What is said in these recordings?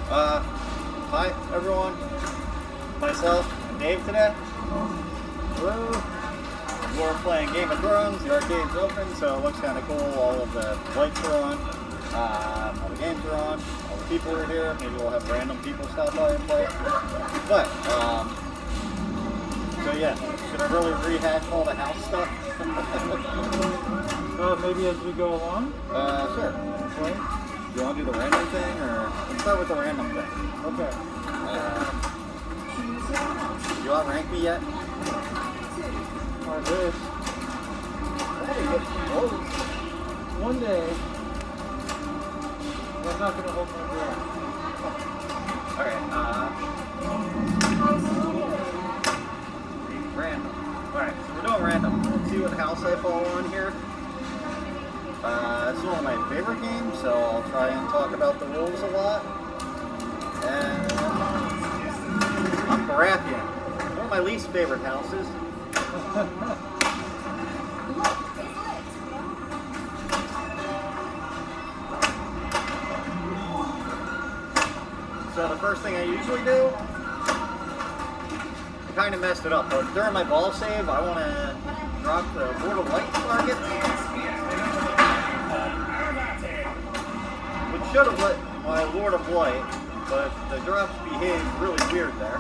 Hi everyone. Myself, Dave today. Hello. We're playing Game of Thrones. The arcade's open, so it looks kind of cool. All of the lights are on. All the games are on. All the people are here. Maybe we'll have random people stop by and play. But, so yeah, should I really rehash all the house stuff? Maybe as we go along? Sure. Okay. Do you want to do the random thing, or let's start with the random thing? Okay. You outrank me yet? I wish. Hey, get close. One day, I'm not going to hold my breath. Alright, random. Alright, so we're doing random. Let's see what house I fall on here. This is one of my favorite games, so I'll try and talk about the rules a lot. And I'm Baratheon. One of my least favorite houses. So the first thing I usually do, I kind of messed it up, but during my ball save, I want to drop the Board of Light target. Which should have lit my Lord of Light, but the drops behaved really weird there.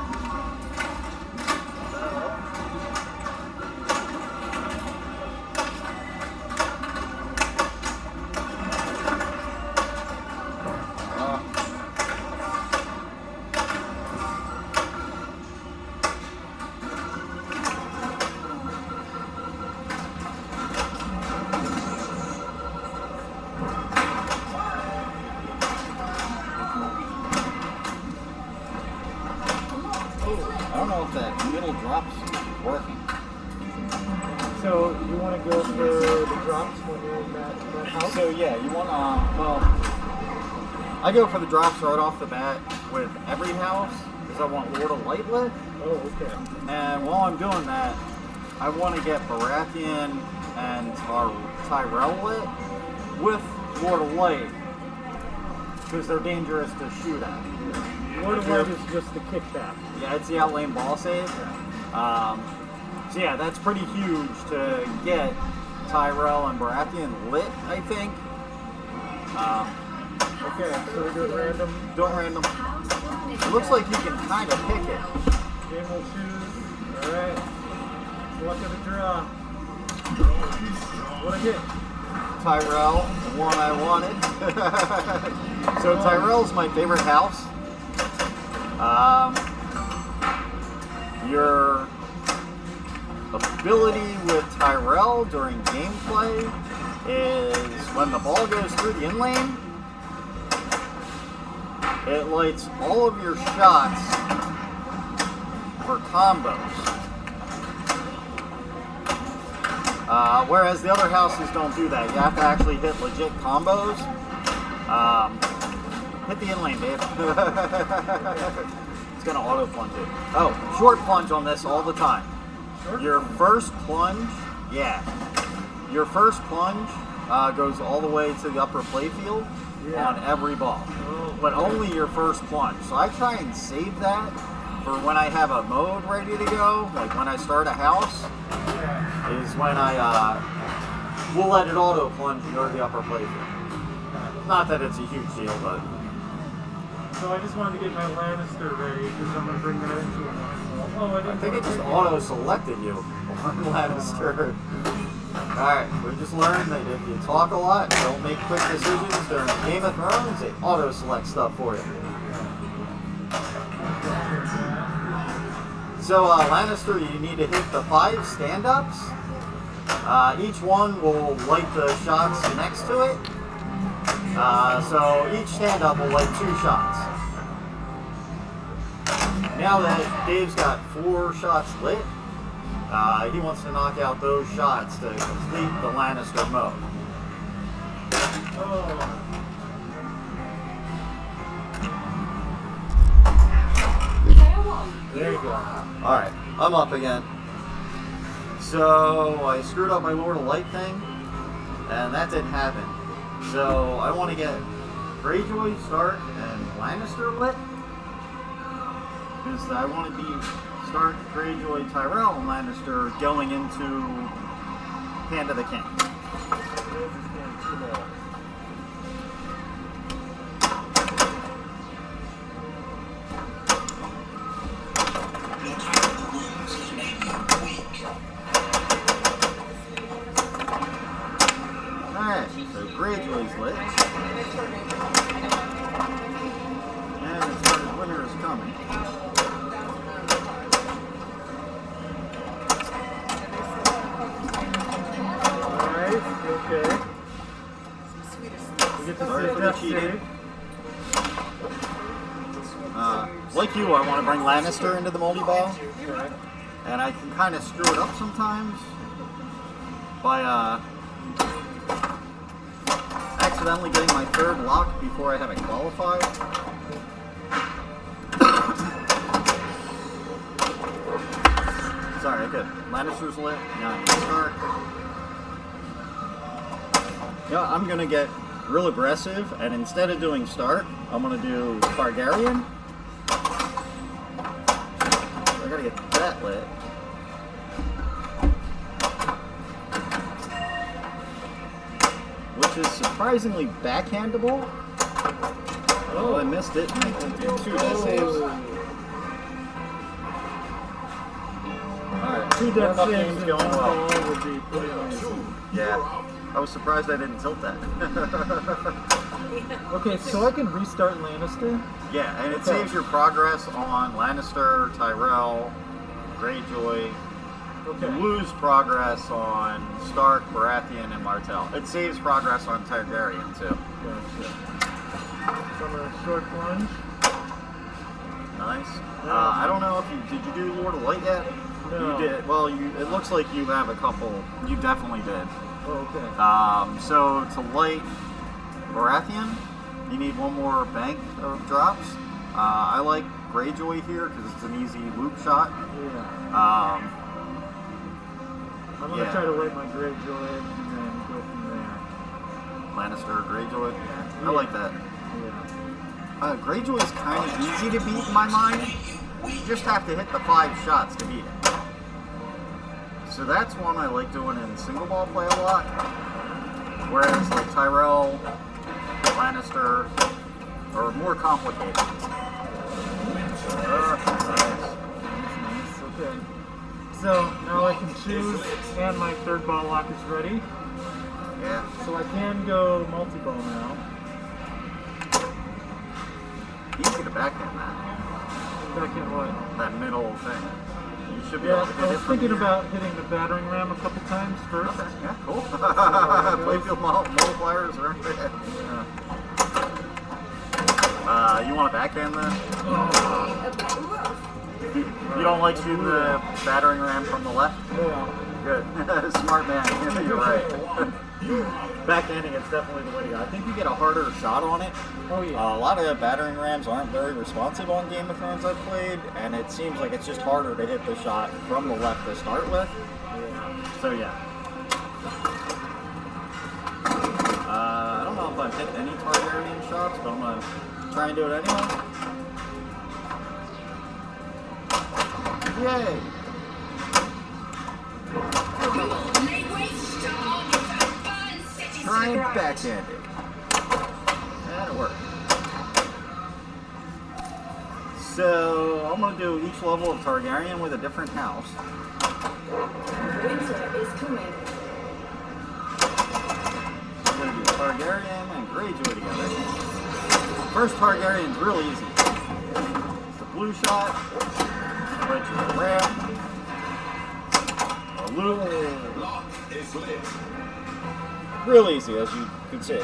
I don't know if that middle drop's working. So, you want to go for the drops when you're in that house? So yeah, you want to, well, I go for the drops right off the bat with every house, because I want Lord of Light lit. Oh, okay. And while I'm doing that, I want to get Baratheon and Tyrell lit with Lord of Light, because they're dangerous to shoot at. Lord of Light is just the kickback. Yeah, it's the outlane ball save. So yeah, that's pretty huge to get Tyrell and Baratheon lit, I think. Okay, so we're doing random. Doing random. It looks like you can kind of pick it. Game will choose. Alright. Luck of the draw. What I get? Tyrell, the one I wanted. So Tyrell's my favorite house. Your ability with Tyrell during gameplay is when the ball goes through the in lane, it lights all of your shots for combos. Whereas the other houses don't do that. You have to actually hit legit combos. Hit the in lane, Dave. It's gonna auto plunge it. Oh, short plunge on this all the time. Your first plunge, yeah. Your first plunge goes all the way to the upper playfield on every ball. But only your first plunge. So I try and save that for when I have a mode ready to go, like when I start a house, is when I will let it auto plunge and go to the upper playfield. Not that it's a huge deal, but... So I just wanted to get my Lannister ready because I'm going to bring that into it. Oh, I think it just auto-selected you on Lannister. Alright, we just learned that if you talk a lot, don't make quick decisions during Game of Thrones, it auto-selects stuff for you. So Lannister, you need to hit the 5 stand-ups. Each one will light the shots next to it. So each stand-up will light 2 shots. Now that Dave's got 4 shots lit, he wants to knock out those shots to complete the Lannister mode. Oh. There you go. Alright, I'm up again. So I screwed up my Lord of Light thing, and that didn't happen. So I want to get Greyjoy, Stark, and Lannister lit. Because I want to be Stark, Greyjoy, Tyrell, and Lannister going into Hand of the King. Alright, so Greyjoy's lit. And it started winter is coming. Okay. We get to Sorry see for a the death cheating. save. Like you, I want to bring Lannister into the multi-ball. Okay. And I can kind of screw it up sometimes by accidentally getting my third lock before I have it qualified. Sorry, I could. Lannister's lit. Now I need Stark. Yeah, I'm gonna get real aggressive, and instead of doing Stark, I'm gonna do Targaryen. I gotta get that lit. Which is surprisingly backhandable. Oh, I missed it. I did 2 death saves. Alright, 2 death saves games in going one well. ball would be pretty amazing. Yeah, I was surprised I didn't tilt that. Okay, so I can restart Lannister? Yeah, and it saves your progress on Lannister, Tyrell, Greyjoy. Okay. You lose progress on Stark, Baratheon, and Martell. It saves progress on Targaryen too. Gotcha. So I'm gonna short plunge. Nice. I don't know if you did you do Lord of Light yet? No. You did. Well, it looks like you have a couple. You definitely did. Oh, okay. So to light Baratheon, you need one more bank of drops. I like Greyjoy here because it's an easy loop shot. Yeah. I'm gonna yeah. try to light my Greyjoy and then go from there. Lannister, Greyjoy. Yeah. I like that. Yeah. Greyjoy is kind of easy to beat in my mind. You just have to hit the 5 shots to beat it. So that's one I like doing in single ball play a lot. Whereas like Tyrell, Lannister are more complicated. Nice. Okay. So now I can choose, and my third ball lock is ready. Yeah. So I can go multi-ball now. Easy to backhand that. Back in what? That middle thing. You should be Yeah, able to hit I it was from thinking here. about hitting the battering ram a couple times first. Okay, yeah, cool. Playfield multipliers are right there. You want to backhand that? You don't like shooting the battering ram from the left? Yeah. Good. Smart man. Yeah, you're right. Backhanding is definitely the way to go. I think you get a harder shot on it. Oh yeah. A lot of battering rams aren't very responsive on Game of Thrones I've played, and it seems like it's just harder to hit the shot from the left to start with. Yeah. So yeah. I don't know if I've hit any Targaryen shots, but I'm going to try and do it anyway. Yay! Try and backhand it. That'll work. So I'm going to do each level of Targaryen with a different house. Winter is coming. I'm going to do Targaryen and Greyjoy together. First Targaryen's real easy. It's the blue shot, right to the ramp, a loop. Real easy, as you can see.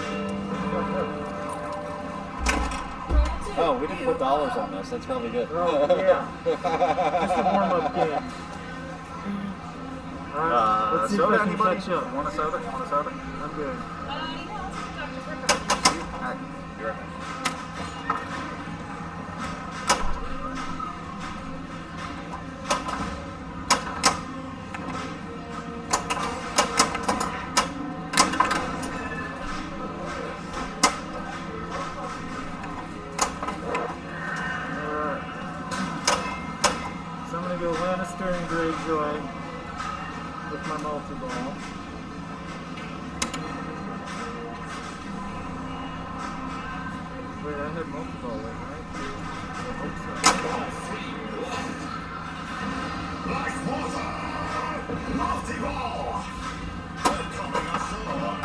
Oh, we didn't put dollars on this. That's probably good. Oh yeah. Just a warm-up game. Alright, let's see if soda, I can anybody? catch up. Want a soda? Want a soda? I'm good. Alright, be right back. Greyjoy with my multi-ball. Wait, I had multi-ball in, right? I hope so. Multi-ball! Coming ashore!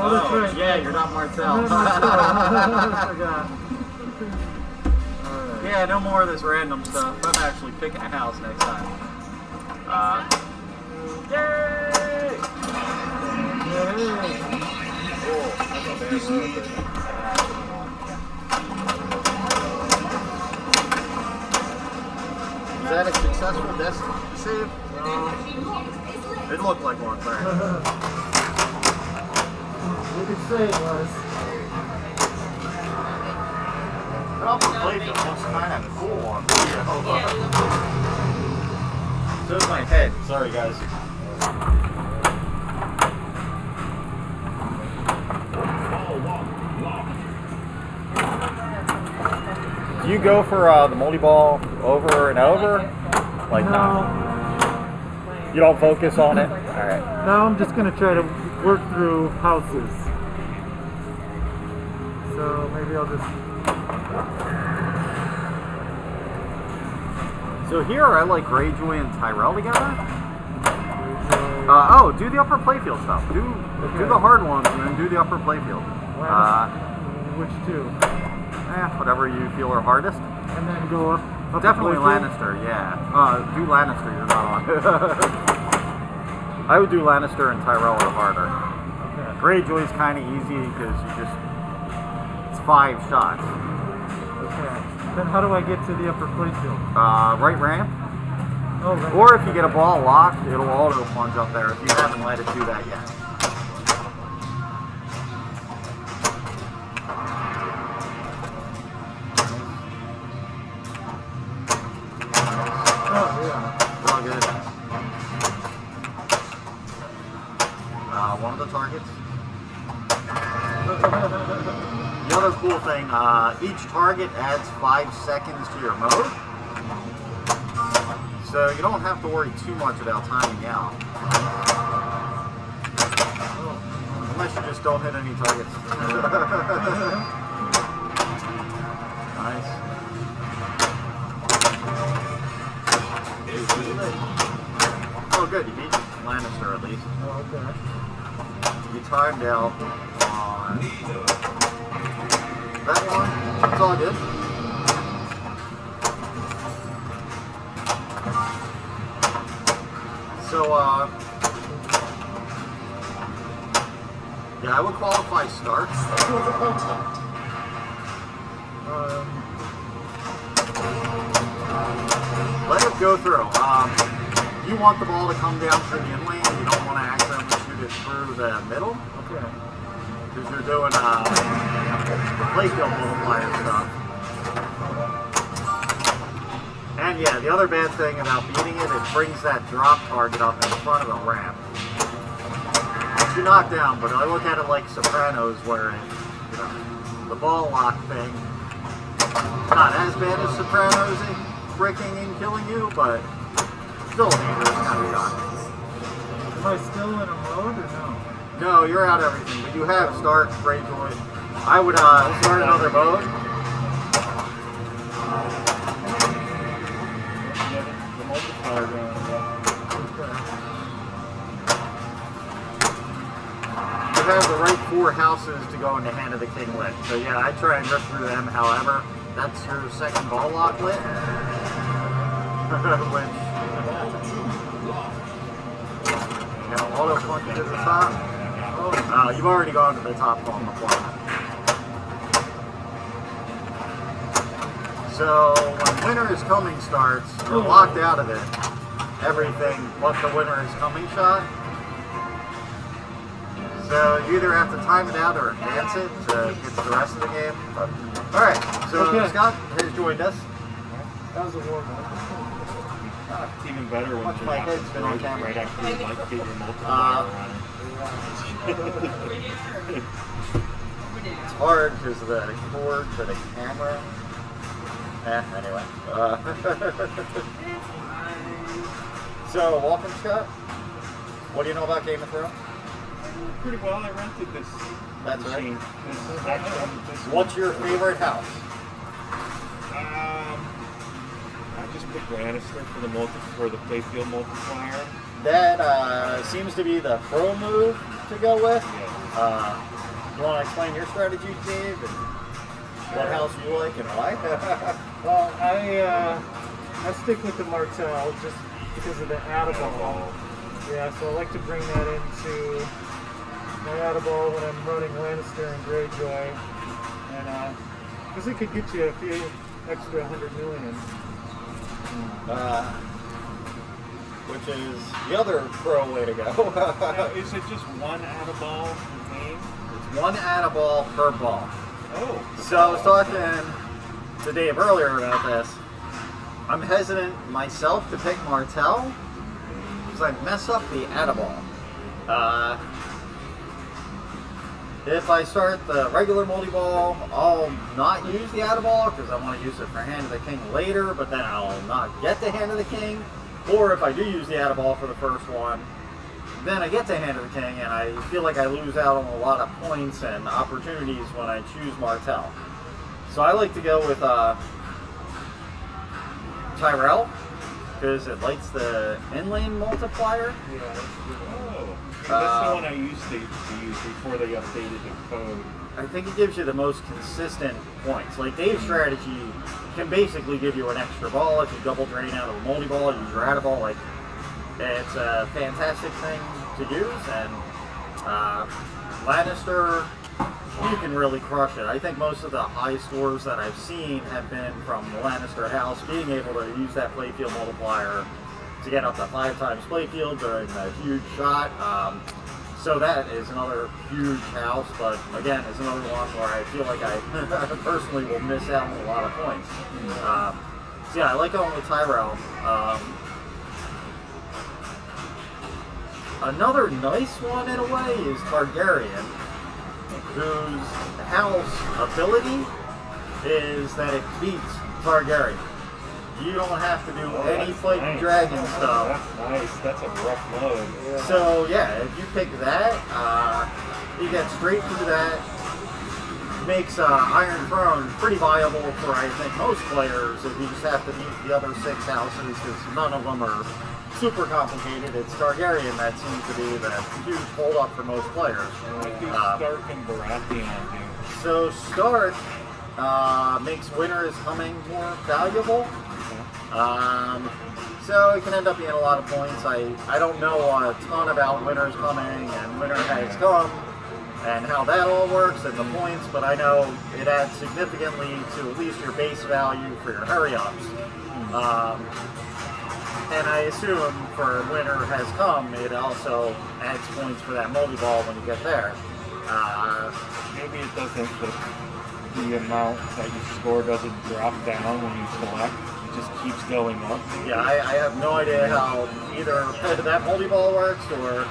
Oh, right. Yeah, you're not Martel. I forgot. Alright. Yeah, no more of this random stuff. I'm actually picking a house next time. Yay! Yay! Cool. That's a bad road, but... Is that a successful desk save? No. It looked like one, sorry. You could say it was. Playfield looks kind of cool on video. So's my head. Sorry, guys. Do you go for the multi-ball over and over? Like No. You don't focus on it? Alright. Now I'm just going to try to work through houses. So maybe I'll just... So here I like Greyjoy and Tyrell together. Do the upper playfield stuff. Do the hard ones and then do the upper playfield. Which two? Whatever you feel are hardest. And then go up Definitely playfield? Lannister, yeah. Do Lannister, you're not on. I would do Lannister and Tyrell are harder. Okay. Greyjoy's kind of easy because it's 5 shots. Okay. Then how do I get to the upper playfield? Right ramp. Oh, right. Or if you get a ball locked, it'll auto plunge up there if you haven't let it do that yet. Oh, yeah. It's all good. One of the targets. The other cool thing, each target adds 5 seconds to your mode. So you don't have to worry too much about timing out. Unless you just don't hit any targets. Nice. Oh good, you beat Lannister at least. Oh, okay. You timed out on that one. It's all good. So, yeah, I would qualify starts. Let it go through. You want the ball to come down through the inlane. You don't want to accidentally shoot it through the middle. Okay. Because you're doing playfield multiplier stuff. And yeah, the other bad thing about beating it, it brings that drop target up in front of the ramp. You knock down, but I look at it like Sopranos, where the ball lock thing Not as bad as Sopranos in bricking and killing you, but still a dangerous kind of shot. Am I still in a mode or no? No, you're out everything, but you have start, breakpoint. I would start another mode. The multiplier going up. You have the right 4 houses to go into Hand of the King lit. So yeah, I try and rip through them. However, that's your second ball lock lit. Which, you know, auto punch to the top. You've already gone to the top on the floor. So when Winter is Coming starts, you're locked out of it. Everything but the Winter is Coming shot. So you either have to time it out or advance it to get to the rest of the game. Alright, so Scott has joined us. That was a warm up. It's even better when Watch you're my not head spin on right camera. after you like get your multiplier running. It's hard because of the cord to the camera. Anyway. So, welcome, Scott. What do you know about Game of Thrones? Pretty well. I rented this That's right. machine. This What's your favorite house? I just picked Lannister for the playfield multiplier. That seems to be the pro move to go with. Yeah. You want to explain your strategy, Dave? And what house you like and why? Well, I stick with the Martell just because of the Addaball. Yeah, so I like to bring that into my Addaball when I'm running Lannister and Greyjoy, and because it could get you a few extra 100 million. Which is the other pro way to go. Now, is it just one Addaball game? It's 1 Addaball per ball. Oh. So I was talking to Dave earlier about this. I'm hesitant myself to pick Martell because I mess up the Addaball. If I start the regular multi-ball, I'll not use the Addaball because I want to use it for Hand of the King later, but then I'll not get to Hand of the King. Or if I do use the Addaball for the first one, then I get to Hand of the King and I feel like I lose out on a lot of points and opportunities when I choose Martell. So I like to go with Tyrell because it lights the in-lane multiplier. Yeah, that's a good one. Oh. That's the one I used to use before they updated the code. I think it gives you the most consistent points. Like Dave's strategy can basically give you an extra ball if you double drain out of a multi-ball, use your Addaball. Like, it's a fantastic thing to use, and Lannister, you can really crush it. I think most of the high scores that I've seen have been from the Lannister house being able to use that playfield multiplier to get up to 5 times playfield during a huge shot. So that is another huge house, but again, it's another one where I feel like I personally will miss out on a lot of points. So yeah, I like going with Tyrell. Another nice one in a way is Targaryen, whose house ability is that it beats Targaryen. You don't have to do any fighting dragon stuff. That's nice. That's a rough mode. Yeah. So yeah, if you pick that, you get straight through that. Makes Iron Throne pretty viable for I think most players if you just have to beat the other 6 houses because none of them are super complicated. It's Targaryen that seems to be the huge hold up for most players. What do Stark and Baratheon do? So Stark makes Winter is Coming more valuable. So it can end up being a lot of points. I don't know a ton about Winter is Coming and Winter Has Come and how that all works and the points, but I know it adds significantly to at least your base value for your hurry-ups. And I assume for Winter Has Come, it also adds points for that multi-ball when you get there. Maybe it doesn't, the amount that you score doesn't drop down when you collect. It just keeps going up. Yeah, I have no idea how either that multi-ball works or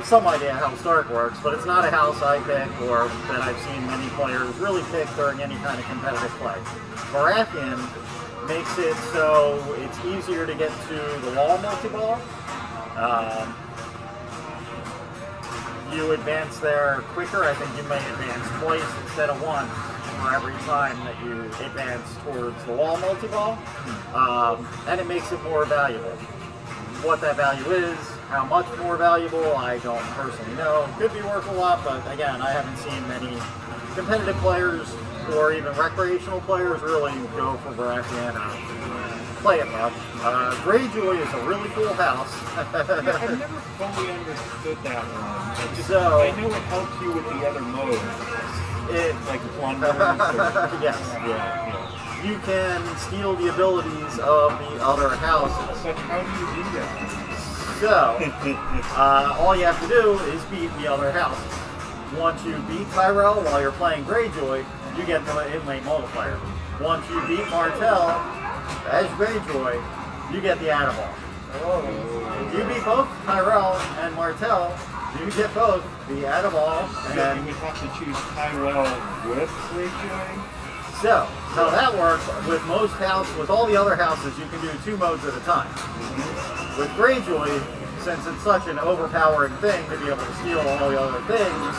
some idea how Stark works, but it's not a house I pick or that I've seen many players really pick during any kind of competitive play. Baratheon makes it so it's easier to get to the wall multi-ball. You advance there quicker. I think you may advance twice instead of once for every time that you advance towards the wall multi-ball. And it makes it more valuable. What that value is, how much more valuable, I don't personally know. Could be worth a lot, but again, I haven't seen many competitive players or even recreational players really go for Baratheon and play it much. Greyjoy is a really cool house. Yeah, I've never fully understood that one. So, I know it helps you with the other modes, like plunders. yes. Yeah. You can steal the abilities of the other houses. So how do you do that? So, all you have to do is beat the other houses. Once you beat Tyrell while you're playing Greyjoy, you get the inlane multiplier. Once you beat Martell as Greyjoy, you get the Adaball. If you beat both Tyrell and Martell, you get both the Adaball And and you would have to choose Tyrell with Greyjoy? so how that works with with all the other houses, you can do 2 modes at a time. With Greyjoy, since it's such an overpowering thing to be able to steal all the other things,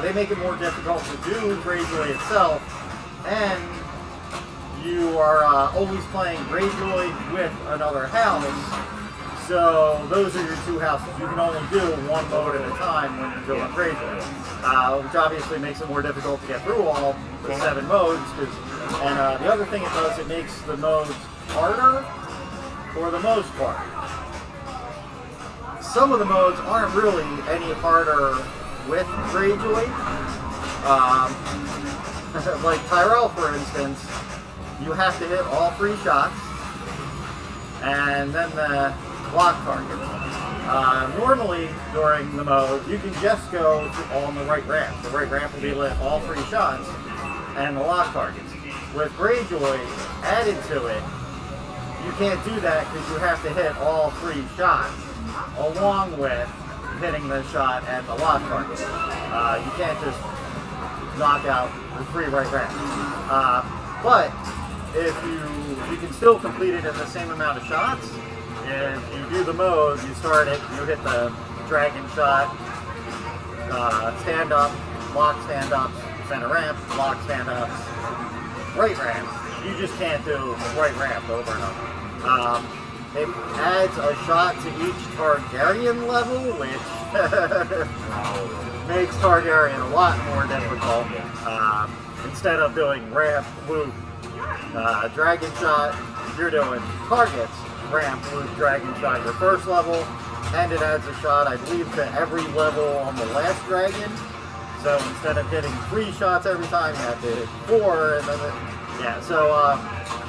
they make it more difficult to do Greyjoy itself, and you are always playing Greyjoy with another house. So those are your 2 houses. You can only do 1 mode at a time when you're doing Greyjoy, which obviously makes it more difficult to get through all the 7 modes. And the other thing it does, it makes the modes harder for the most part. Some of the modes aren't really any harder with Greyjoy. Like Tyrell, for instance, you have to hit all 3 shots, and then the block target. Normally, during the mode, you can just go on the right ramp. The right ramp will be lit all 3 shots, and the lock targets. With Greyjoy added to it, you can't do that because you have to hit all 3 shots, along with hitting the shot at the lock target. You can't just knock out the 3 right ramps. But if you can still complete it in the same amount of shots. If you do the mode, you start it, you hit the dragon shot, stand up, block stand ups, center ramp, block stand ups, right ramp. You just can't do right ramp over and over. It adds a shot to each Targaryen level, which makes Targaryen a lot more difficult. Instead of doing ramp, loop, dragon shot, you're doing targets, ramp, loop, dragon shot your first level, and it adds a shot, I believe, to every level on the last dragon. So instead of hitting 3 shots every time, you have to hit 4, and then so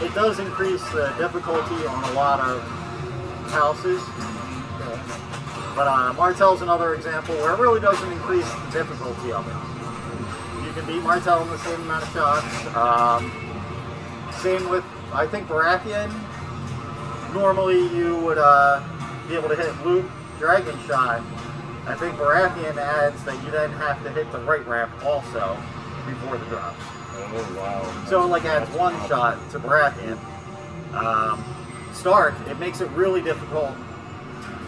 it does increase the difficulty on a lot of houses. But Martell's another example where it really doesn't increase the difficulty of it. You can beat Martell in the same amount of shots. Same with, I think, Baratheon. Normally you would be able to hit loop, dragon shot. I think Baratheon adds that you then have to hit the right ramp also before the drop. Oh, wow. So it like adds 1 shot to Baratheon. Stark, it makes it really difficult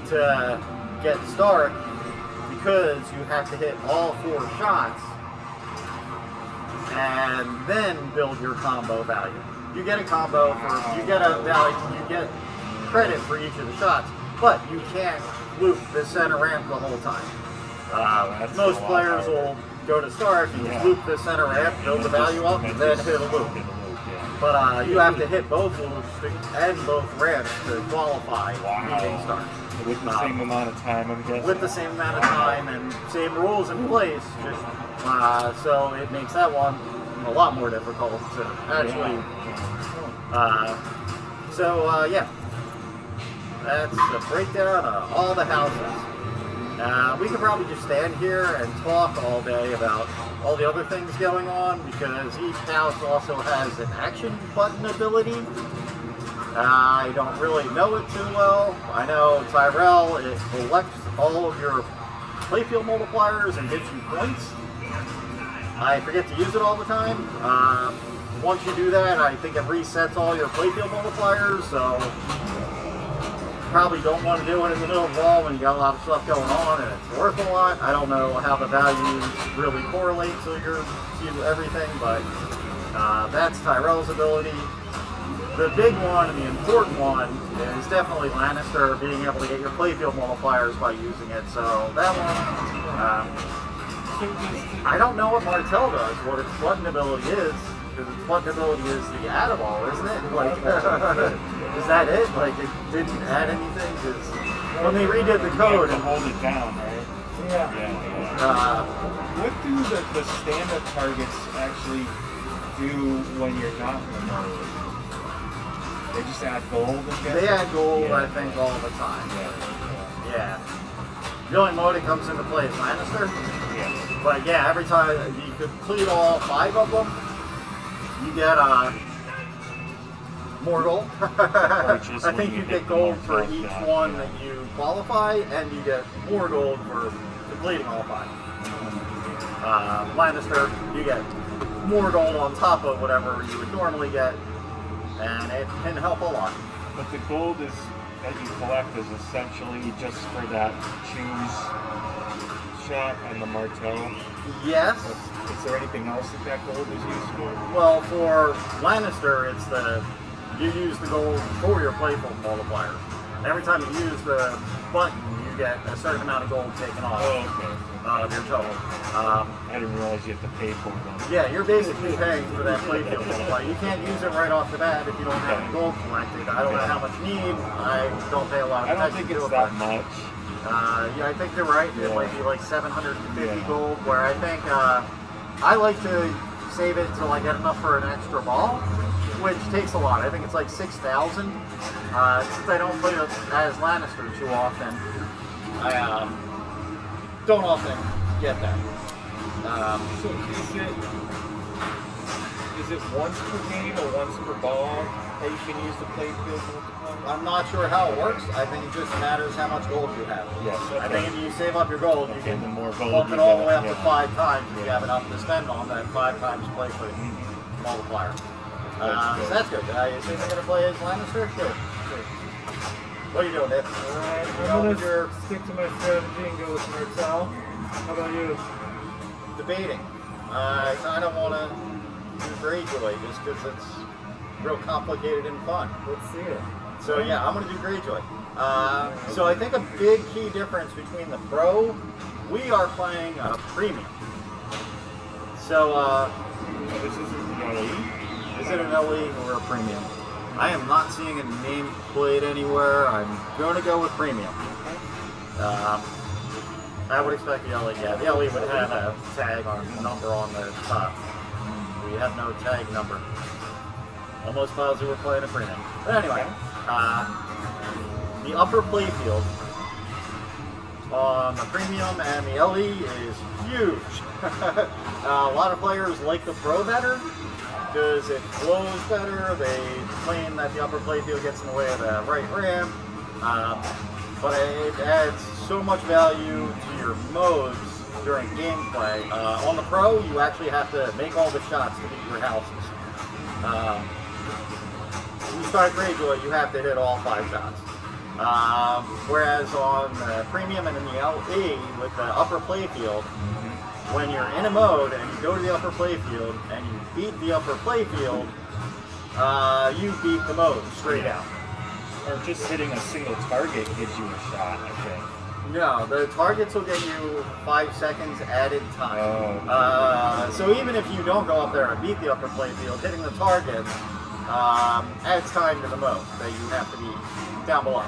to get Stark because you have to hit all 4 shots and then build your combo value. You get a combo for, you get a value, you get credit for each of the shots, but you can't loop the center ramp the whole time. Most players will go to Stark and loop the center ramp, build the value up, and then hit a loop. But you have to hit both loops and both ramps to qualify beating Stark. With the same amount of time, I'm guessing? With the same amount of time and same rules in place, just so it makes that one a lot more difficult to actually. Yeah, that's a breakdown of all the houses. We could probably just stand here and talk all day about all the other things going on because each house also has an action button ability. I don't really know it too well. I know Tyrell, it collects all of your playfield multipliers and gives you points. I forget to use it all the time. Once you do that, I think it resets all your playfield multipliers, so probably don't want to do it in the middle of the wall when you got a lot of stuff going on and it's worth a lot. I don't know how the values really correlate to everything, but that's Tyrell's ability. The big one and the important one is definitely Lannister being able to get your playfield multipliers by using it. So that one, I don't know what Martell does, what its button ability is, because its button ability is the add-a-ball, isn't it? Like, is that it? Like, it didn't add anything? Because when they redid the code and hold it down, right? Yeah. What do the stand-up targets actually do when you're not in the mode? They just add gold? They add gold, I think, all the time. Yeah. The only mode it comes into play is Lannister. Yeah. But yeah, every time you complete all 5 of them, you get more gold. I think you get gold for each one that you qualify, and you get more gold for completing all 5. Lannister, you get more gold on top of whatever you would normally get, and it can help a lot. But the gold is that you collect is essentially just for that choose shot and the Martell. Yes. Is there anything else that gold is used for? Well, for Lannister, it's you use the gold for your playfield multiplier. Every time you use the button, you get a certain amount of gold taken off of your total. I didn't realize you have to pay for it. Yeah, you're basically paying for that playfield multiplier. You can't use it right off the bat if you don't have any gold collected. I don't know how much you need. I don't pay a lot of I attention don't think to it's it. that much. Yeah, I think you're right. It might be like 750 gold, where I think I like to save it till I get enough for an extra ball, which takes a lot. I think it's like 6,000. Since I don't play as Lannister too often, I don't often get that. So is it once per game or once per ball that you can use the playfield multiplier? I'm not sure how it works. I think it just matters how much gold you have. Yes. I think if you save up your gold, you can the more gold bump you it all the get, way up to 5 times if you have enough to spend on that 5 times playfield multiplier. So that's good. You think they're going to play as Lannister? Sure. What are you doing, Dave? Alright, I'm gonna stick to my strategy and go with Martell. How about you? Debating. I kind of want to do Greyjoy just because it's real complicated and fun. Let's see it. So yeah, I'm going to do Greyjoy. So I think a big key difference between the Pro, we are playing a premium. So This isn't the LE? is it an LE or a premium? I am not seeing a name plate anywhere. I'm going to go with premium. I would expect the LE. Yeah, the LE would have a tag or number on the top. We have no tag number. Almost positive we're playing a premium. But anyway, the upper playfield on the premium and the LE is huge. A lot of players like the Pro better because it flows better. They claim that the upper playfield gets in the way of the right ram, but it adds so much value to your modes during gameplay. On the Pro, you actually have to make all the shots to beat your houses. When you start Greyjoy, you have to hit all 5 shots. Whereas on the Premium and in the LE, with the upper playfield, when you're in a mode and you go to the upper playfield and you beat the upper playfield, you beat the mode straight out. Or just hitting a single target gives you a shot, I think. No, the targets will get you 5 seconds added time. Oh. So even if you don't go up there and beat the upper playfield, hitting the target adds time to the mode that you have to be down below.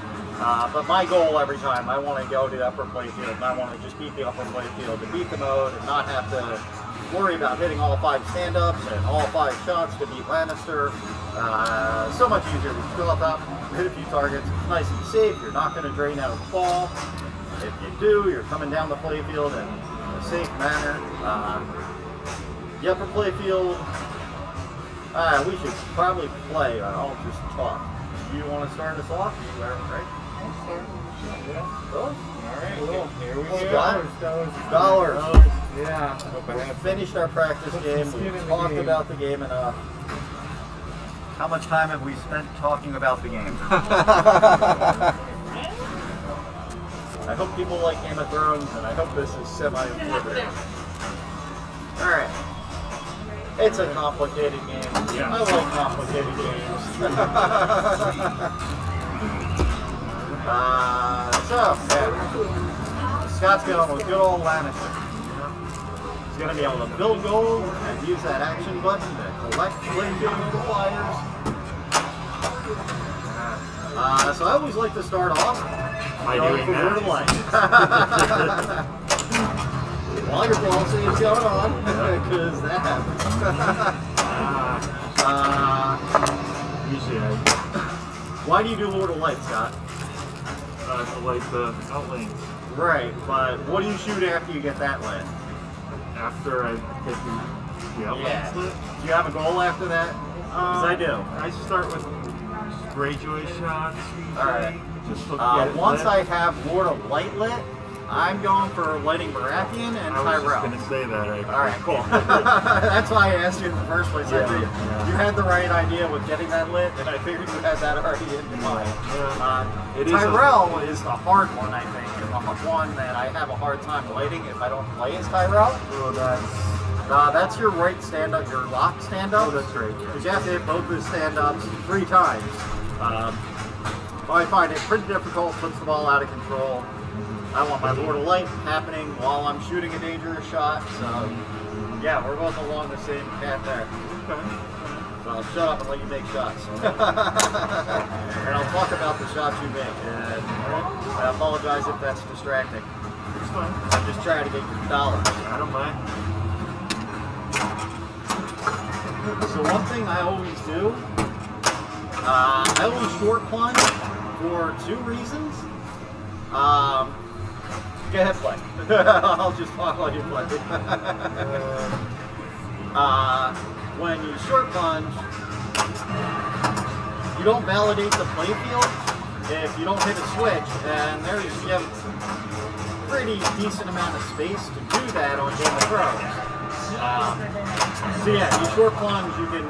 But my goal every time, I want to go to the upper playfield and I want to just beat the upper playfield to beat the mode and not have to worry about hitting all 5 stand-ups and all 5 shots to beat Lannister. So much easier to fill up, hit a few targets, nice and safe, you're not going to drain out the ball. If you do, you're coming down the playfield in a safe manner. The upper playfield, we should probably play. I'll just talk. Do you want to start us off? You are, right? Alright, Cool. here we Oh, go. dollars. Dollars. Yeah. We finished our practice game. skin in We the talked game. about the game enough. How much time have we spent talking about the game? I hope people like Game of Thrones, and I hope this is semi-informative. Alright. It's a complicated game. Yeah. I like complicated games. Scott's going with good old Lannister. He's going to be able to build gold and use that action button to collect playfield multipliers. So I always like to start off By going doing for that. Word of Light. While your ball save's going on, because that happens. Usually I Why do you do Lord of Light, Scott? like the outlanes. Right, but what do you shoot after you get that lit? After I hit the outlanes lit. Do you have a goal after that? Because I do. I start with Greyjoy shots. Alright. Just look at it Once lit. I have Lord of Light lit, I'm going for lighting Baratheon and I was just Tyrell. gonna say that. Alright, cool. That's why I asked you in the first place. I Yeah, figured yeah. you had the right idea with getting that lit, and I figured you had that already in your mind. It is Tyrell is the hard one, I think, and the one that I have a hard time lighting if I don't play as Tyrell. Oh, That's your right stand-up, your lock stand-up. Oh, that's right, yeah. Because you have to hit both the stand-ups 3 times. I find it pretty difficult, puts the ball out of control. I want my Lord of Light happening while I'm shooting a dangerous shot, so yeah, we're both along the same path there. So I'll shut up and let you make shots. And I'll talk about the shots you make, and I apologize if that's distracting. It's fine. I'm just trying to get your dollars. I don't mind. So one thing I always do, I always short plunge for 2 reasons. Go ahead, play. I'll just talk while you play. When you short plunge, you don't validate the playfield if you don't hit a switch, and you have a pretty decent amount of space to do that on Game of Thrones. So yeah, you short plunge, you can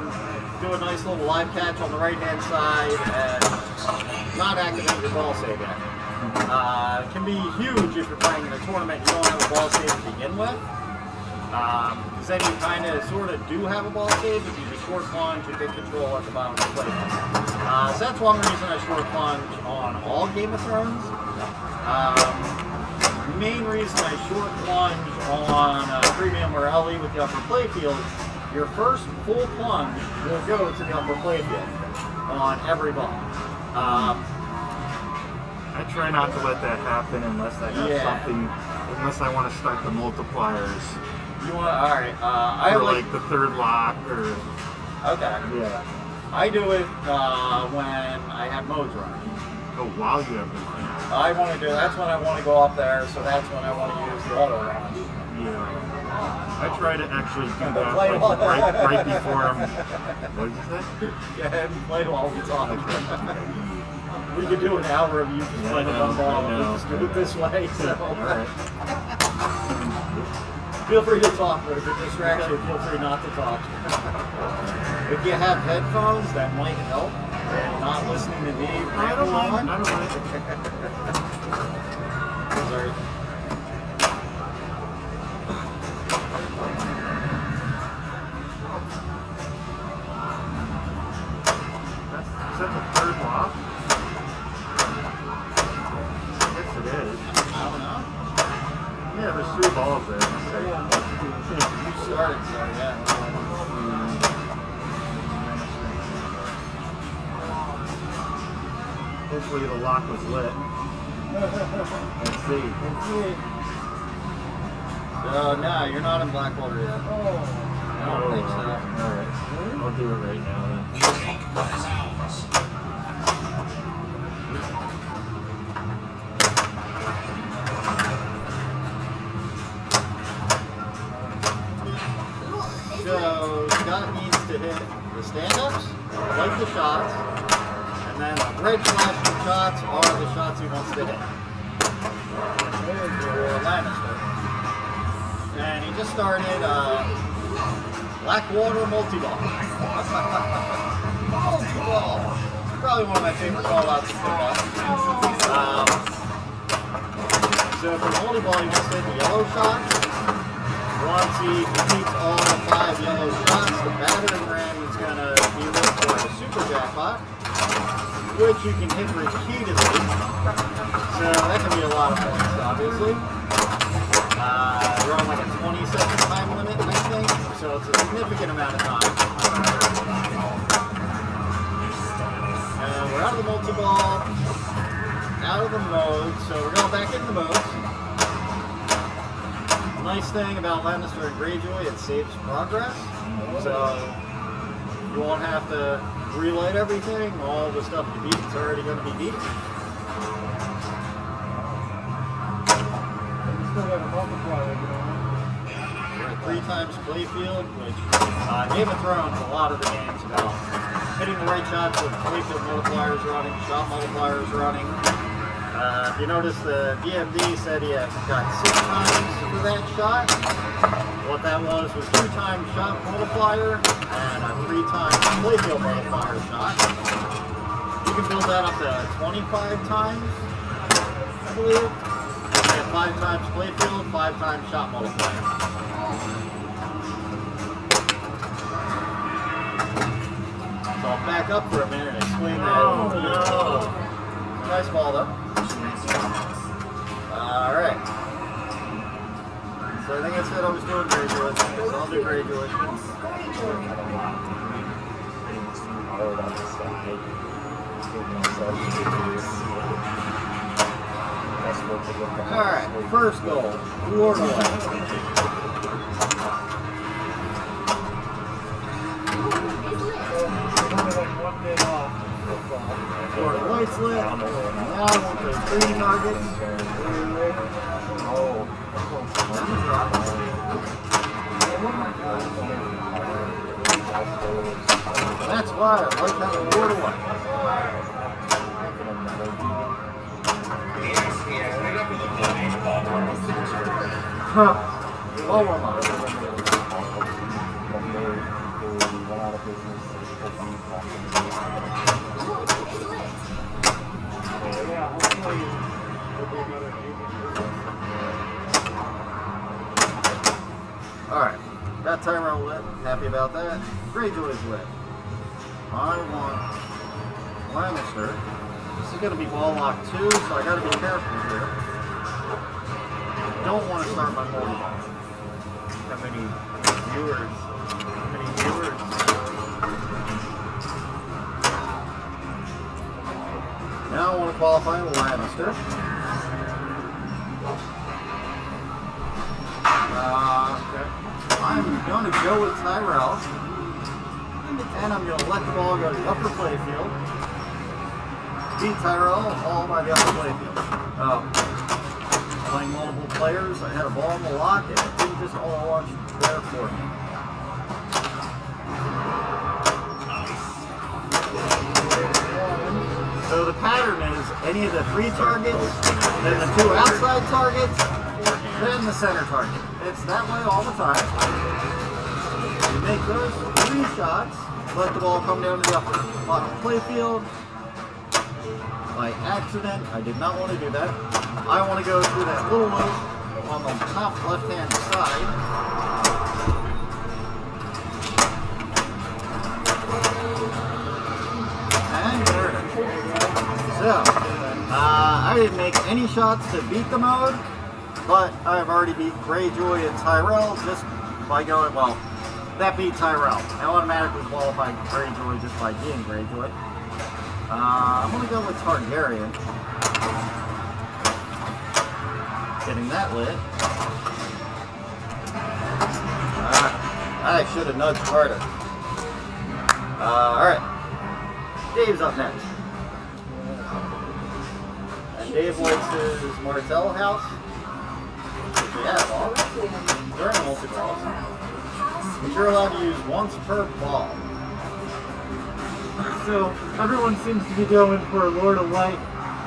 do a nice little live catch on the right-hand side and not activate your ball save yet. It can be huge if you're playing in a tournament you don't have a ball save to begin with. Because then you kind of sort of do have a ball save if you just short plunge and get control at the bottom of the plate. So that's one reason I short plunge on all Game of Thrones. Main reason I short plunge on Premium or LE with the upper playfield, your first full plunge will go to the upper playfield on every ball. I try not to let that happen unless I have something, unless I want to start the multipliers. You want, alright, Or like the third lock or... Okay. Yeah. I do it when I have modes running. Oh, while you have the money. I want to do, that's when I want to go up there, so that's when I want to use the auto round. Yeah. I try to actually do that Play like, while- right before I'm... What did you say? Yeah, and play while we talk. We could do an hour of you just playing I know, one ball, I and know. we'll just do it this way, so. Alright. Feel free to talk, but if it distracts you, feel free not to talk. If you have headphones, that might help. And not listening to me I ramble don't mind. on. I don't mind. Sorry. Is that the third lock? I guess it is. I don't know. Yeah, there's 3 balls there. So. You started, so yeah. Hopefully the lock was lit. Let's see. No, you're not in Blackwater yet. I don't think so. Alright. I'll do it right now then. So Scott needs to hit the stand-ups, like the shots, and And then the red flashing shots are the shots he wants to hit. For Lannister. And he just started Blackwater Multi-Ball. Multi-Ball. Probably one of my favorite call-outs in football. So for the multi-ball, he just did the yellow shots. Once he completes all the 5 yellow shots, the battering ram is going to be looked for a super jackpot, which you can hit repeatedly. So that can be a lot of points, obviously. We're on like a 20-second time limit, I think, so it's a significant amount of time. And we're out of the multi-ball, out of the mode, so we're going back in the mode. Nice thing about Lannister and Greyjoy, it saves progress, so you won't have to relight everything. All the stuff you beat is already going to be beat. Still got a multiplier going. We're at 3 times playfield, which Game of Thrones, a lot of the games about hitting the right shots with playfield multipliers running, shot multipliers running. If you notice, the DMD said he got 6 times for that shot. What that was 2 times shot multiplier and a 3 times playfield multiplier shot. You can build that up to 25 times, I believe. And 5 times playfield, 5 times shot multiplier. So I'll back up for a minute and explain that. Oh, no. Nice ball though. Alright. So I think I said I was doing Greyjoy. So I'll do Greyjoy. Alright, first goal. Lord away. Only like 1 bit off. Lord White's lit. Now I want the 3 targets. That's why I like having Lord away. Lower line. Yeah, hopefully there'll be another game. Alright, got Tyrell lit. Happy about that. Greyjoy's lit. I want Lannister. This is going to be ball lock 2, so I got to be careful here. Don't want to start my multi-ball. How many viewers? Now I want to qualify Lannister. Okay. I'm going to go with Tyrell. And I'm going to let the ball go to the upper playfield. Beat Tyrell all by the upper playfield. Playing multiple players, I had a ball in the lock and it didn't just all launch there for me. So the pattern is any of the 3 targets, then the 2 outside targets, then the center target. It's that way all the time. You make those 3 shots, let the ball come down to the upper bottom playfield. By accident, I did not want to do that. I want to go through that little loop on the top left-hand side. And there it is. So, I didn't make any shots to beat the mode, but I've already beat Greyjoy and Tyrell just by going, well, that beat Tyrell. I automatically qualified Greyjoy just by being Greyjoy. I'm going to go with Targaryen. Getting that lit. I should have nudged harder. Alright. Dave's up next. And Dave likes his Martell house. Which we have all. During multi-balls. Which you're allowed to use once per ball. So everyone seems to be going for Lord of Light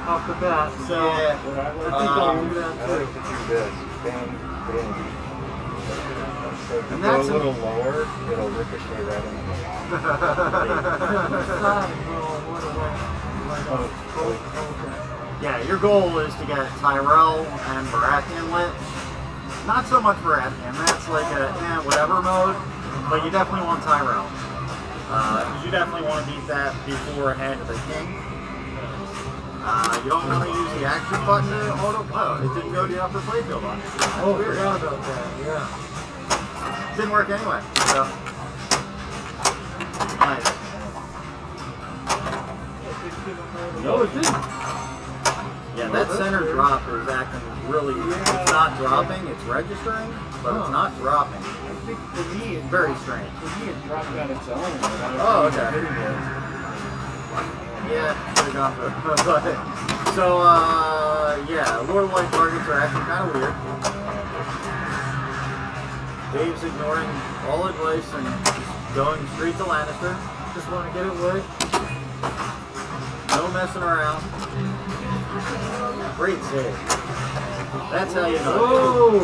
off the bat. So Yeah. What I like I think I'll do to that I too. like to do this. Bang, bang. So if you And go that's a little lower, it'll ricochet right in the middle. Side, Lord of Light. Okay. Yeah, your goal is to get Tyrell and Baratheon lit. Not so much Baratheon, that's like a whatever mode, but you definitely want Tyrell. Because you definitely want to beat that beforehand of the king. You don't want to use the action button to auto. Oh, it didn't go to the upper playfield on it. That's Oh, weird. forgot about that. Yeah. Didn't work anyway. So. Nice. Oh, it did. Yeah, that center drop is acting really. It's not dropping, it's registering, but it's not dropping. I think for me, it Very strange. For me, it dropped on its own. Oh, okay. Yeah, should have gone for it. But, so, yeah, Lord of Light targets are acting kind of weird. Dave's ignoring all advice and just going straight to Lannister. Just want to get it lit. No messing around. Great save. That's how you know. Whoa!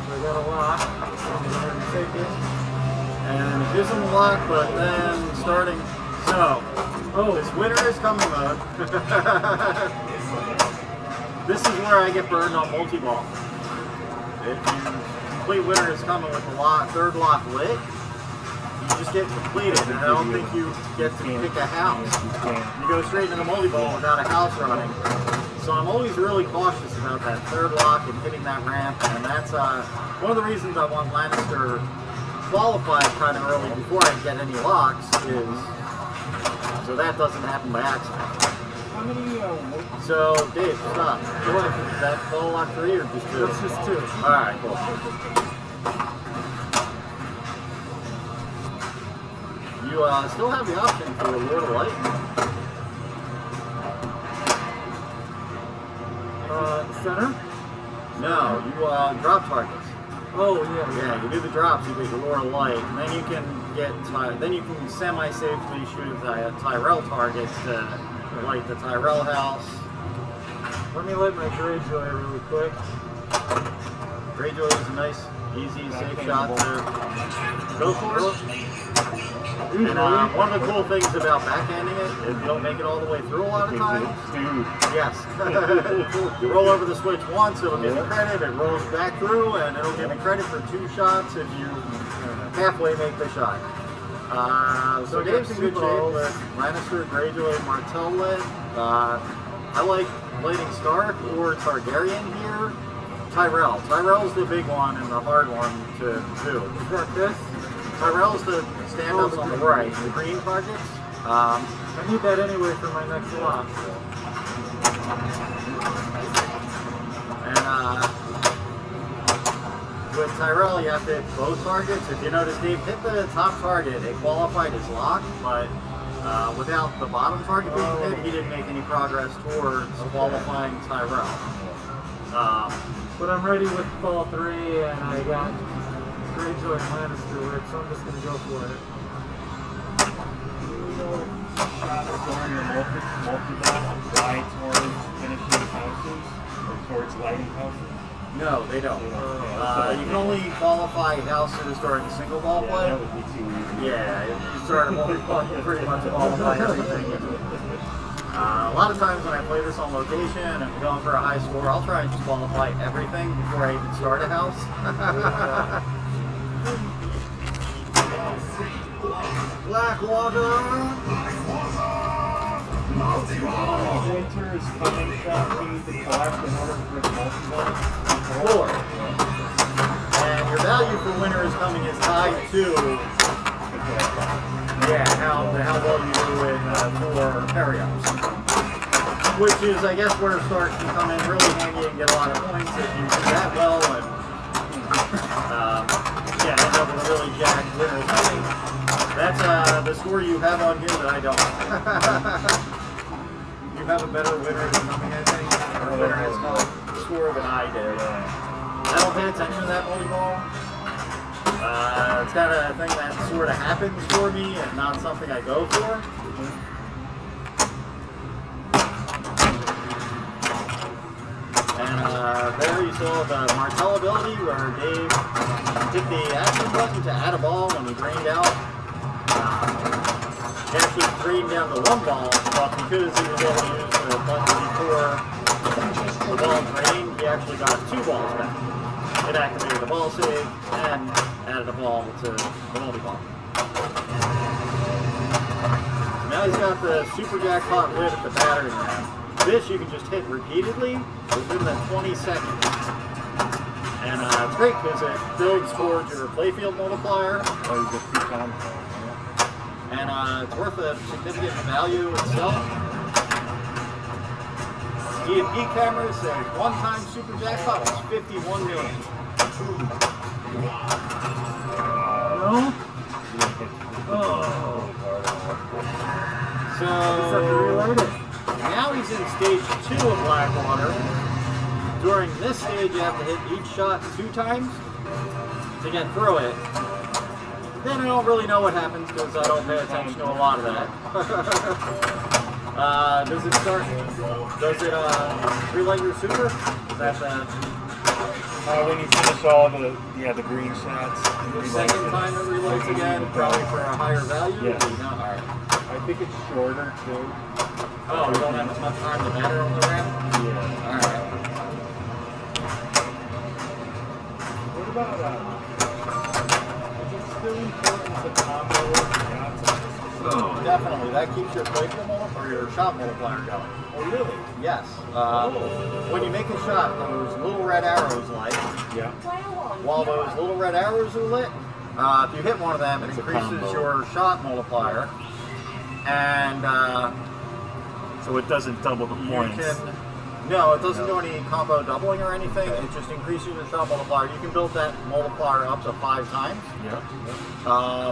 I got a lock. I'm gonna take it. And it gives him a lock, but then starting. So, this winter is coming mode. This is where I get burned on multi-ball. If you complete winter is coming with the third lock lit, you just get completed, and I don't think you get to pick a house. You go straight into multi-ball without a house running. So I'm always really cautious about that third lock and hitting that ramp, and that's one of the reasons I want Lannister qualified kind of early before I get any locks, is so that doesn't happen by accident. How many, So, Dave, stop. Is that full lock 3 or just 2? That's just 2. Alright, cool. You still have the option for Lord of Light. Center? No, you drop targets. Oh, yeah. Yeah, you do the drops, you get your Lord of Light, and then you can get then you can semi-safely shoot Tyrell targets to light the Tyrell house. Let me light my Greyjoy really quick. Greyjoy is a nice, easy, safe shot to go for. And one of the cool things about backhanding it, if you don't make it all the way through a lot of times, yes, you roll over the switch once, it'll give you credit, it rolls back through, and it'll give you credit for 2 shots if you halfway make the shot. So Dave's in good shape with Lannister, Greyjoy, Martell lit. I like lighting Stark or Targaryen here. Tyrell. Tyrell's the big one and the hard one to do. Is that this? Tyrell's the stand-ups on the right, the green targets. I need that anyway for my next lock. And with Tyrell, you have to hit both targets. If you notice, Dave hit the top target, it qualified his lock, but without the bottom target being hit, he didn't make any progress towards qualifying Tyrell. But I'm ready with fall 3, and I got Greyjoy and Lannister lit, so I'm just going to go for it. Shots during your multi-ball fly towards finishing houses or towards lighting houses? No, they don't. You can only qualify houses during single ball play. That would be too easy. Yeah, if you start a multi-ball, you pretty much qualify everything. A lot of times when I play this on location and I'm going for a high score, I'll try and just qualify everything before I even start a house. Blackwater! Winter is coming from we need to collect in order for the multi-ball. 4. And your value for winter is coming is tied to how well you do in 4 carry-ups. Which is, I guess, where Stark can come in really handy and get a lot of points if you do that well and end up with a really jacked winter coming. That's the score you have on here that I don't. You you have a better winner than me, I think. Or a winner has more score than I do. I don't pay attention to that multi-ball. It's kind of a thing that sort of happens for me and not something I go for. And there you saw the Martell ability where Dave hit the action button to add a ball when he drained out. He actually drained down to one ball, but because he was able to use the button before the ball drained, he actually got 2 balls back. It activated the ball save and added a ball to the multi-ball. So now he's got the super jackpot lid at the battery now. This you can just hit repeatedly within the 20 seconds. And it's great because it builds towards your playfield multiplier. Oh, you get 2 times. And it's worth a significant value itself. DMP cameras say one-time super jackpot was 51 million. No? Oh. So now he's in stage 2 of Blackwater. During this stage, you have to hit each shot 2 times to get through it. Then I don't really know what happens because I don't pay attention to a lot of that. Does it start? Does it relay your super? Is that the When you finish all the green shots. the second time it relays again? Probably for a higher value? Yeah. No, all right. I think it's shorter too. Oh, we don't have as much time to batter on the ramp? Yeah. All right. What about is it still important to combo shots? Oh, definitely. That keeps your playfield multiplier or your shot multiplier going. Oh, really? Yes. When you make a shot, those little red arrows light. Yeah. While those little red arrows are lit, if you hit one of them, it It's a increases combo. your shot multiplier. And So it doesn't double the you points. can... No, it doesn't do any combo doubling or anything. It just increases your shot multiplier. You can build that multiplier up to 5 times. Yeah.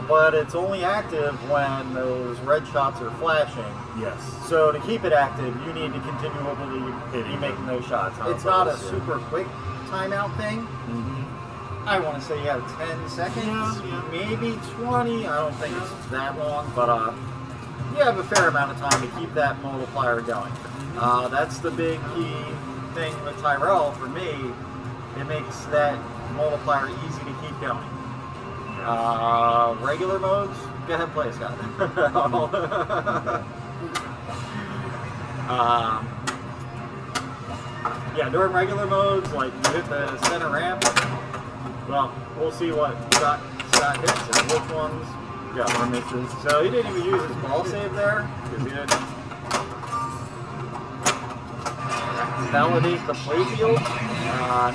But it's only active when those red shots are flashing. Yes. So to keep it active, you need to continually be making those shots. It's not a super quick timeout thing. I want to say you have 10 seconds, maybe 20. I don't think it's that long, but you have a fair amount of time to keep that multiplier going. That's the big key thing with Tyrell for me. It makes that multiplier easy to keep going. Regular modes, go ahead, play, Scott. Yeah, during regular modes, like you hit the center ramp. Well, we'll see what Scott hits and which ones go. Or misses. So he didn't even use his ball save there because he didn't validate the playfield.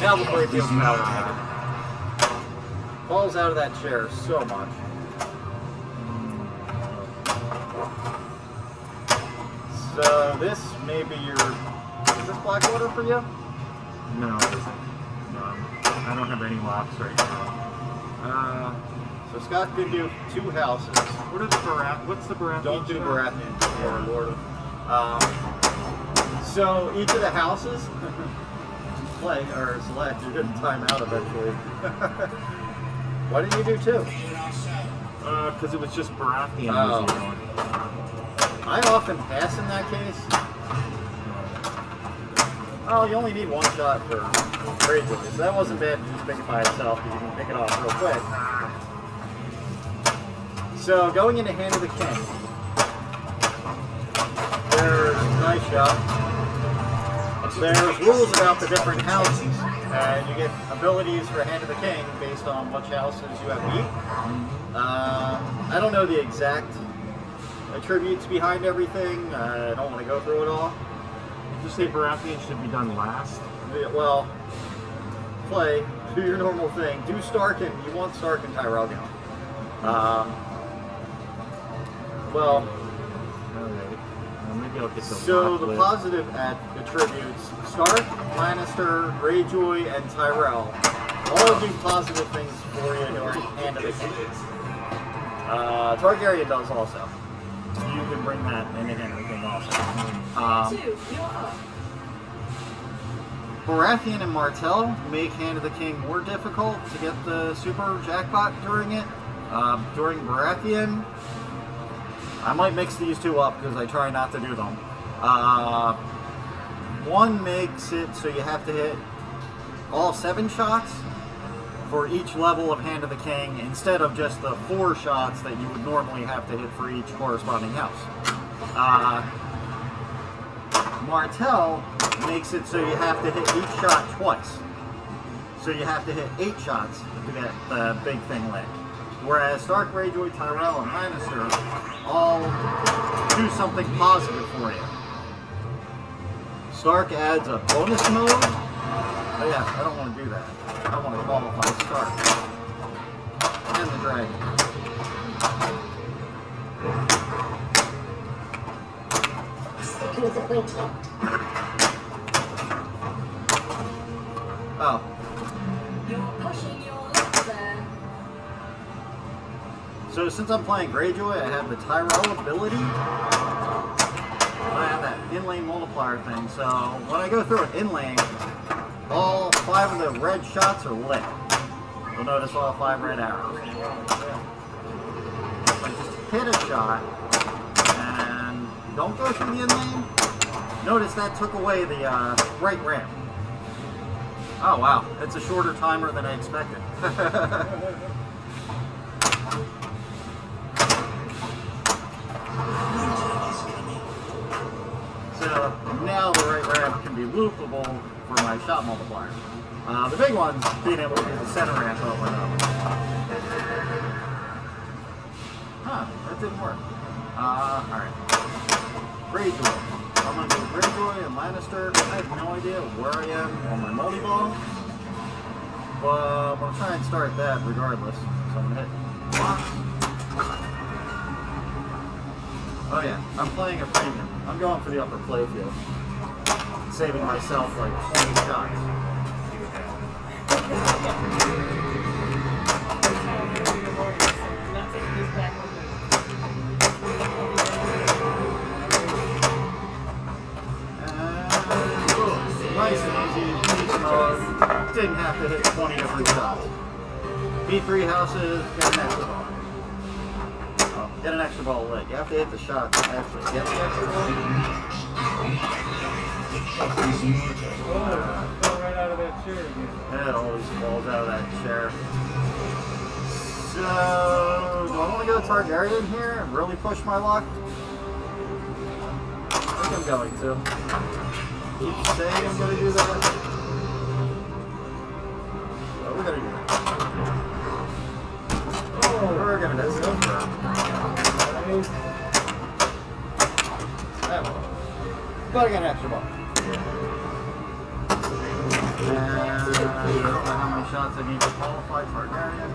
Now the playfield's validated. Falls out of that chair so much. So this may be your... Is this Blackwater for you? No, it isn't. No, I don't have any locks right now. So Scott could do 2 houses. What is what's the Baratheon? Don't do show? Baratheon or Lord of... so each of the houses play or select. You're going to time out eventually. Why didn't you do 2? Because it was just Baratheon. Oh. I often pass in that case. Oh, you only need 1 shot for Greyjoy, so that wasn't bad to just pick it by itself because you can pick it off real quick. So going into Hand of the King, there's nice shot. There's rules about the different houses, and you get abilities for Hand of the King based on which houses you have beat. I don't know the exact attributes behind everything. I don't want to go through it all. Just say Baratheon should be done last. Well, play, do your normal thing. Do Stark and you want Stark and Tyrell going. Well, Alright. Maybe I'll get the so lock the lid. positive attributes: Stark, Lannister, Greyjoy, and Tyrell all do positive things for you during Hand of the King. Targaryen does also. You can bring that into Hand of the King also. Baratheon and Martell make Hand of the King more difficult to get the super jackpot during it. During Baratheon, I might mix these two up because I try not to do them. One makes it so you have to hit all 7 shots for each level of Hand of the King instead of just the 4 shots that you would normally have to hit for each corresponding house. Martell makes it so you have to hit each shot twice. So you have to hit 8 shots to get the big thing lit. Whereas Stark, Greyjoy, Tyrell, and Lannister all do something positive for you. Stark adds a bonus mode. Oh yeah, I don't want to do that. I want to qualify Stark. And the dragon. Oh. You're pushing your luck there. So since I'm playing Greyjoy, I have the Tyrell ability. I have that in-lane multiplier thing, so when I go through an in-lane, all 5 of the red shots are lit. You'll notice all 5 red arrows. I just hit a shot, and don't go through the in-lane. Notice that took away the right ramp. Oh wow, it's a shorter timer than I expected. So now the right ramp can be loopable for my shot multiplier. The big one's being able to do the center ramp over and over. Huh, that didn't work. Alright. Greyjoy. I'm going to do Greyjoy and Lannister. I have no idea where I am on my multi-ball. But I'm going to try and start that regardless. So I'm going to hit once. Oh yeah, I'm playing a premium. I'm going for the upper playfield. Saving myself like 20 shots. Nice and easy, beast mode. Didn't have to hit 20 different shots. B3 houses, get an extra ball. Oh, get an extra ball lit. You have to hit the shot to actually get the extra ball. Oh, fell right out of that chair again. It always falls out of that chair. So, do I want to go Targaryen here and really push my luck? I think I'm going to. Keep saying I'm going to do that. So we're going to do that. Oh, we're going to do that. That one. But I got an extra ball. And I don't know how many shots I need to qualify Targaryen.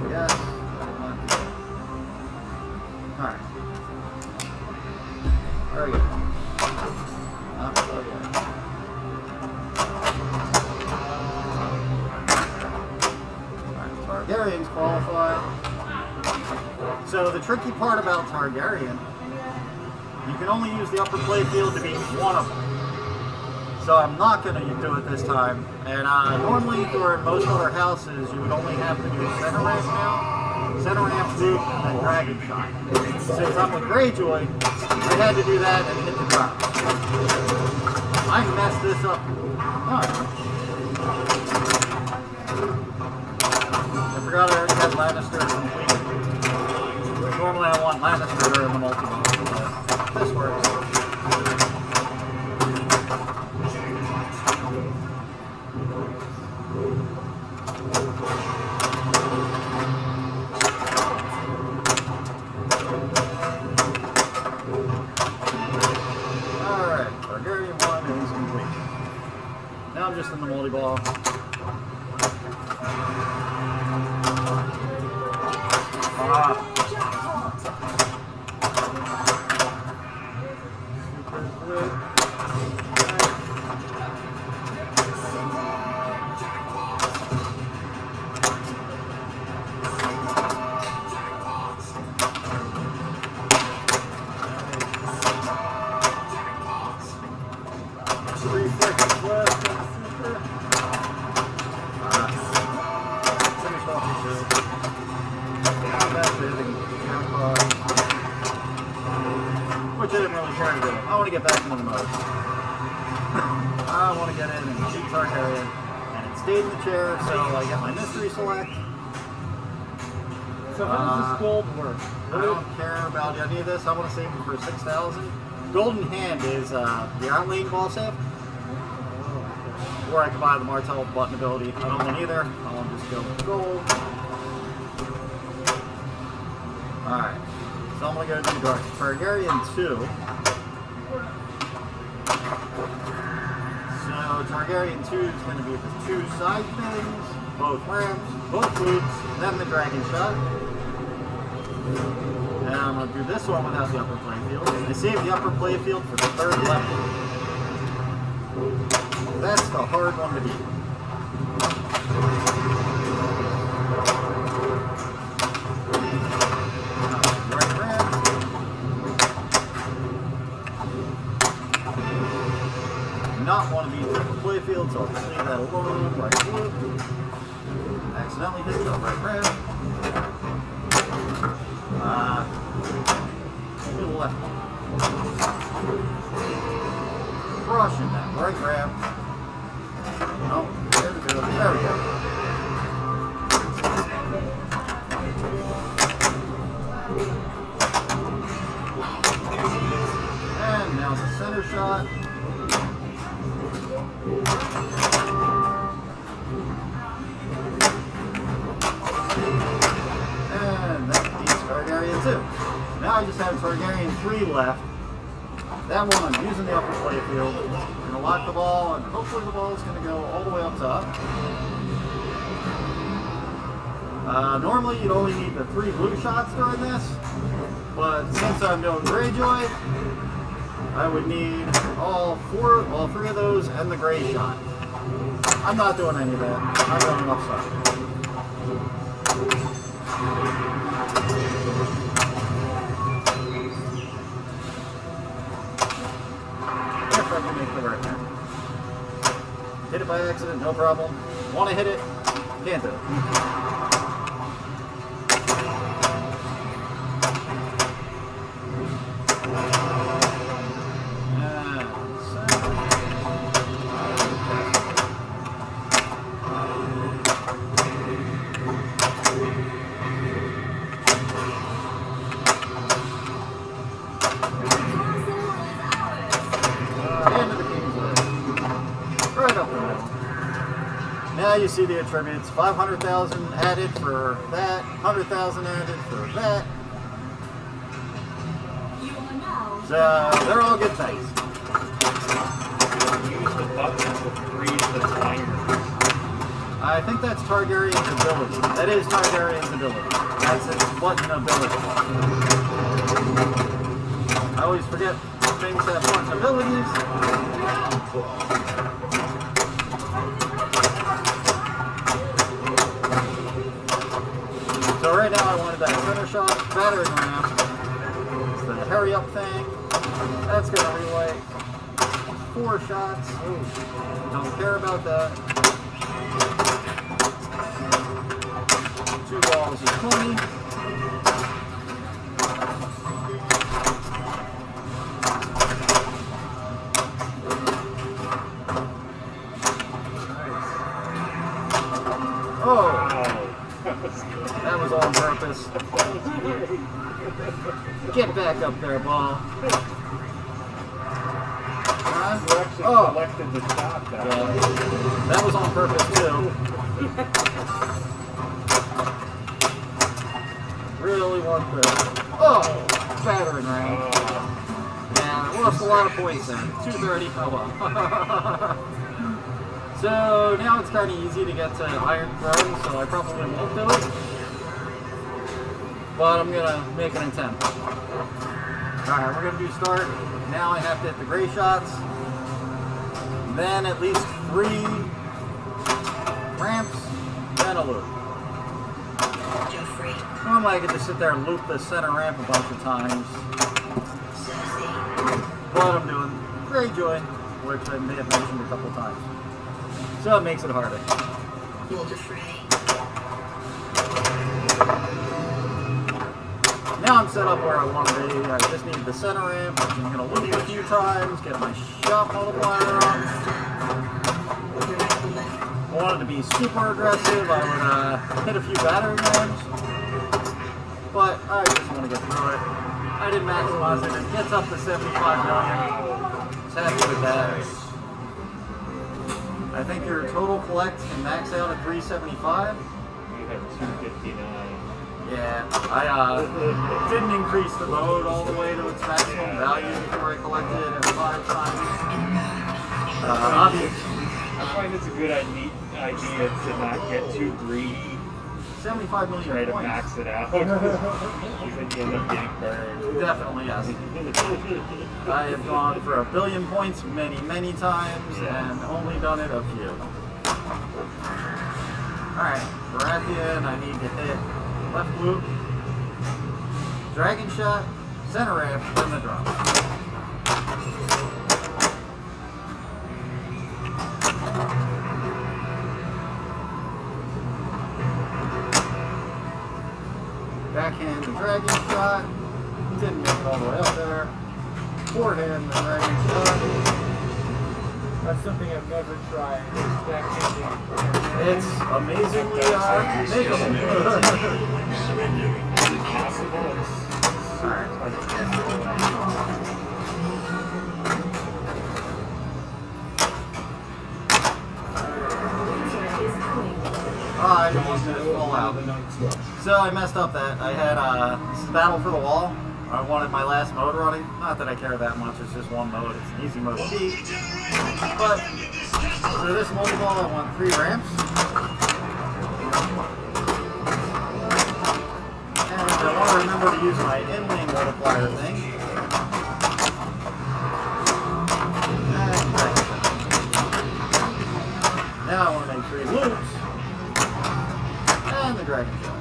Yes. Alright. Very good. Targaryens qualify. So the tricky part about Targaryen, you can only use the upper playfield to beat one of them. So I'm not going to do it this time. And normally, or in most other houses, you would only have to do center ramp now, center ramp loop, and then dragon shot. Since I'm with Greyjoy, I had to do that and hit the drop. I messed this up. I forgot I already had Lannister completed. Normally I want Lannister in the multi-ball, but this works. Alright, Targaryen 1 is complete. Now I'm just in the multi-ball. very good. I want to get back into the mode. I want to get in and shoot Targaryen. And it stayed in the chair, so I get my mystery select. So how does this gold work? I don't care about any of this. I want to save it for 6,000. Golden Hand is the outlane ball save. Or I can buy the Martell button ability. I don't want either. I'll just go with gold. Alright. So I'm going to go do Targaryen 2. So Targaryen 2 is going to be the 2 side things, both ramps, both loops, then the dragon shot. And I'm going to do this one without the upper playfield. I saved the upper playfield for the 3rd level. That's the hard one to beat. Right ramp. Not want to beat the upper playfield, so I'll just leave that alone. Right loop. Accidentally hit the right ramp. The left one. Crushing that right ramp. Oh, there we go. There we go. And now the center shot. And that beats Targaryen 2. Now I just have Targaryen 3 left. That one I'm using the upper playfield. I'm going to lock the ball, and hopefully the ball is going to go all the way up top. Normally you'd only need the 3 blue shots during this, but since I'm doing Greyjoy, I would need all 3 of those and the gray shot. I'm not doing any of that. I'm going upside. If I can make the right hand. Hit it by accident, no problem. Want to hit it, can't do it. Now you see the attributes, 500,000 added for that, 100,000 added for that. You are now. So they're all good things. Use the button to freeze the timer. I think that's Targaryen's ability. That is Targaryen's ability. That's its button ability. I always forget things have button abilities. So right now I wanted that center shot, battering ramp. It's the hurry up thing. That's going to relight 4 shots. Ooh, don't care about that. 2 balls is 20. Oh! That was all on purpose. Get back up there, ball. You actually collected the shot that way. That was on purpose too. Really want this. Oh! Battering ram. Yeah, I lost a lot of points then. 230. Oh well. So now it's kind of easy to get to Iron Throne, so I probably won't do it. But I'm going to make an attempt. Alright, we're going to do start. Now I have to hit the gray shots. Then at least 3 ramps, then a loop. Normally I could just sit there and loop the center ramp a bunch of times. But I'm doing Greyjoy, which I may have mentioned a couple times. So it makes it harder. Now I'm set up where I want to be. I just need the center amp, which I'm going to loop a few times, get my shot multiplier on. I wanted to be super aggressive. I would hit a few battery rams, but I just want to get through it. I did maximize it. It gets up to 75 million. Just happy with that. I think your total collect can max out at 375. You have 259. Yeah, I didn't increase the mode all the way to its maximum value before I collected it 5 times. Obviously, I find it's a good idea to not get too greedy. 75 million Try to points. max it out. Because then you end up getting burned. Definitely, yes. I have gone for 1 billion points many, many times and only done it a few. Alright, Baratheon, I need to hit left loop, dragon shot, center ramp, then the drop. Backhand the dragon shot, didn't make it all the way up there. Forehand the dragon shot. That's something I've never tried. Is backhanding. It's amazingly makeable. Is it possible? I didn't want to fall out. So I messed up that. I had this is Battle for the Wall. I wanted my last mode running. Not that I care that much, it's just one mode. It's an easy mode to beat. But for this multi-ball, I want 3 ramps. And I want to remember to use my in-lane multiplier thing. And now I want to make 3 loops. And the dragon shot.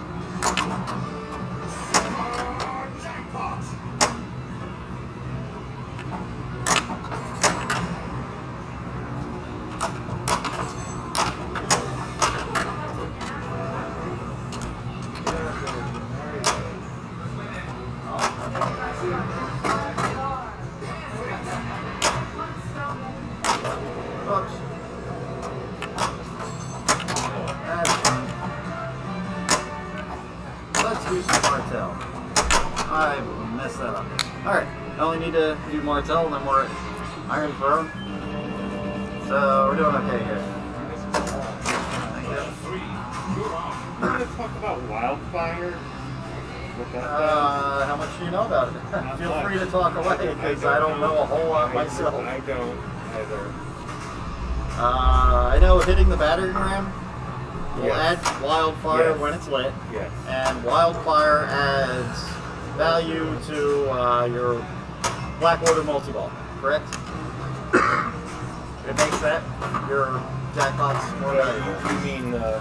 Oops. Let's do some Martel. I messed that up. Alright, I only need to do Martel and then we're at Iron Throne. So we're doing okay here. Thank you. We're going to talk about Wildfire. How much do you know about it? Feel free to talk away because I don't know a whole lot myself. I don't either. I know hitting the battering ram will Yes. add wildfire Yes. when it's lit, Yes. and wildfire adds value to your Black Order multi-ball, correct? It makes that your jackpots more valuable. You mean the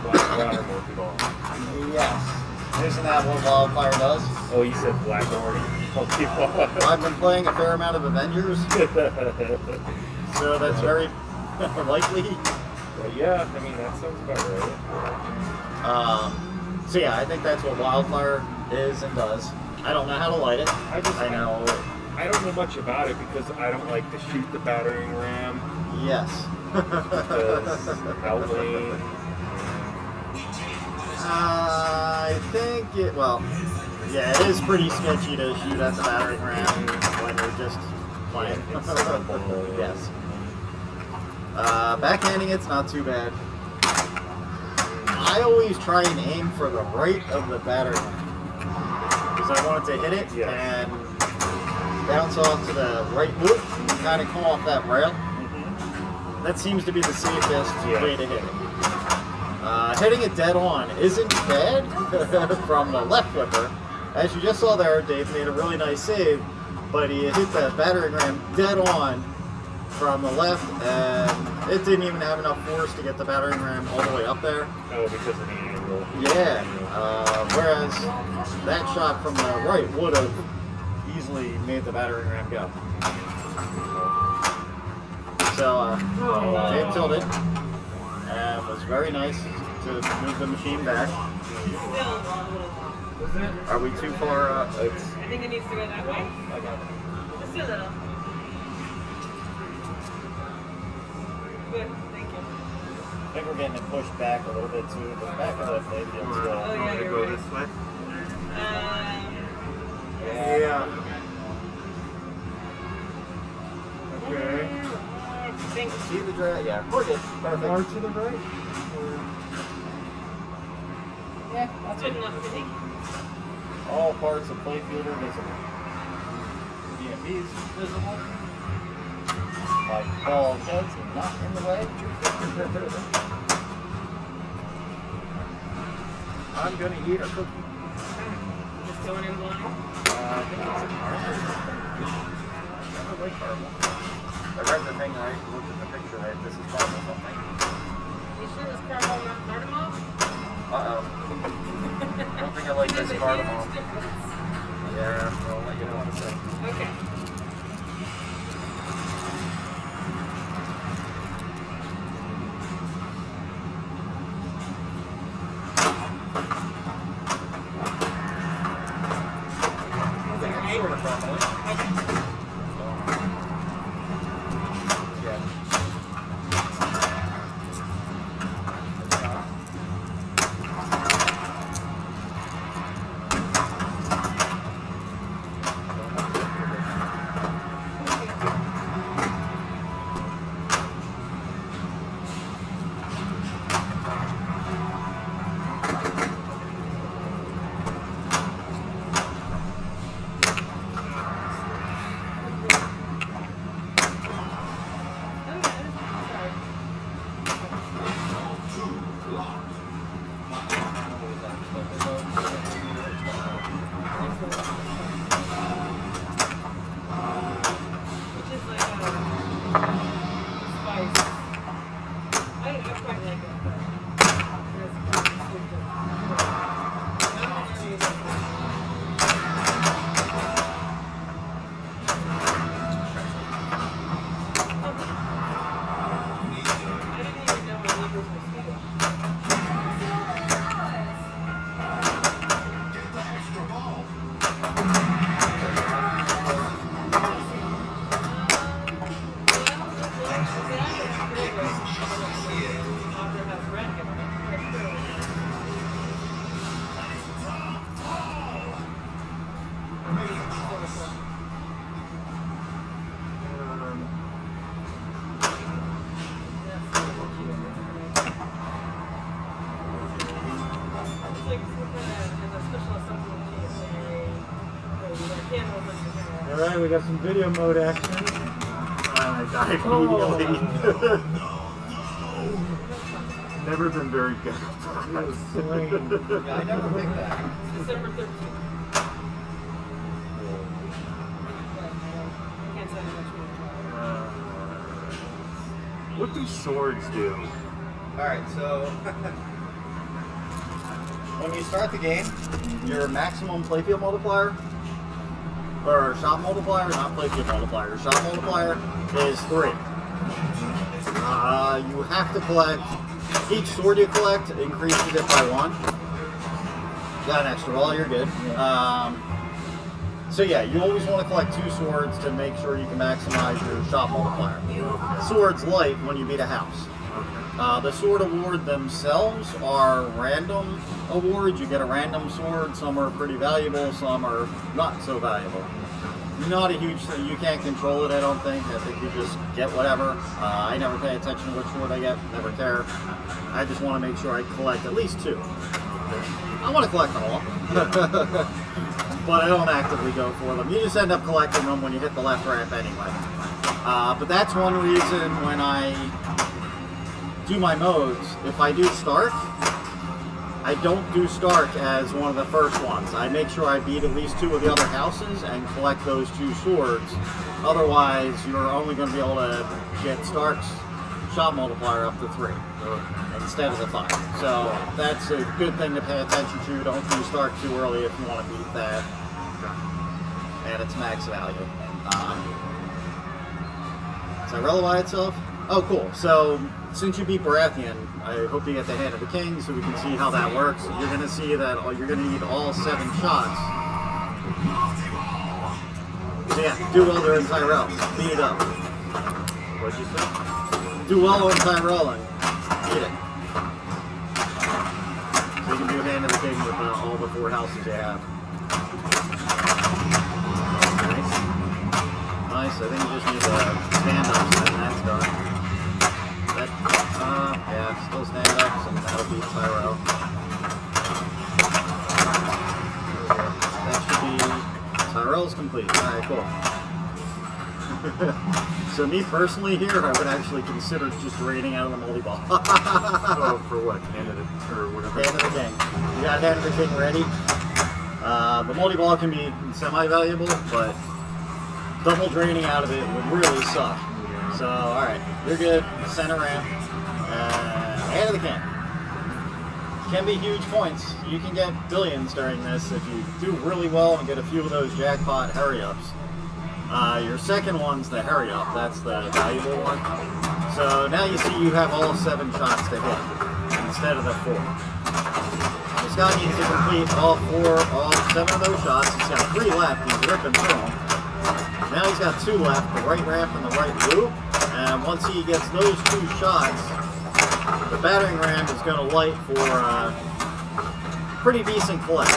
Black Water multi-ball? Yes. Isn't that what wildfire does? Oh, you said Black Order multi-ball. I've been playing a fair amount of Avengers, so that's very likely. But yeah, I mean, that sounds about right. So yeah, I think that's what wildfire is and does. I don't know how to light it. I know. I don't know much about it because I don't like to shoot the battering ram. Yes. Because outlane. I think it. Well, yeah, it is pretty sketchy to shoot at the battering ram when you're just playing. Yes. Backhanding it's not too bad. I always try and aim for the right of the battering ram because I want it to hit it and bounce off to the right loop and kind of come off that rail. That seems to be the safest way to hit it. Hitting it dead on isn't bad from the left flipper. As you just saw there, Dave made a really nice save, but he hit the battering ram dead on from the left, and it didn't even have enough force to get the battering ram all the way up there. Oh, because of the angle. Yeah, whereas that shot from the right would have easily made the battering ram go. So, Dave tilted, and was very nice to move the machine back. Is it? Are we too far? I think it needs to go that way. I got it. Just a little. Good, thank you. I think we're getting it pushed back a little bit too. The back of the playfield Oh, still. yeah, you're Go right. this way. Yeah. Okay. Thanks. See the draft? Yeah, we're good. Perfect. More to the right? Yeah, that's Good it. enough, I think. All parts of playfield are visible. DMV's visible. My ball heads are not in the way. I'm gonna eat a cookie. Just going in blind. I think it's a caramel. I like caramel. I read the thing, I looked at the picture, right? This is caramel something. You sure this caramel not cardamom? Uh-oh. I don't think I like this cardamom. Yeah, well, I'll let you know what to say. Okay. Sort of caramel. Yeah. Which is like a spice. I quite like it. I didn't even know my neighbors were Swedish. Extra ball. Alright, we got some video mode action. I died Oh. immediately. Never been very good at He that. was slain. Yeah, I never picked that. December 13th. Can't tell you much more. What do swords do? Alright, so when you start the game, your maximum playfield multiplier, or shot multiplier, not playfield multiplier, your shot multiplier is 3. You have to collect, each sword you collect increases it by 1. Got an extra ball, you're good. So yeah, you always want to collect 2 swords to make sure you can maximize your shot multiplier. Swords light when you beat a house. The sword award themselves are random awards. You get a random sword. Some are pretty valuable, some are not so valuable. Not a huge thing. You can't control it, I don't think. I think you just get whatever. I never pay attention to which sword I get. Never care. I just want to make sure I collect at least 2. I want to collect them all. But I don't actively go for them. You just end up collecting them when you hit the left ramp anyway. But that's one reason when I do my modes, if I do Stark, I don't do Stark as one of the first ones. I make sure I beat at least 2 of the other houses and collect those 2 swords. Otherwise, you're only going to be able to get Stark's shot multiplier up to 3 instead of the 5. So that's a good thing to pay attention to. Don't do Stark too early if you want to beat that at its max value. Zyrella by itself, Oh, cool. So, since you beat Baratheon, I hope you get the Hand of the King so we can see how that works. You're going to see that you're going to need all 7 shots. So yeah, do well during Tyrell. Beat it up. What'd you say? Do well on Tyrell and beat it. So you can do Hand of the King with all the 4 houses you have. Nice. Nice. I think you just need the stand-ups and that's done. That, yeah, still stand-ups and that'll be Tyrell. That should be... Tyrell's complete. Alright, cool. So me personally here, I would actually consider just raiding out of the multi-ball. Oh, for what? Hand of the, or whatever. Hand of the King. You got Hand of the King ready. The multi-ball can be semi-valuable, but double draining out of it would really suck. So, alright, you're good. Center ramp. Hand of the King. Can be huge points. You can get billions during this if you do really well and get a few of those jackpot hurry-ups. Your second one's the hurry-up. That's the valuable one. So now you see you have all 7 shots to hit instead of the 4. So Scott needs to complete all 7 of those shots. He's got 3 left. He's ripping through them. Now he's got 2 left, the right ramp and the right loop. And once he gets those 2 shots, the battering ram is going to light for pretty decent collect.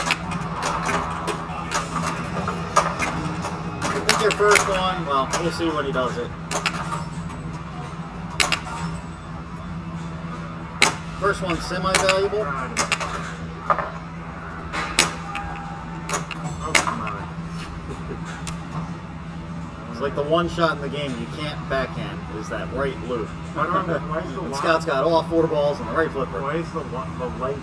I think your first one, well, we'll see when he does it. First one's semi-valuable. It's like the one shot in the game you can't backhand is that right loop. And Scott's got all 4 balls and the right flipper. Why is the light?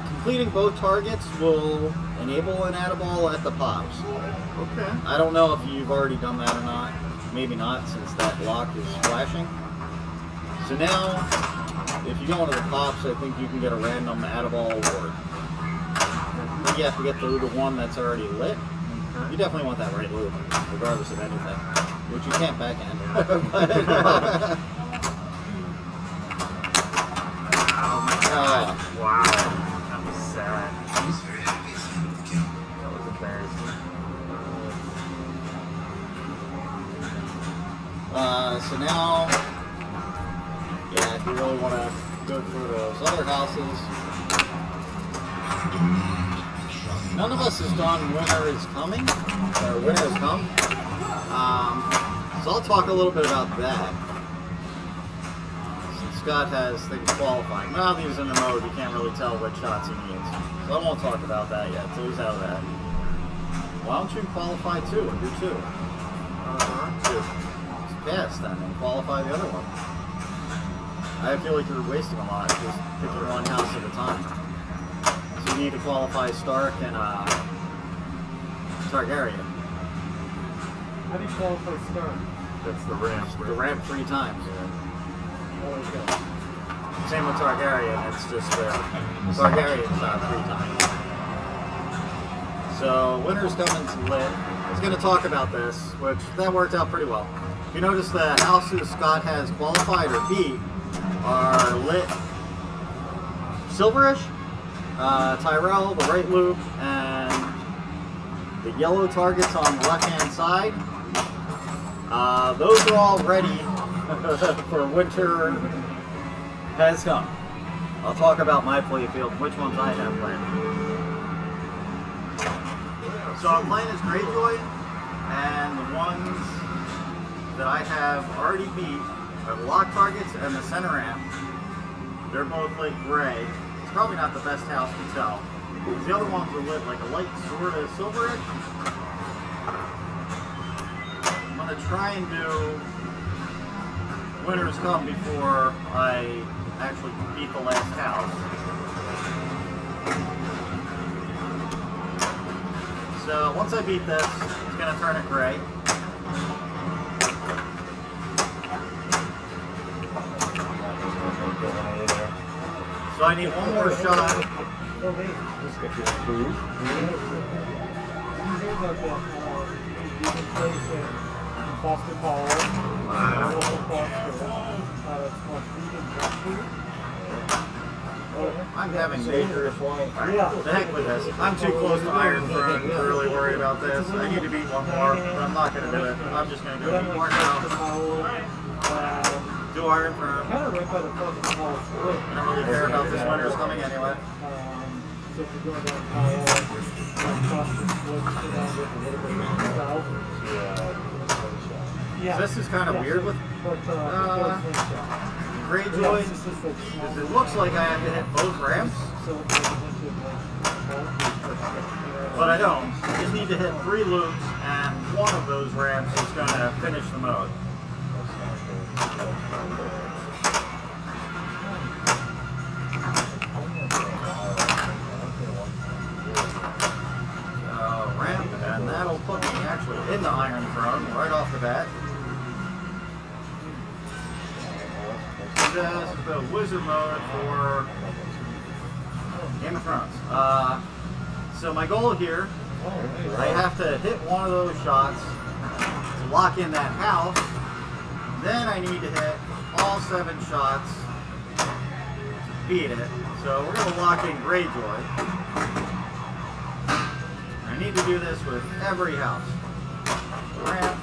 Completing both targets will enable an add-a-ball at the pops. Okay. I don't know if you've already done that or not. Maybe not, since that block is flashing. So now, if you go into the pops, I think you can get a random add-a-ball award. I think you have to get through the one that's already lit. You definitely want that right loop, regardless of anything. Which you can't backhand. Wow. That was sad. That was embarrassing. So now, yeah, if you really want to go through those other houses, none of us has done Winter is Coming, or Winter has Come. So I'll talk a little bit about that. Since Scott has things qualifying. Now that he's in the mode, you can't really tell what shots he needs. So I won't talk about that yet, until he's out of that. Why don't you qualify 2 and do 2? 2. Just pass then and qualify the other one. I feel like you're wasting a lot, just picking one house at a time. So you need to qualify Stark and Targaryen. How do you qualify Stark? That's the ramp. The ramp 3 times. Oh, okay. Same with Targaryen, it's just Targaryen shot 3 times. So Winter's coming to lit. I was going to talk about this, which that worked out pretty well. If you notice the houses Scott has qualified or beat are lit silverish. Tyrell, the right loop, and the yellow targets on the left-hand side. Those are all ready for Winter has come. I'll talk about my playfield, which ones I have planned. So I'm playing as Greyjoy, and the ones that I have already beat are the lock targets and the center ramp. They're both like gray. It's probably not the best house to tell, because the other ones are lit like a light sort of silverish. I'm gonna try and do Winter's Come before I actually beat the last house. So once I beat this, it's gonna turn it gray. So I need one more shot. Just get your food. foster power. Wow. Local foster. It's called feed and drop food. I'm having dangerous. Yeah. The heck with this. I'm too close to Iron Throne to really worry about this. I need to beat one more, but I'm not going to do it. I'm just going to go beat more now. Do Iron Throne. Kind of right by the foster power split. I don't really care about this winter's coming anyway. So if you're going down power, foster split, you know, with a little bit of south. Yeah. This is kind of weird with But, Greyjoy. it's just like Is it looks like I have to hit both ramps, so it's like a bunch of but I don't. I just need to hit 3 loops, and one of those ramps is going to finish the mode. Ramp, and that'll put me actually in the Iron Throne right off the bat. Just the wizard mode for Game of Thrones. So my goal here, I have to hit one of those shots to lock in that house. Then I need to hit all 7 shots to beat it. So we're going to lock in Greyjoy. I need to do this with every house. Ramp.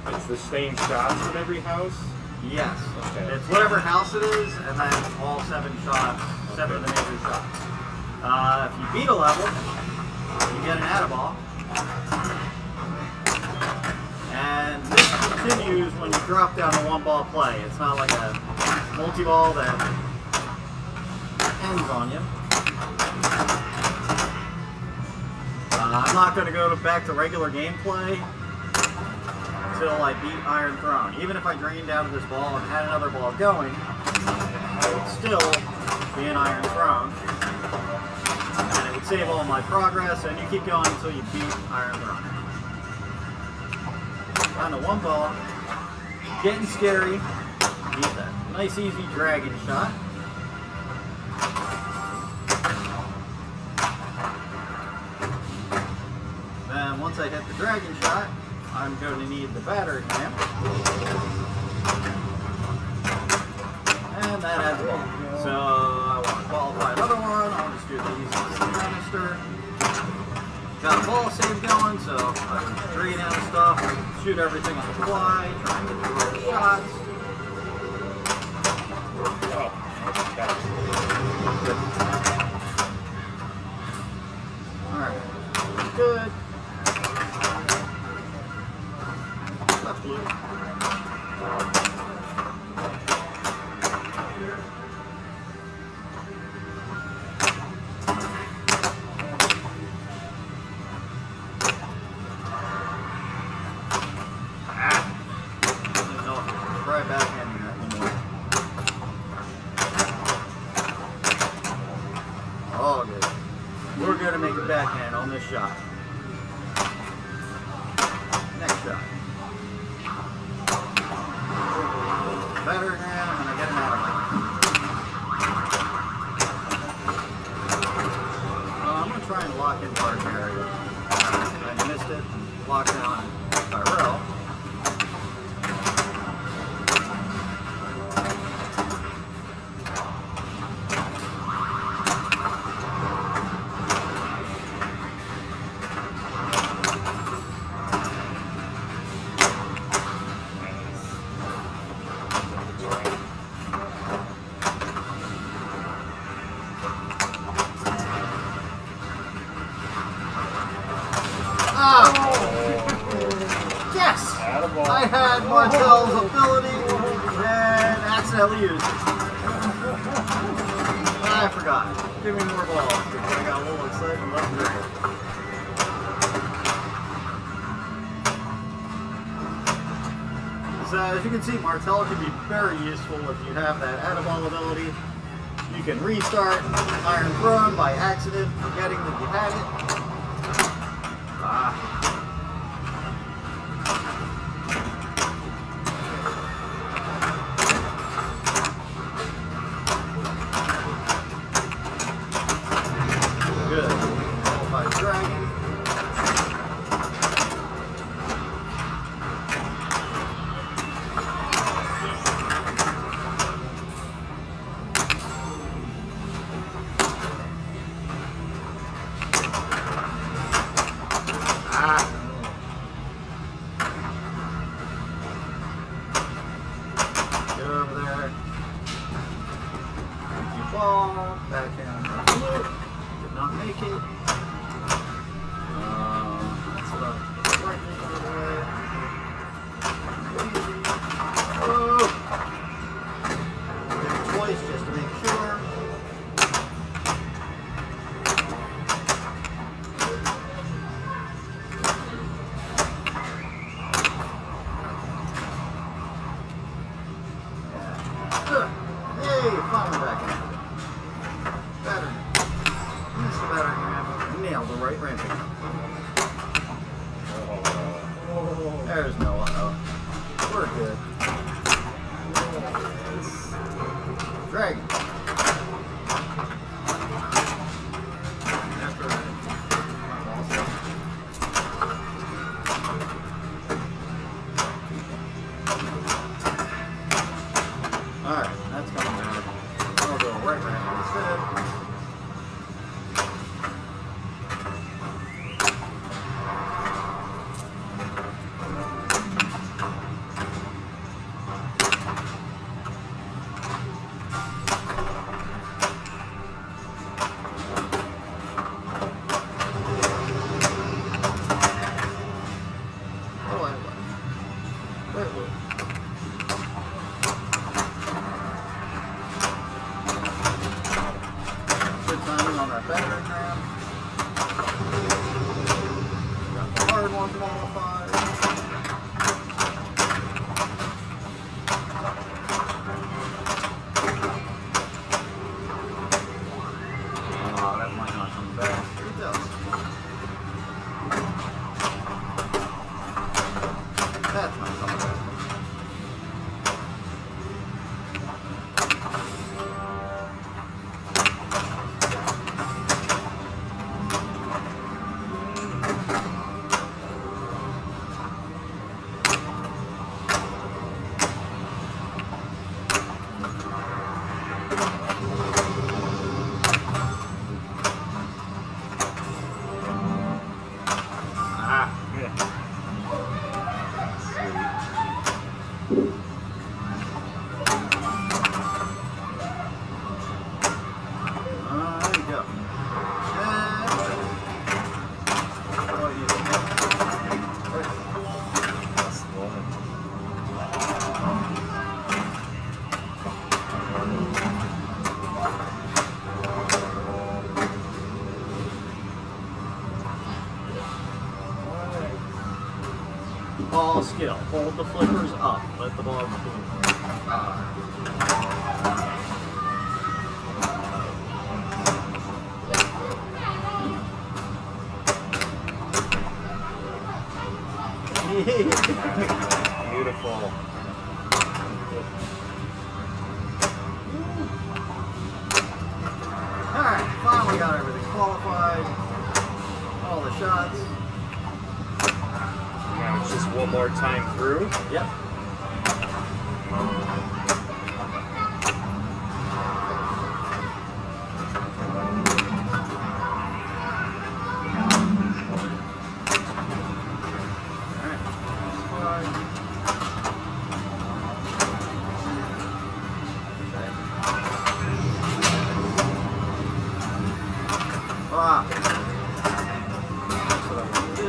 It's the same shots with every house? Yes. Okay. It's whatever house it is, and then all 7 shots, 7 of the major shots. If you beat a level, you get an add-a-ball. And this continues when you drop down a 1-ball play. It's not like a multi-ball that ends on you. I'm not going to go back to regular gameplay until I beat Iron Throne. Even if I drained out of this ball and had another ball going, I would still be in Iron Throne. And it would save all my progress, and you keep going until you beat Iron Throne. On the 1 ball, getting scary. Beat that. Nice easy dragon shot. Then once I hit the dragon shot, I'm going to need the battery ramp. And that adds a ball. So I want to qualify another one. I'll just do the easiest canister. Got a ball save going, so I can drain out stuff, shoot everything on the fly, try and get the right shots. Alright, good. Left loop. Oh, good. We're going to make a backhand on this shot. Next shot. Better now, and I get an out of it. I'm going to try and lock in Park area. I missed it. Lock down Tyrell. Yes! I had Martell's ability and accidentally used it. I forgot. Give me more balls. I got a little excited and left it. So as you can see, Martell can be very useful if you have that add-a-ball ability. You can restart Iron Throne by accident, forgetting that you had it. Good. Qualified dragon. ball. Backhand. Did not make it. That's about right into the way. Oh! Did it twice just to make sure. Hey, finally back in. Better. Missed the better hand. Nailed the right ramping. There's no we're good. Dragon. After alright, that's coming down. I'll go right ramp instead. Good timing on that battering ram. Got the hard one qualified. That might not come back. It does. That's not coming back. There you go. Ball skill. Hold the flippers up. Let the ball Beautiful. Alright, finally got everything qualified. All the shots. Now it's just one more time through. Yep. Ah. That's what I want to do.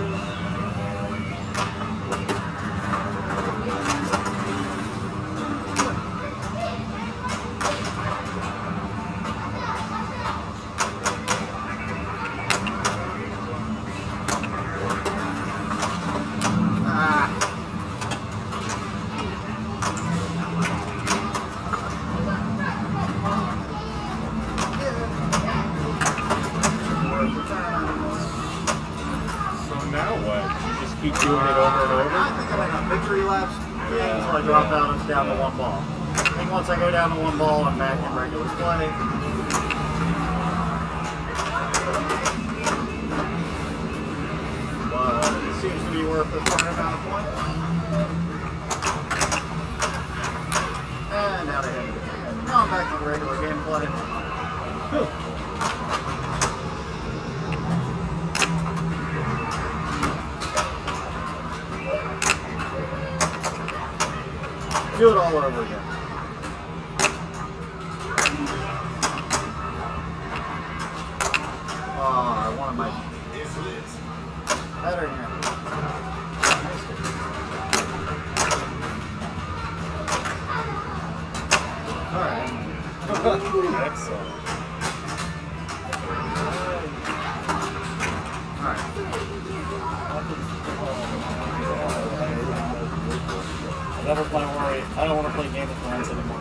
Keep doing it over and over? I think I'm in a victory laps until I drop out and down to one ball. I think once I go down to one ball, I'm back in regular play. But it seems to be worth a certain amount of points. And out ahead. Now I'm back to the regular gameplay. Do it all over again. Alright. Excellent. Alright. That was my worry. I don't want to play Game of Thrones anymore.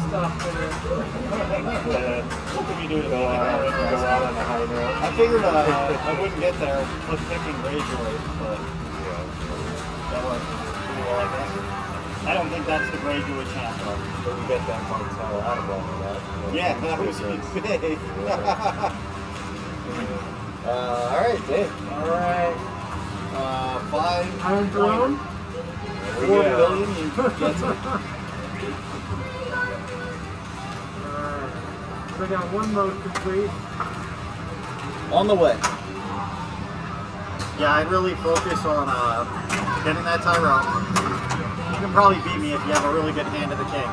Stop there. What can you do to go out on a high note? I figured I wouldn't get there with picking Greyjoy, but that was pretty well, I guess. I don't think that's the Greyjoy champ, though. But we get that Martell out of all of that. Yeah, that was big. Alright, Dave. Alright. 5 Throne? 4 billion, you get some. So I got one mode complete. On the way. Yeah, I'd really focus on getting that Tyrell. You can probably beat me if you have a really good hand of the king.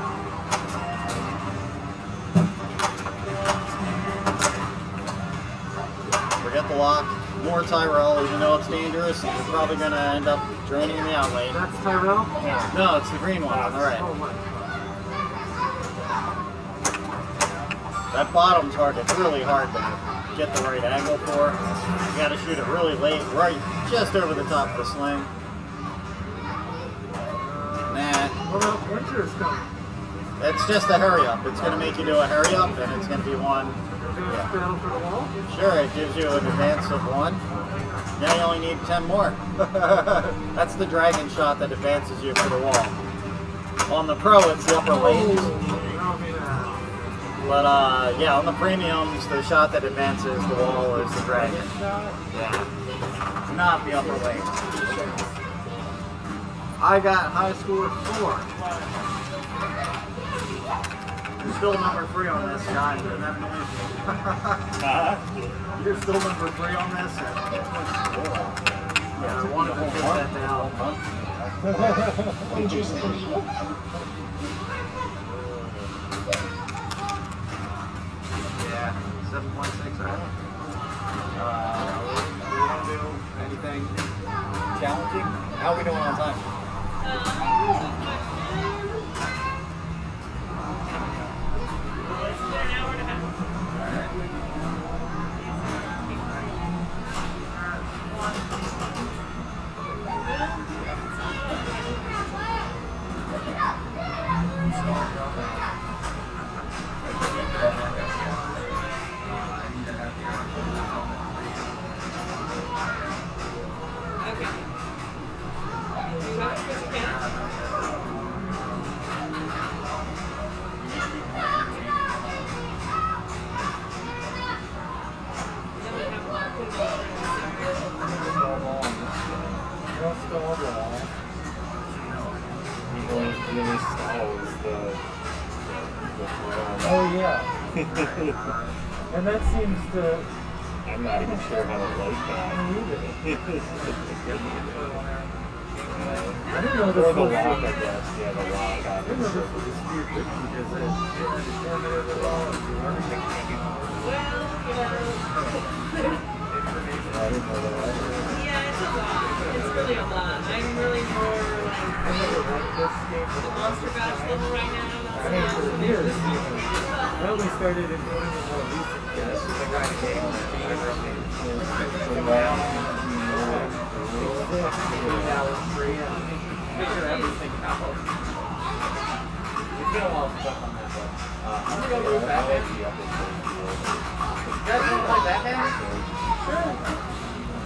Forget the lock. More Tyrell, even though it's dangerous, you're probably going to end up draining the out lane. That's Tyrell? No, it's the green one on the right. Oh, my. That bottom target's really hard to get the right angle for. You got to shoot it really late, right just over the top of the sling. Nah, What about winter is coming? it's just a hurry up. It's going to make you do a hurry up, and it's going to be one. Advanced battle for the wall? Sure, it gives you an advance of 1. Now you only need 10 more. That's the dragon shot that advances you for the wall. On the pro, it's the upper lanes. But yeah, on the premiums, the shot that advances the wall is the dragon. Yeah. It's not the upper lane. I got high score 4. You're still number 3 on this, guy. You're still number 3 on this. Yeah, I wanted to get that down. Yeah, 7.6. We want to do anything challenging? How are we doing on time? Oh, yeah. And that seems to... I'm not even sure how to like that. I didn't know Or this the was... lock, I guess. Yeah, the lock. I didn't know this was a speed because it informative at all. I didn't know that. Yeah, it's a lot. It's really a lot. I'm really more like This game the monster bash level right now. I mean, for years, I only started in more recent years. Figure everything out. It's been a while since I've done that, but I'm gonna go move Batman. You guys want to play Batman? Sure.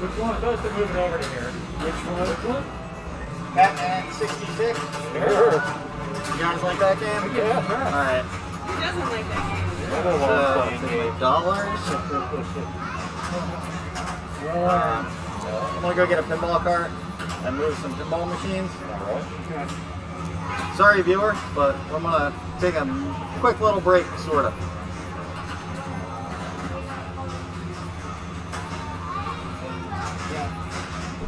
Which one? Supposed to move it over to here. Which one? Batman 66. Sure. You guys like that game? Yeah, sure. Alright. Who doesn't like that game? $8. I'm gonna go get a pinball cart and move some pinball machines. Sorry, viewer, but I'm gonna take a quick little break, sorta.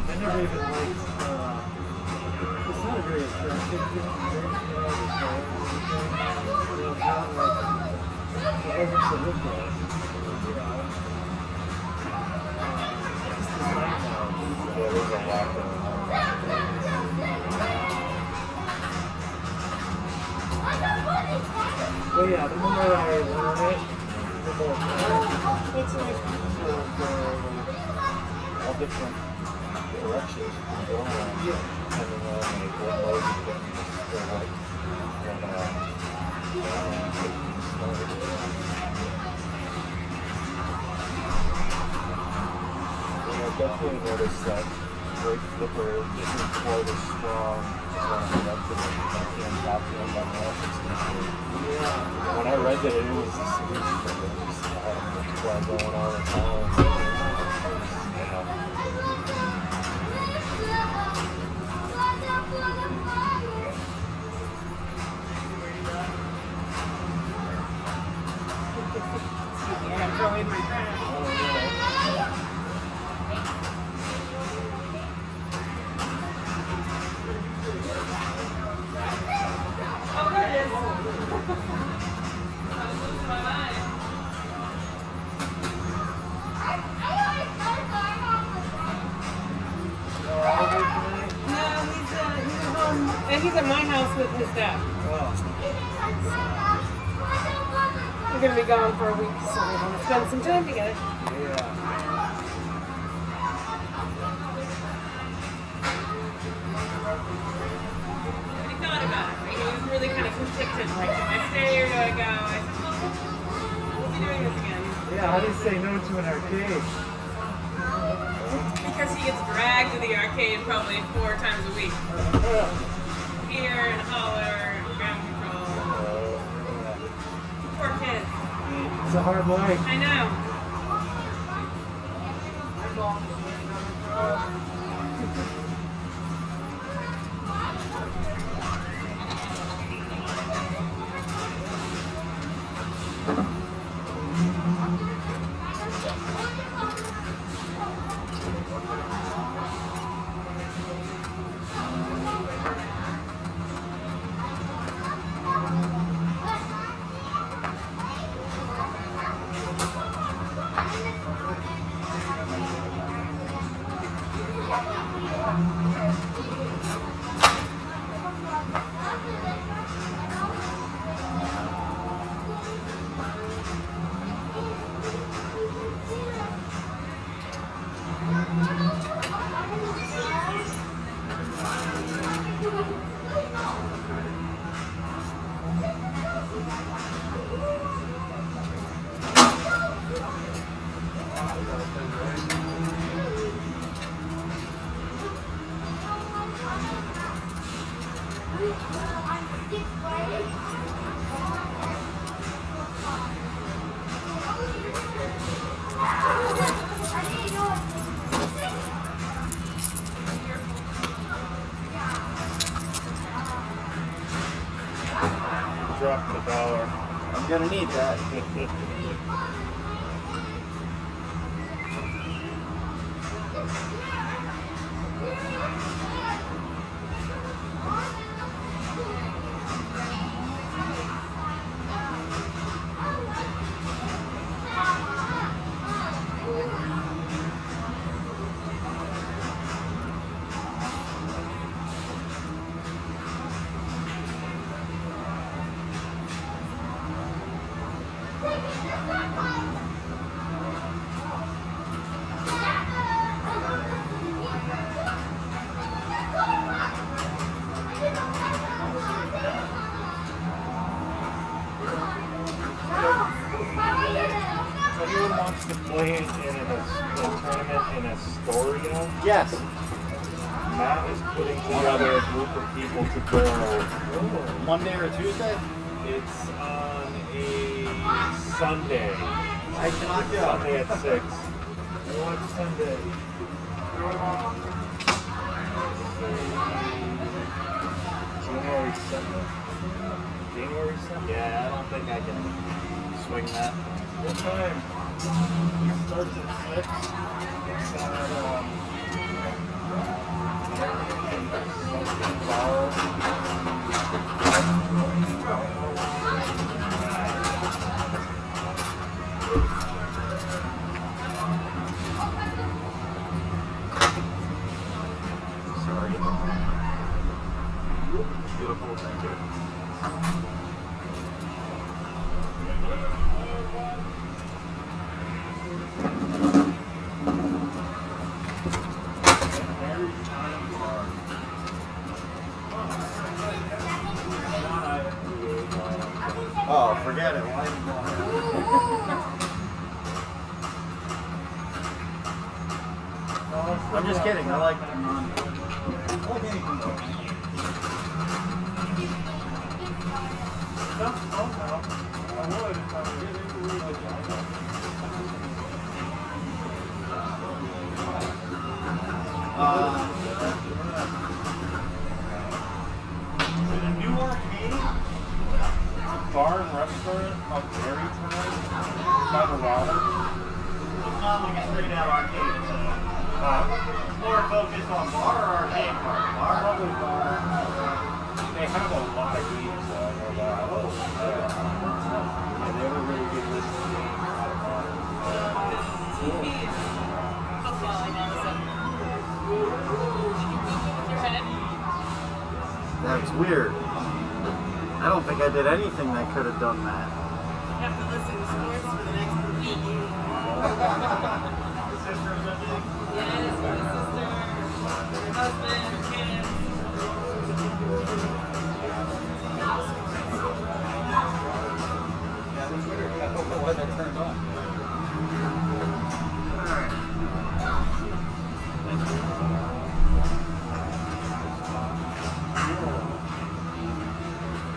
I never even liked, it's not a very attractive game, it's not like, it wasn't so good for us, you know. It's just design now. Yeah, there's a lot going on. But yeah, the more I learn it, the more fun. It's nice to go all different directions you can go in, depending on like what mode you pick or what I definitely noticed that brake flipper isn't quite as strong as when I read it. I can't copy on my license. When I read that it was the solution for this, while going all the time. I'm throwing my trash. Oh, there it is. I was losing my mind. No, he's at home. And he's at my house with his dad. We're gonna be gone for a week, so we want to spend some time together. He thought about it. Right? He was really kind of conflicted. Like, do I stay or do I go? I said, well, we'll be doing this again. Yeah, how do you say no to an arcade? Because he gets dragged to the arcade probably 4 times a week. Here and holler, ground control. Poor kid. It's a hard life. I know. Drop the dollar. I'm gonna need that. Anyone wants to play it in a tournament in Astoria? Yes. Matt is putting together a group of people to go. Monday or Tuesday? It's on a Sunday. I cannot go. Sunday at 6. What's Sunday? January 7th. January 7th? Yeah, I don't think I can swing that. What time? It starts at 6. It's at something bar. Sorry. Beautiful, thank you. Oh, forget it. I'm just kidding. I like anything. The new arcade bar and restaurant of Marytown by the water. It's not like a straight out arcade. It's more focused on bar or arcade bar. Probably bar. They have a lot of games though, I know that. And they have a really good list of games. Football, I guess. Your head. That's weird. I don't think I did anything that could have done that. You have to listen to sports for the next week. Sister or something? Yes, my sister, your husband, your kids. I don't know why that turned on.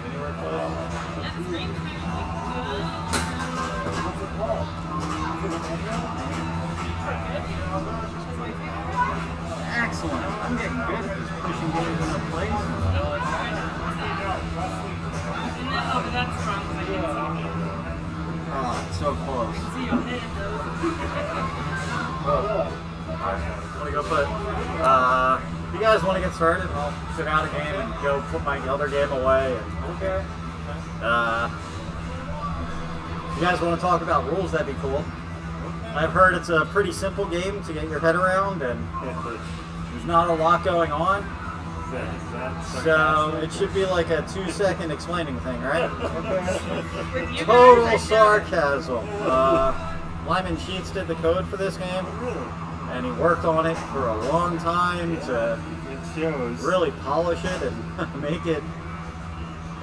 Yeah, the screen's actually good. Excellent. I'm getting good at just pushing games into place. Oh, that's wrong because I can't Oh, it's so close. see your head though. Want to go put? If you guys want to get started, I'll sit out a game and go put my other game away. And, Okay. if you guys want to talk about rules, that'd be cool. I've heard it's a pretty simple game to get your head around, and there's not a lot going on. So it should be like a 2-second explaining thing, right? With you Total guys, sarcasm. Lyman Sheets did the code for this game, and he worked on it for a long time to It shows. really polish it and make it.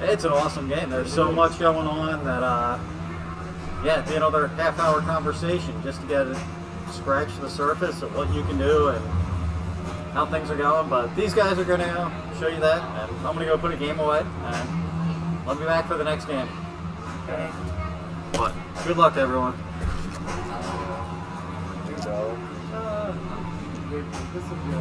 It's an awesome game. There's so much going on that, yeah, it'd be another half-hour conversation just to get it, scratch the surface of what you can do and how things are going. But these guys are going to show you that, and I'm going to go put a game away, and I'll be back for the next game. Okay. But good luck, everyone. This will be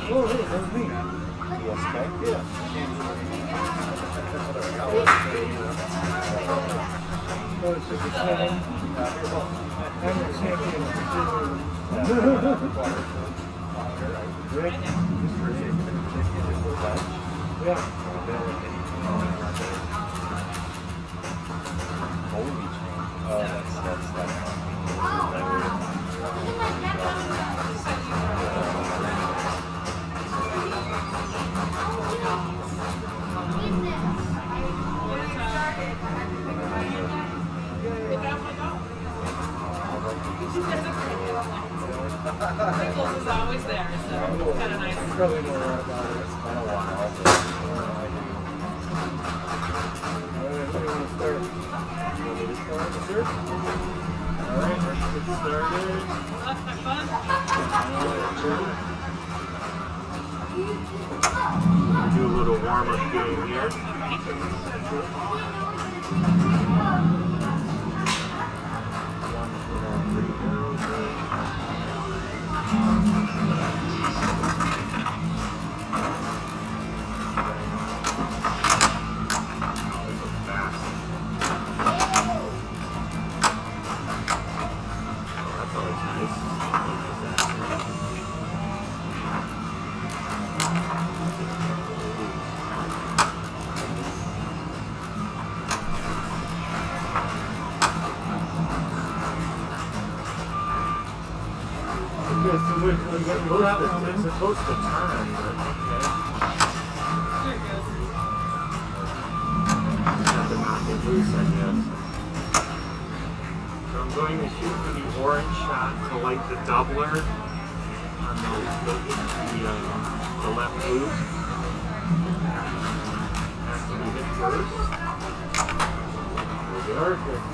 Oh, hey, that was me. PSK? Yeah. Oh, it's just a 7. I'm a champion. Rick? Yeah. Holy change. Oh, Pickles is always there, so it's kind of nice. Probably know more about it. It's been a while. Alright, we want to start. Sure. Alright, let's get started. Have fun. Do a little warm-up game here. Okay, so wait, It's supposed to turn, but okay. There it goes. Have to knock it loose, I guess. going to shoot for the orange shot to light the doubler on the left loop. After we hit first. Perfect.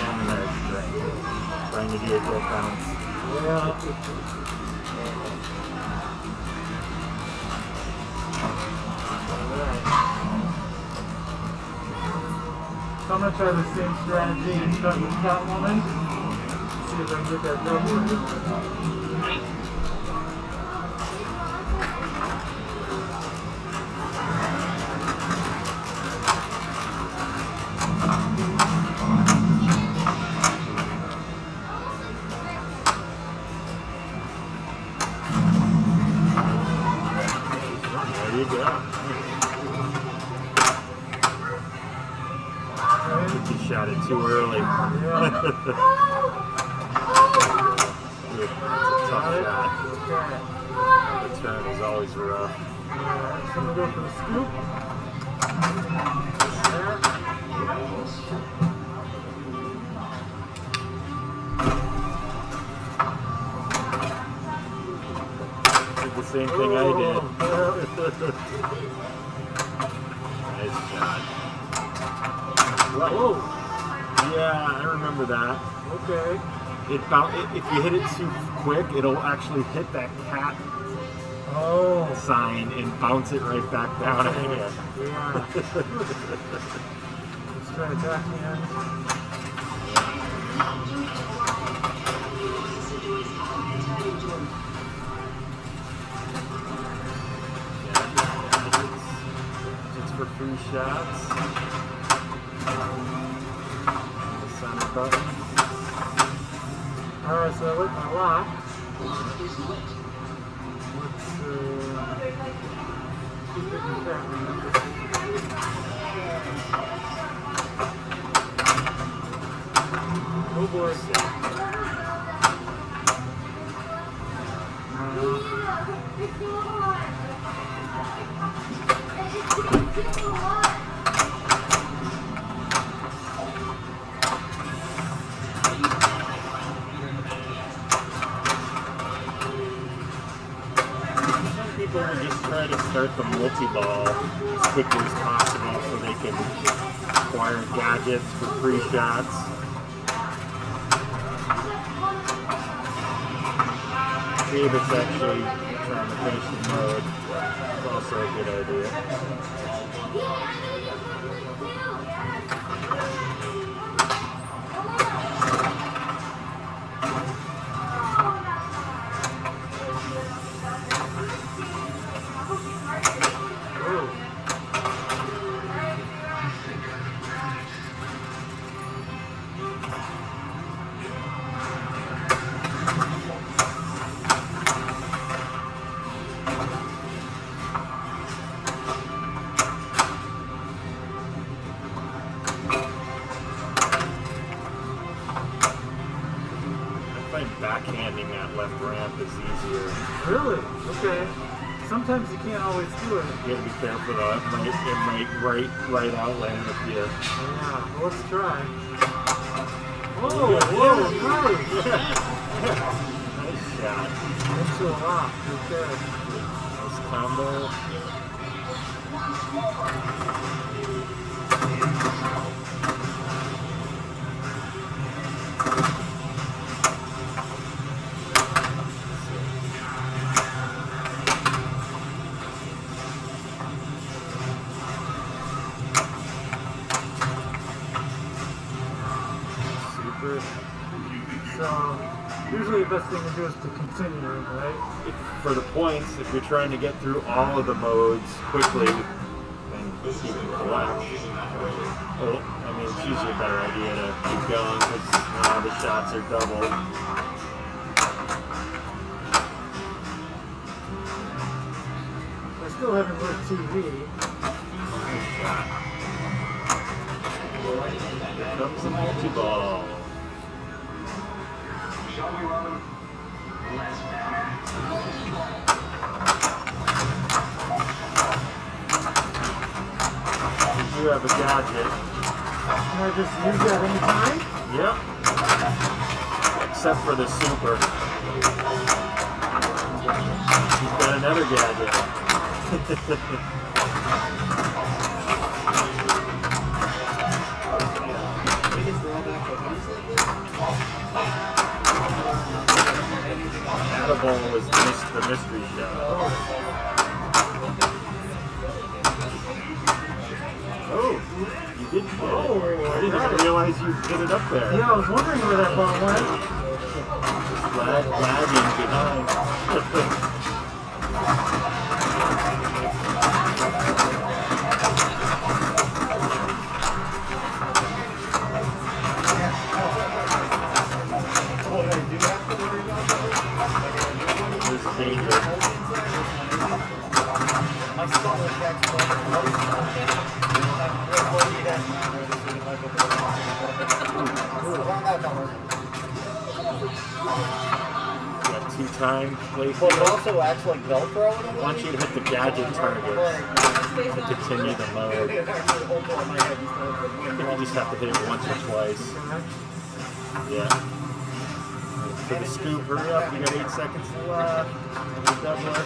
And there's straight. Trying to do a good bounce. Yeah. So I'm going to try the same strategy and start with Catwoman. See if I can get that double. There you go. You shot it too early. It's a tough shot. The turn is always rough. So I'm going to go for the scoop. There. Did the same thing I did. Nice shot. Whoa. Yeah, I remember that. Okay. If you hit it too quick, it'll actually hit that cat Oh. sign and bounce it right back down at you. Yeah. Let's try attacking end. It's for free shots. The center button. Alright, so I lit my lock. Let's keep it in Catwoman. Oh boy. Some people will just try to start the multi-ball as quickly as possible so they can acquire gadgets for free shots. See if it's actually trying to finish the mode. It's also a good idea. Backhanding that left ramp is easier. Really? Okay. Sometimes you can't always do it. You gotta be careful though. It might right outland if you. Yeah, well, let's try. Whoa, Yeah, whoa, yeah. nice. Nice shot. Into a lock, okay. Nice combo. So, usually the best thing to do is to continue, right? For the points, if you're trying to get through all of the modes quickly, then you can collect. Well, I mean, it's usually a better idea to keep going because now the shots are doubled. I still haven't lit TV. Nice shot. Here comes the multi-ball. Shall we, Robin? Let's have a gadget. Can I just use that anytime? Yep. Except for the super. He's got another gadget. Attaboy was the mystery show. Oh, you did get it. I didn't realize you hit it up there. Yeah, I was wondering where that ball went. Lagging behind. This is dangerous. Got 2-time place. Well, it also acts like Velcro in a way. Once you hit the gadget target, to continue the mode. I think you just have to hit it once or twice. Yeah. For the scoop, hurry up. You got 8 seconds left. Doubler.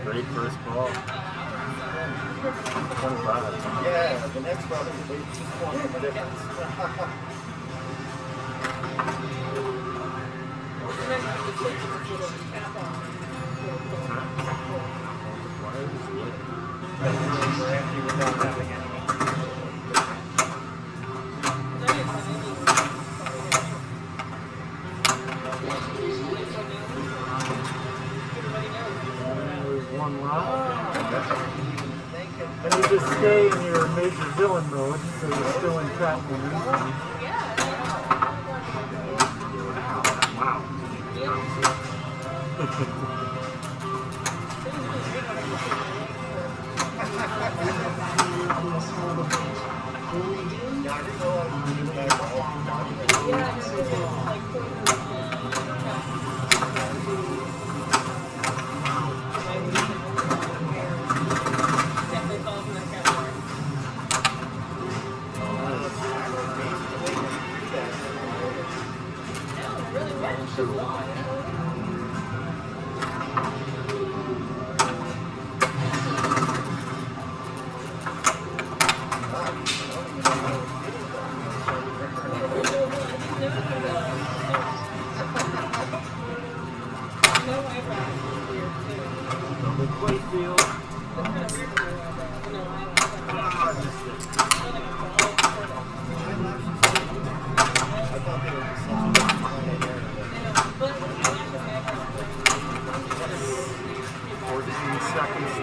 Great first ball. 25. Yeah, the next one is a big point of difference. There's one left. And you just stay in your major villain mode, so you're still in Catwoman. Wow.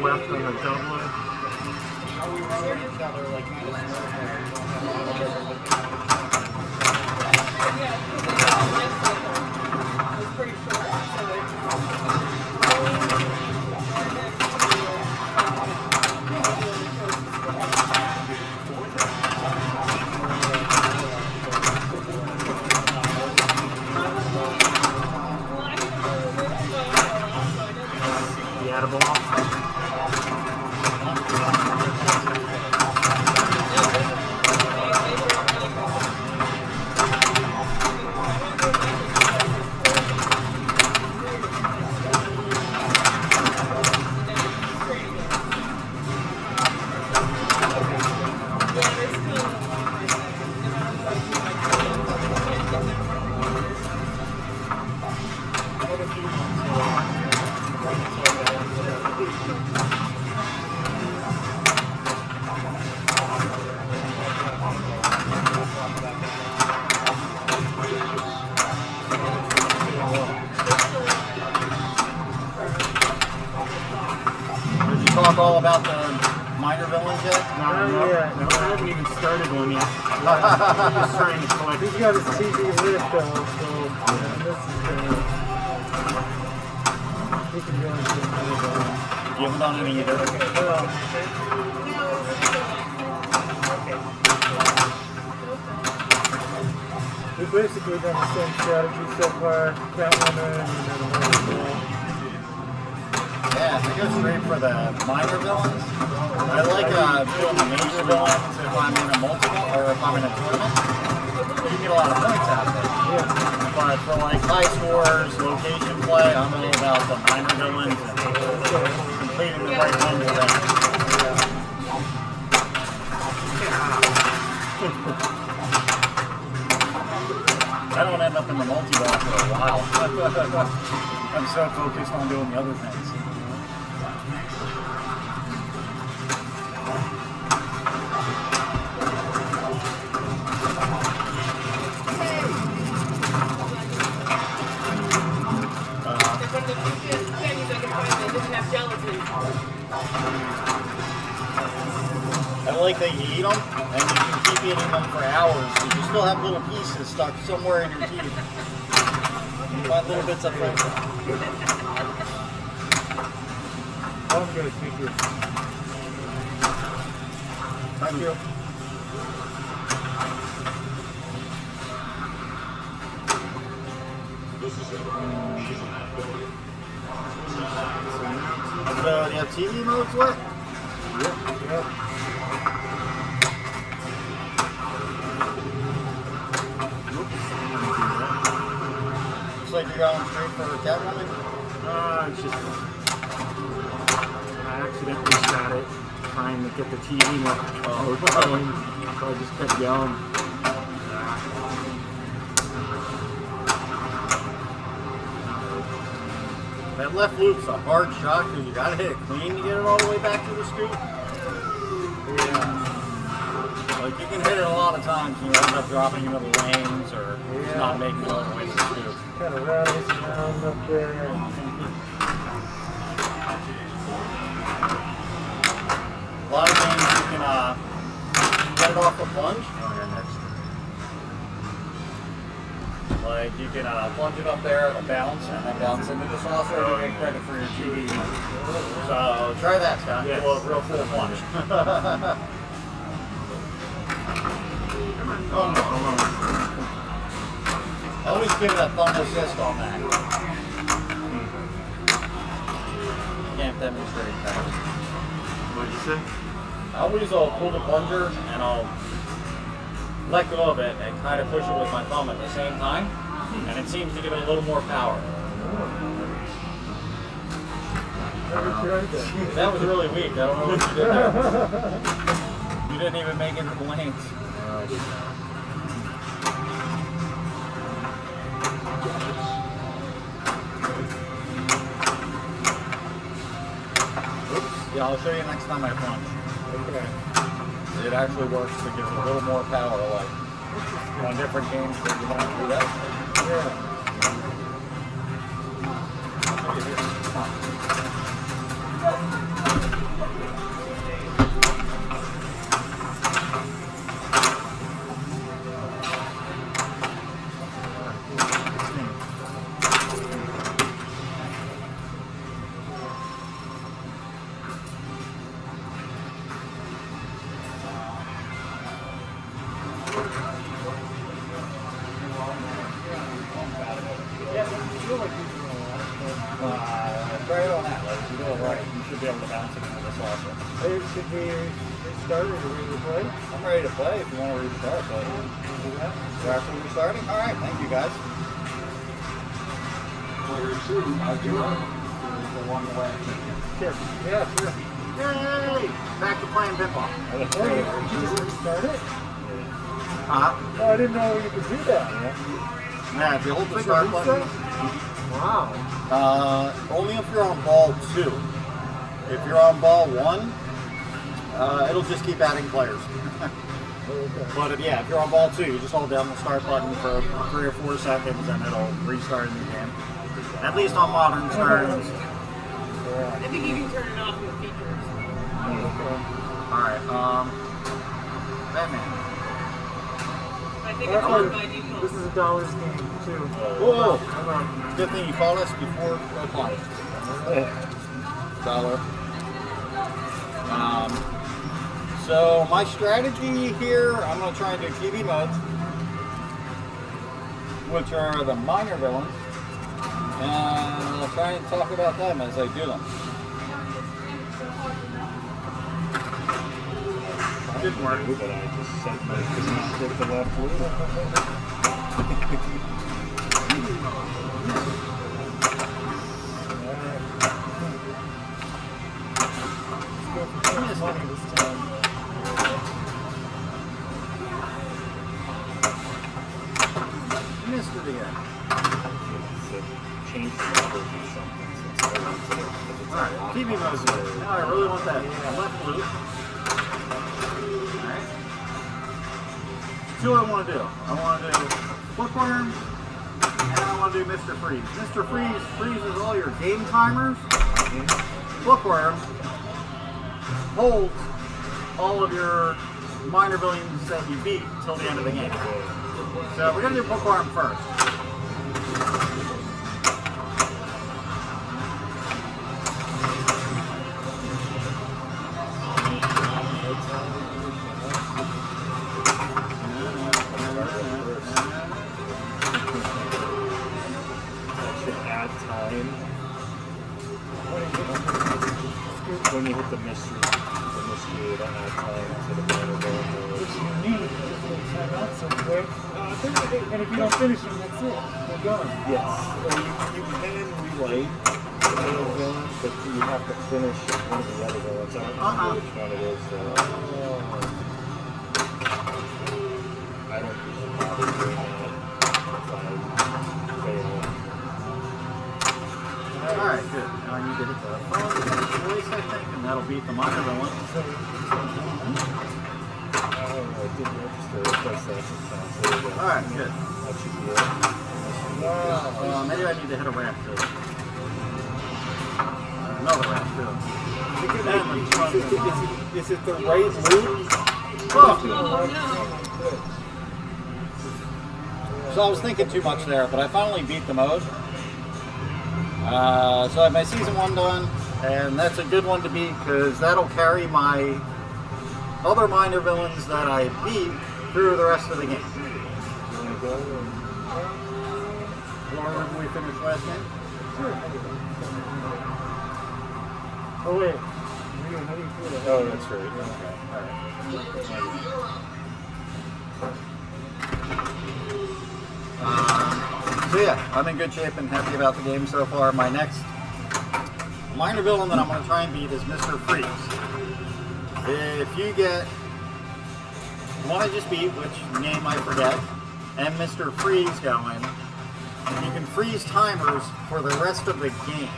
Left on the doubler. The Attaboy. Did you talk all about the minor villains yet? Not yet. No, I haven't even started one yet. I'm just trying to collect. He's got his TV lit though, so this is he can go into another one. You haven't done any either. This we've basically done the same strategy so far. Catwoman and then Yeah, I go straight for the minor villains. I like doing the major villains if I'm in a multiple or if I'm in a tournament. You get a lot of points out of it. yeah. But for like high scores, location play, I'm all about the minor villains and completing the right ones with them. I don't end up in the multi-ball for a while. I'm so focused on doing the other things. It's one of the few candies I can find that doesn't have gelatin. I like that you eat them, and you can keep eating them for hours, but you still have little pieces stuck somewhere in your teeth. You find little bits of flavor. I'm good, thank you. Thank you. So, do you have TV modes lit? Yep. Looks like you're going straight for Catwoman. It's just I accidentally shot it trying to get the TV mode going, so I just kept going. That left loop's a hard shot because you gotta hit it clean to get it all the way back to the scoop. Yeah. Like you can hit it a lot of times and you end up dropping into the lanes or just not making it all the way to the scoop. Kind of rattles around up there. A lot of games you can get it off the plunge. Like you can plunge it up there, bounce, and then bounce into the saucer to get credit for your TV. So try that, Scott. Yes. Do a real full plunge. Always give it a thumb assist on that. Can't demonstrate that. What'd you say? I always pull the plunger and I'll let go of it and kind of push it with my thumb at the same time, and it seems to give it a little more power. Never tried that. That was really weak. I don't know what you did there. You didn't even make it to the lanes. Oops. Yeah, I'll show you next time I plunge. Okay. It actually works to give it a little more power, like on different games where you want to do that. Yeah. Try it on that, like, if you do it right, you should be able to bounce it into the saucer. Hey, should we restart or do we play? I'm ready to play if you want to restart, but Do that? we're actually restarting? Alright, thank you guys. Player 2, I do it. Along the way. Sure. Yeah, sure. Yay! Back to playing pinball. Hey, did you just restart it? Uh-huh. Oh, I didn't know you could do that. Yeah, if you hold the Just start a button, reset? Wow. only if you're on ball 2. If you're on ball 1, it'll just keep adding players. Okay. But if you're on ball 2, you just hold down the start button for 3 or 4 seconds and it'll restart the game. At least on modern terms. Yeah. I think you can turn it off in the features. Okay. Alright, Batman. I think it's on by default. This is a dollars game, too. Whoa! Come on. Good thing you called us before the plunge. Dollar. So my strategy here, I'm going to try and do TV modes. which are the minor villains, and I'll try and talk about them as I do them. It didn't work. But I just sent my hit the left loop. Money this time. Missed it again. Change the numbers or something. Since I went to it. Alright, TV mode. Now I really want that left loop. Alright. See what I want to do. I want to do Bookworm, and I want to do Mr. Freeze. Mr. Freeze freezes all your game timers. Bookworm holds all of your minor villains that you beat till the end of the game. So we're going to do Bookworm first. When you hit the mystery, you don't have time to the minor villain. Which you need because they'll time out so quick. And if you don't finish them, that's it. They're gone. Yes. Well, you can relight the minor villain, but you have to finish one of the other villains. I don't know which one it is. I don't think you should bother doing that if I fail. Alright, good. Now I need to hit the voice, I think, and that'll beat the minor villain. I didn't register it, but that's Alright, good. That should be it. Maybe I need to hit a ramp too. Another ramp too. Is it the right loop? So I was thinking too much there, but I finally beat the mode. So I have my season 1 done, and that's a good one to beat because that'll carry my other minor villains that I beat through the rest of the game. When we finished last game? Oh, wait. How do you feel? Oh, that's right. Okay. Alright. So yeah, I'm in good shape and happy about the game so far. My next minor villain that I'm going to try and beat is Mr. Freeze. If you get the one I just beat, which name I forget, and Mr. Freeze going, you can freeze timers for the rest of the game.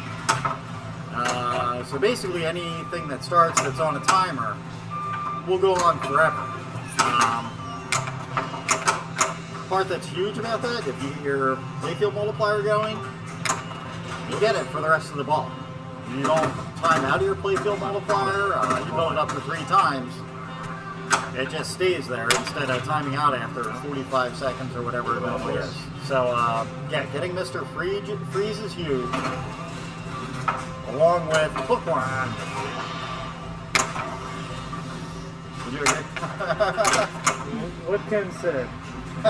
So basically anything that starts that's on a timer will go on forever. Part that's huge about that, if you get your playfield multiplier going, you get it for the rest of the ball. You don't time out of your playfield multiplier, you build it up to 3 times, it just stays there instead of timing out after 45 seconds or whatever it normally is. So yeah, getting Mr. Freeze is huge, along with Bookworm. Did you agree? What Ken said. I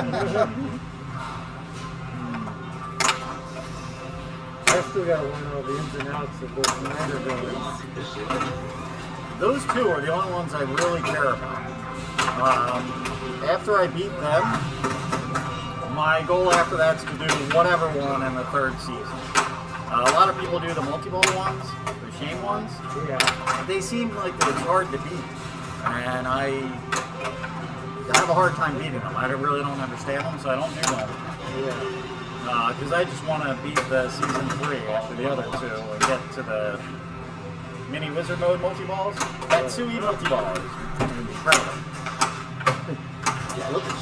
still gotta learn all the ins and outs of those minor villains. Those 2 are the only ones I really care about. After I beat them, my goal after that is to do whatever one in the 3rd season. A lot of people do the multi-ball ones, the shame ones. Yeah. They seem like that it's hard to beat, and I have a hard time beating them. I really don't understand them, so I don't do them. Yeah. Because I just want to beat the season 3 after the other 2 and get to the mini wizard mode multi-balls. That Sui multi-ball is incredible. Yeah, look at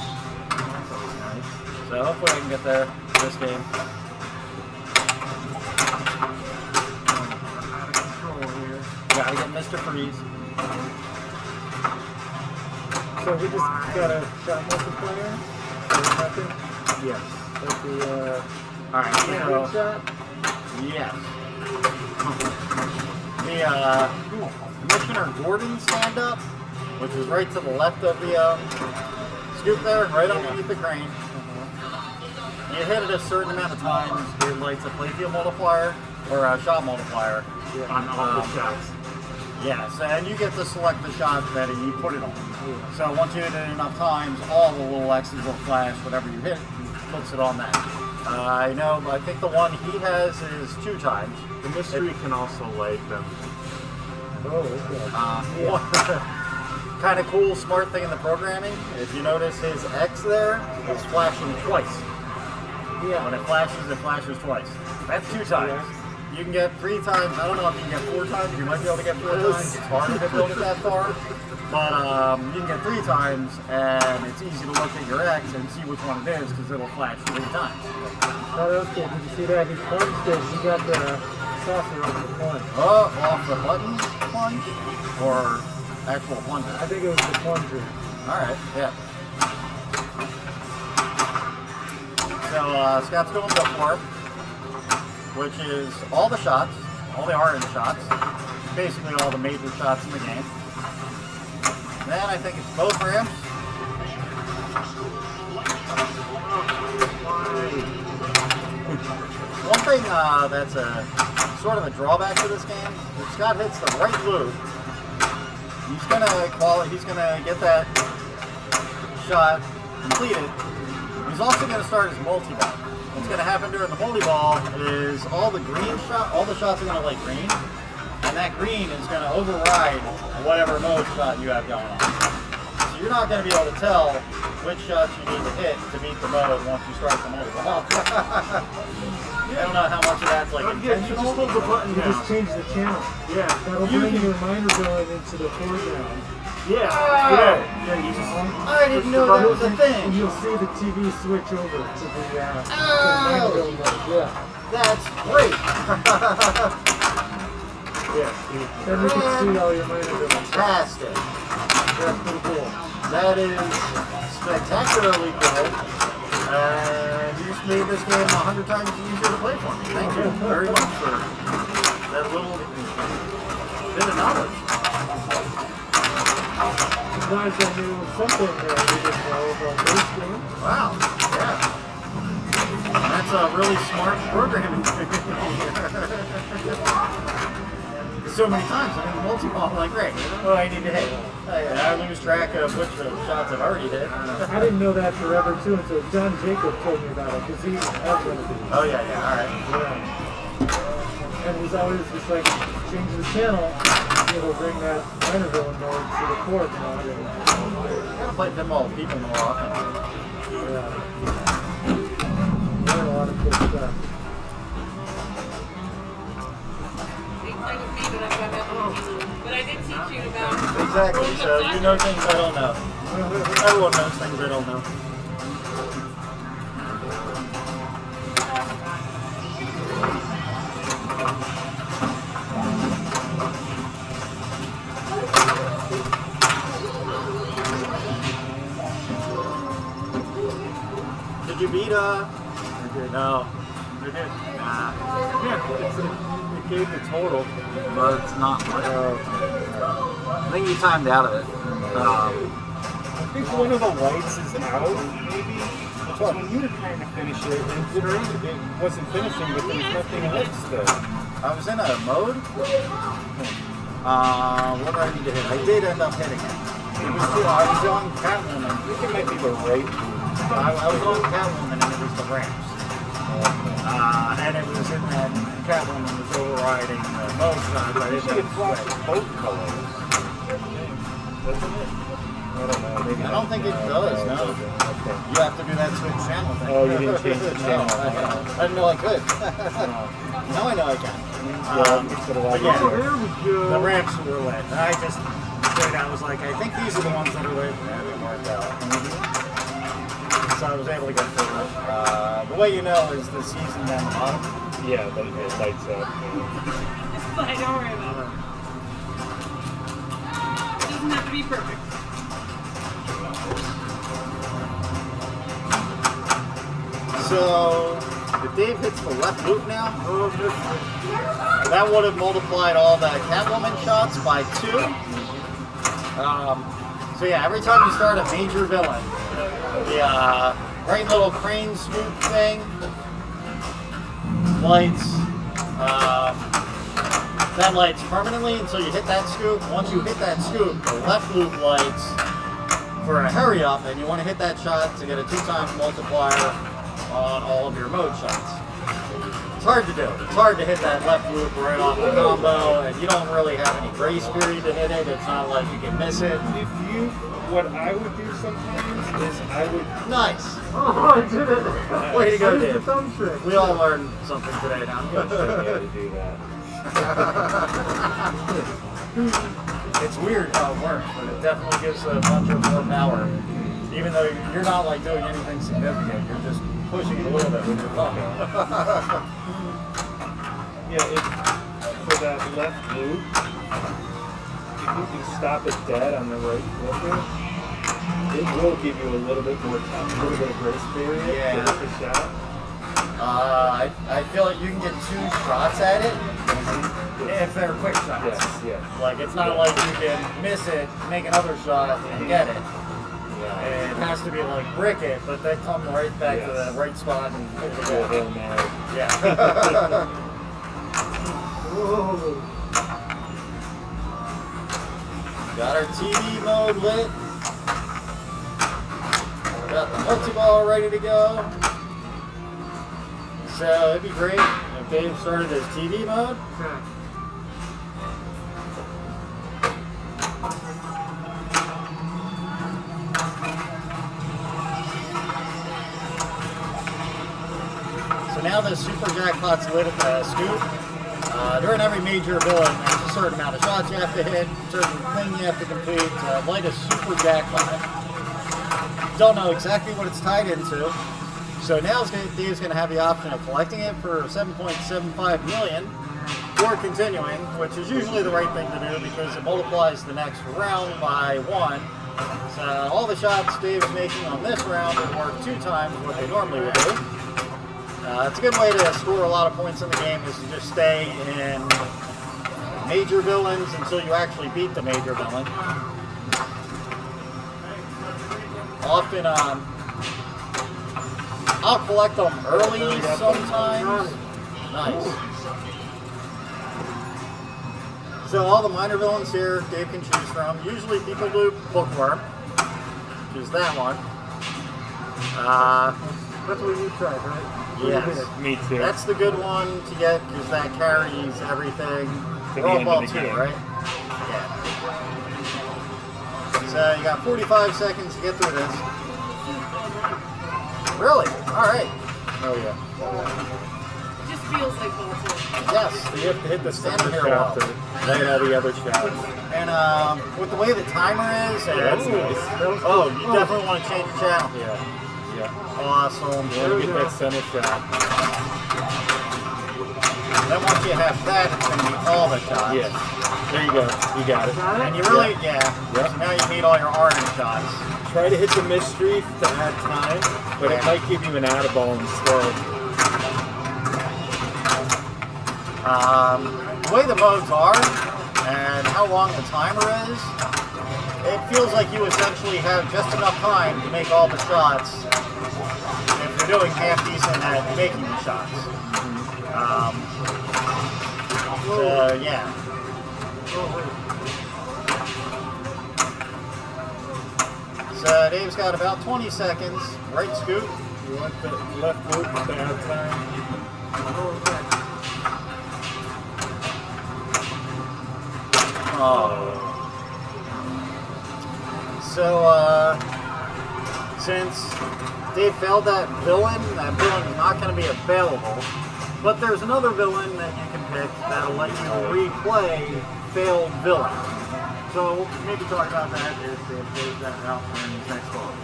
that's always nice. So hopefully I can get there this game. Out of control here. Gotta get Mr. Freeze. So we just got a shot multiplier? Or nothing? Yes. Like the, Alright, so, shot? yes. The Commissioner Gordon stand-up, which is right to the left of the scoop there, right underneath the crane. You hit it a certain amount of times, it lights a playfield multiplier or a shot multiplier. On all the shots. Yes, and you get to select the shot that you put it on. So once you hit it enough times, all the little X's will flash. Whatever you hit, puts it on that. I know. I think the one he has is 2 times. The mystery can also light them. Kind of cool, smart thing in the programming. If you notice, his X there is flashing twice. Yeah. When it flashes twice. That's 2 times. You can get 3 times. I don't know if you can get 4 times. You might be able to get 4 times. It's harder to build it that far. But you can get 3 times, and it's easy to look at your X and see which one it is because it'll flash 3 times. Oh, that was cool. Did you see that? He plunged it. He got the saucer over the plunge. Oh, off the button plunge or actual plunger? I think it was the plunger. All right, yeah. So Scott's doing the fourth, which is all the shots, all the orange shots, basically all the major shots in the game. Then I think it's both ramps. One thing that's a sort of a drawback to this game, if Scott hits the right loop, he's gonna get that shot completed. He's also gonna start his multi-ball. What's gonna happen during the multi-ball is all the shots are gonna light green, and that green is gonna override whatever mode shot you have going on. So you're not gonna be able to tell which shots you need to hit to beat the mode once you start the multi-ball. I don't know how much of that's like intentional. You just hold the button. You just change the channel. Yeah. That'll bring your minor villain into the foreground. Yeah. Oh. Yeah. You just I didn't know that was a And thing. you'll see the TV switch over to the minor Oh, villain mode. Yeah. that's great. Then you can see all your minor villains. Fantastic. That's pretty cool. That is spectacularly cool. And you just made this game 100 times easier to play for me. Thank you very much for that little bit of knowledge. I'm glad I knew something that we didn't know about this game. Wow. Yeah. That's a really smart programming. So many times I'm in the multi-ball, like, great. Oh, I need to hit. And I lose track of which shots I've already hit. I didn't know that forever too until John Jacob told me about it because he has one of these. Oh, yeah, all right. Yeah. And it was always just like change the channel, it'll bring that minor villain mode to the court mode. Gotta play pinball with people more often. Yeah. Learn a lot of cool stuff. But I did teach you about Exactly, so you know things I don't know. Everyone knows things I don't know. Did you beat No. You did. Nah. Yeah. It gave the total. But it's not I think you timed out of it. I think one of the lights is out, maybe. So when you were trying to finish it, it wasn't finishing, but there was nothing else there. I was in a mode. What did I need to hit? I did end up hitting it. I was on Catwoman. I think it might be the right. I was on Catwoman and it was the ramps. And it was in that Catwoman was overriding the mode shot. I didn't Usually it have flashes to both colors. Doesn't it? I don't know. Maybe I don't think it does, no. Okay. You have to do that switch channel thing. Oh, you didn't change the channel. I didn't know I could. Now I know I can. But yeah, the ramps were lit. I just straight out was like, I think these are the ones that are lit. And they weren't out. So I was able to get through it. The way you know is the season down the bottom. Yeah, but it lights up. It's fine, don't worry about it. It doesn't have to be perfect. So, if Dave hits the left loop now, that would have multiplied all the Catwoman shots by 2. So yeah, every time you start a major villain, Right little crane scoop thing. Lights. That lights permanently until you hit that scoop. Once you hit that scoop, the left loop lights for a hurry up, and you want to hit that shot to get a 2x multiplier on all of your mode shots. It's hard to do. It's hard to hit that left loop right off the combo, and you don't really have any grace period to hit it. It's not like you can miss it. What I would do sometimes is I would. Nice. Oh, I did it. Way to go, Use the Dave. thumb trick. We all learned something today now. Show me how to do that. It's weird how it works, but it definitely gives a bunch of more power. Even though you're not like doing anything significant, you're just pushing it a little bit with your thumb. For that left loop, if you can stop it dead on the right flipper, it will give you a little bit more time, a little bit of grace period to hit the shot. I feel like you can get 2 shots at it if they're quick shots. Yes, yes. Like it's not like you can miss it, make another shot, and get it. Yeah. It has to be like brick it, but then come right back to the right spot and hit the Hail ball. Mary. Yeah. Whoa. Got our TV mode lit. Got the multi-ball ready to go. So it'd be great if Dave started his TV mode. Okay. So now the super jackpot's lit at the scoop. During every major villain, there's a certain amount of shots you have to hit, certain thing you have to complete to light a super jackpot. Don't know exactly what it's tied into. So now Dave's going to have the option of collecting it for 7.75 million or continuing, which is usually the right thing to do because it multiplies the next round by 1. So all the shots Dave's making on this round would work 2 times what they normally would do. It's a good way to score a lot of points in the game is to just stay in major villains until you actually beat the major villain. Often, I'll collect them early sometimes. Nice. So all the minor villains here Dave can choose from. Usually people do Bookworm, which is that one. That's what you tried, right? Yes. Me too. That's the good one to get because that carries everything. the Roll end ball of the 2, game. right? Yeah. So you got 45 seconds to get through this. Really? Alright. Oh yeah. It just feels like ball 2. Yes. So you have to hit the Stand center here shot well. to light all the other shots. And with the way the timer is, and That's nice. oh, you definitely want to change the channel. Yeah. Yeah. Awesome. You want to get that center shot. Then once you have that, it's going to be all the shots. Yes. There you go. You got it. And you really, yeah. Yep. So now you need all your orange shots. Try to hit the mystery to add time, but it might give you an out of ball instead. The way the modes are and how long the timer is, it feels like you essentially have just enough time to make all the shots if you're doing half decent at making the shots. Yeah. So Dave's got about 20 seconds. Right scoop. You want the left loop to add time. Oh. So, since Dave failed that villain is not going to be available. But there's another villain that you can pick that'll let you replay failed villains. So maybe talk about that if Dave's that out in his next one.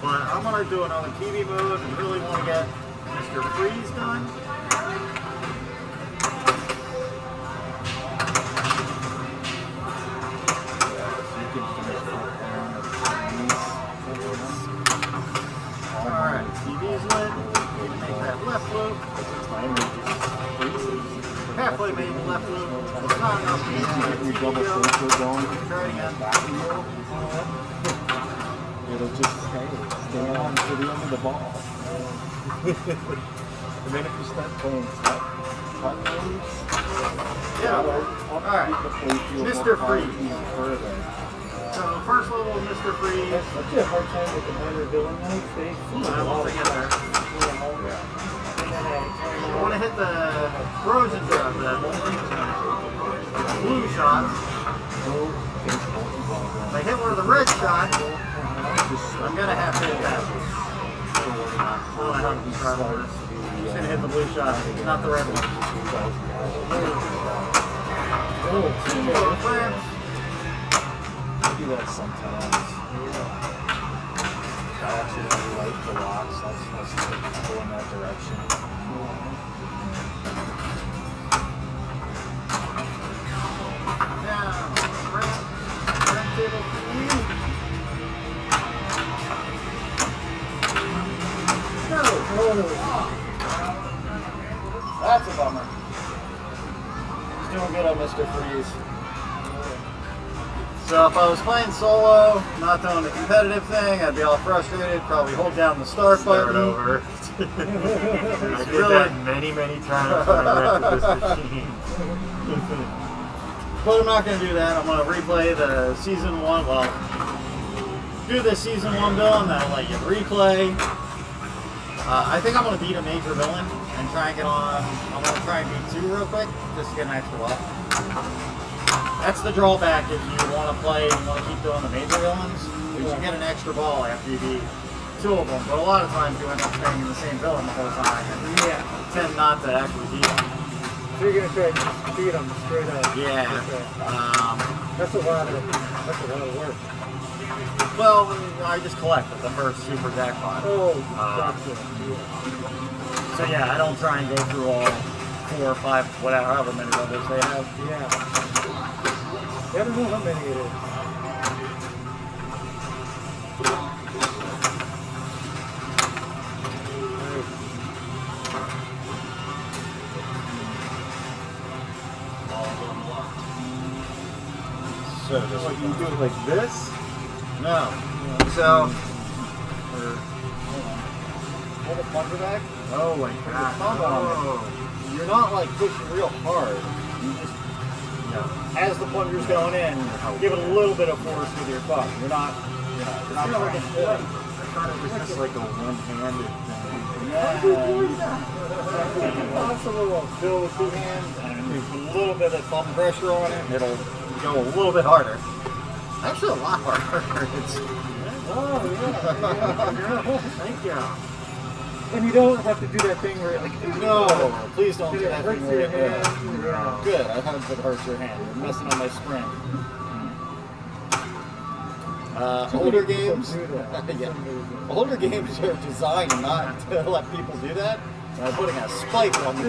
But I'm going to do another TV mode and really want to get Mr. Freeze done. Alright, TV's lit. We can make that left loop. Halfway made the left loop. It's not enough to get to the TV. Try it again. It'll just stay. down to the end of the ball. And then if you start playing cut moves, Yeah. Alright. Mr. Freeze. Further. So first level of Mr. Freeze. That's such a hard time with the minor villain mode. They I won't get there. yeah. I want to hit the frozen shot, the blue shots. If I hit one of the red shots, I'm gonna have to hit that. I don't know how to control this. Just gonna hit the blue shot, not the red one. I do that sometimes. I actually really like the rocks. Let's go in that direction. Now, red table for you. No. That's a bummer. He's doing good on Mr. Freeze. So if I was playing solo, not doing the competitive thing, I'd be all frustrated, probably hold down the start button. over. I did that many times when I rented this machine. But I'm not going to do that. I'm going to replay the season 1. Well, do the season 1 bill and then I'll let you replay. I think I'm going to beat a major villain and try and get on. I'm going to try and beat 2 real quick just to get an extra buff. That's the drawback if you want to play and want to keep doing the major villains. Is you get an extra ball after you beat 2 of them. But a lot of times you end up staying in the same villain the whole time and tend not to actually beat them. So you're gonna try to beat them straight up. Yeah. Okay. That's That's a lot of work. Well, I just collected the first super jackpot. Oh, gotcha. So yeah, I don't try and go through all 4 or 5, whatever, however many levels they have. Yeah. I don't know how many it is. So What, you do it like this? no. So Hold the plunger back? oh like that. Oh. You're not like pushing real hard. You just as the plunger's going in, give it a little bit of force with your thumb. You're not trying to I thought it was just like a one-handed thing. It's impossible to fill with 2 hands and there's a little bit of thumb pressure on it and it'll go a little bit harder. Actually a lot harder. It's Thank you. And you don't have to do that thing where like no, please don't do it that hurts thing where your you hand. Yeah. good. I hope it hurts your hand. You're messing on my spring. Older games, yeah. Older games are designed not to let people do that. By putting a spike on the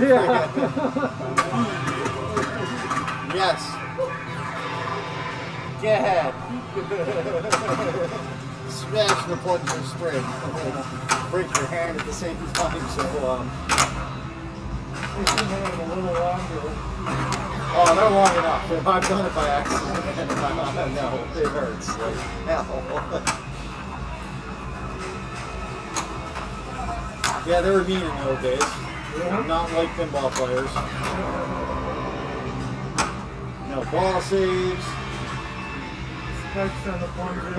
Yes. Go ahead. Smash the plunger spring. Break your hand at the same time. So, Makes your hand a little longer. oh, they're long enough. If I've done it by accident, no, it hurts. Like hell. Yeah, they were mean in the old days. Not like pinball players. No ball saves. Spikes on the plungers.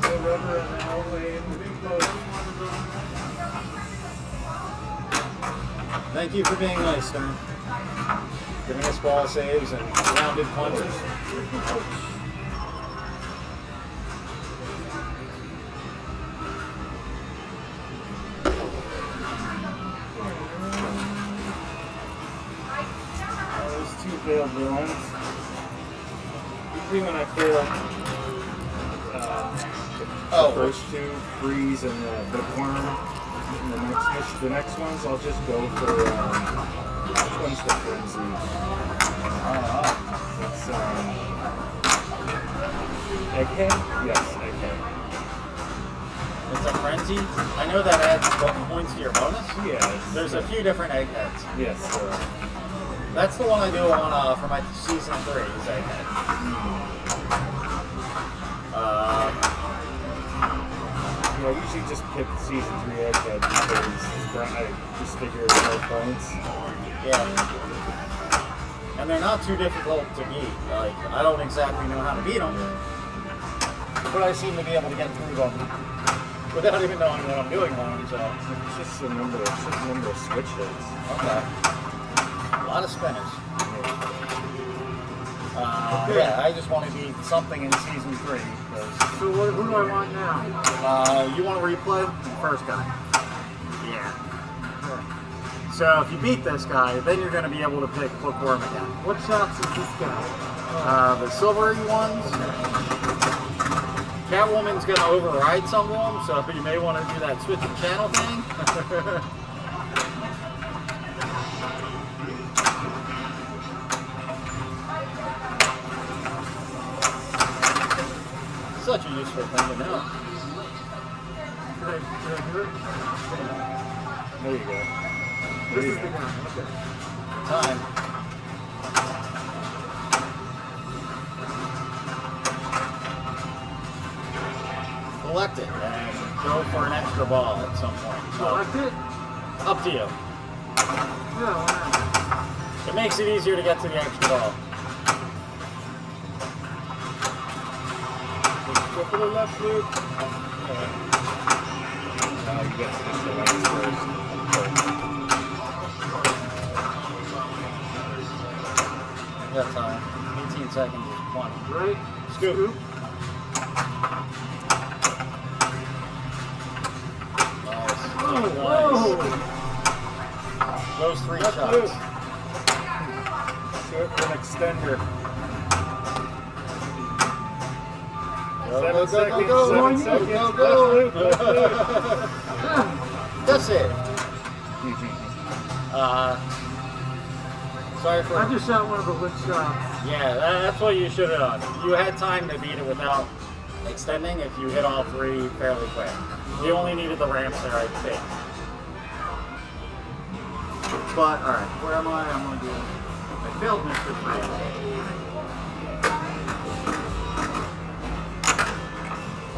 The rubber in the hallway and the big boat. Thank you for being nice, Stern. Giving us ball saves and rounded plungers. Those 2 failed villains. Usually when I fail the first 2, freeze and the worm, and the next ones I'll just go for which one's the frenzy? It's egghead? Yes, egghead. It's a frenzy. I know that adds points to your bonus. Yeah. There's a few different eggheads. Yes. That's the one I do on for my season 3. Is egghead. usually just pick season 3 arcade because I just figure it's no points. Yeah. And they're not too difficult to beat. Like, I don't exactly know how to beat them, but I seem to be able to get through them without even knowing what I'm doing on them. So It's just a number of switch hits. okay, a lot of spinners. Yeah, I just want to beat something in season 3. So who do I want now? You want to replay the first guy? Yeah. So if you beat this guy, then you're going to be able to pick Bookworm again. What shots is this guy? The silvery ones. Catwoman's going to override some of them, so you may want to do that switching channel thing. Such a useful thing to know. Did I do it? There you go. This is the guy. Okay. Time. Collect it and go for an extra ball at some point. So, Select it? up to you. Yeah, why not? It makes it easier to get to the extra ball. Go for the left loop. Now you get to just the left first. You got time. 18 seconds is plenty. Right? Scoop. Nice. Oh, Nice. Those 3 Left shots. loop. Go for an extender. Go, 7 seconds. go, 7 go, seconds. go, Left go. loop. Left loop. That's it. Sorry for. I just shot one of the wood shots. Yeah, that's what you should have done. You had time to beat it without extending if you hit all 3 fairly quick. You only needed the ramps there, I think. But, alright, where am I? I'm going to do. I failed Mr. Free.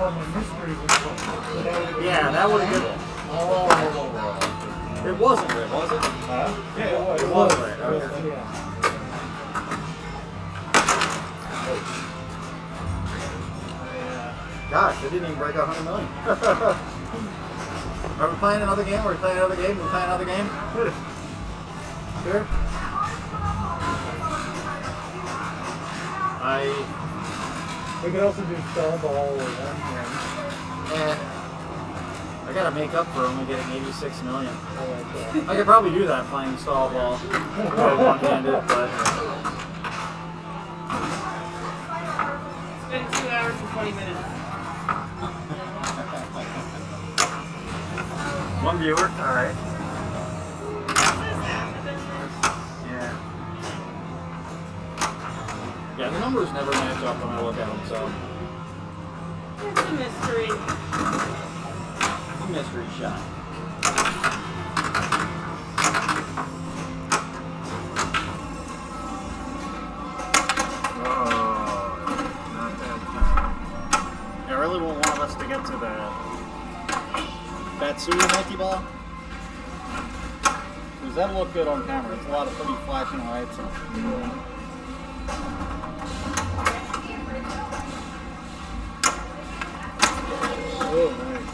Oh, my mystery was Yeah, that would have been. It wasn't red, was it? Huh? Yeah, it was. It was red. Okay. Yeah. Gosh, it didn't even break 100 million. Are we playing another game? Are we playing another game? Are we playing another game? Sure. We could also do stone ball or one. I gotta make up for only getting 86 million. I could probably do that playing stall ball one-handed, but It's been 2 hours and 20 minutes. one viewer. All right. Yeah. Yeah, the numbers never match up when I look at them, so It's a mystery. mystery shot. I really want one of us to get to the Batsui multi-ball. Because that'll look good on camera. It's a lot of pretty flashing lights. Oh, nice.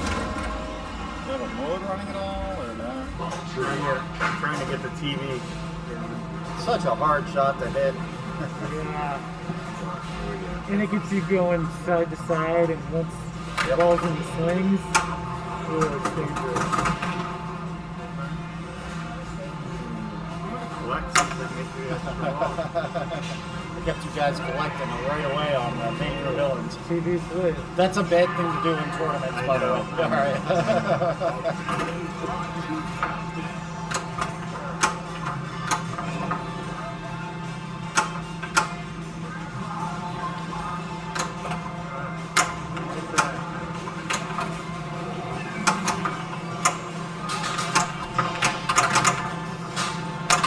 Do you have a mode running at all, or no? Trying to get the TV. Such a hard shot to hit. Yeah. And it gets you going side to side, and once the ball's in the slings, it's dangerous. Collect something. Get you guys collecting right away on the major villains. TV's lit. That's a bad thing to do in tournaments, by the way. Alright.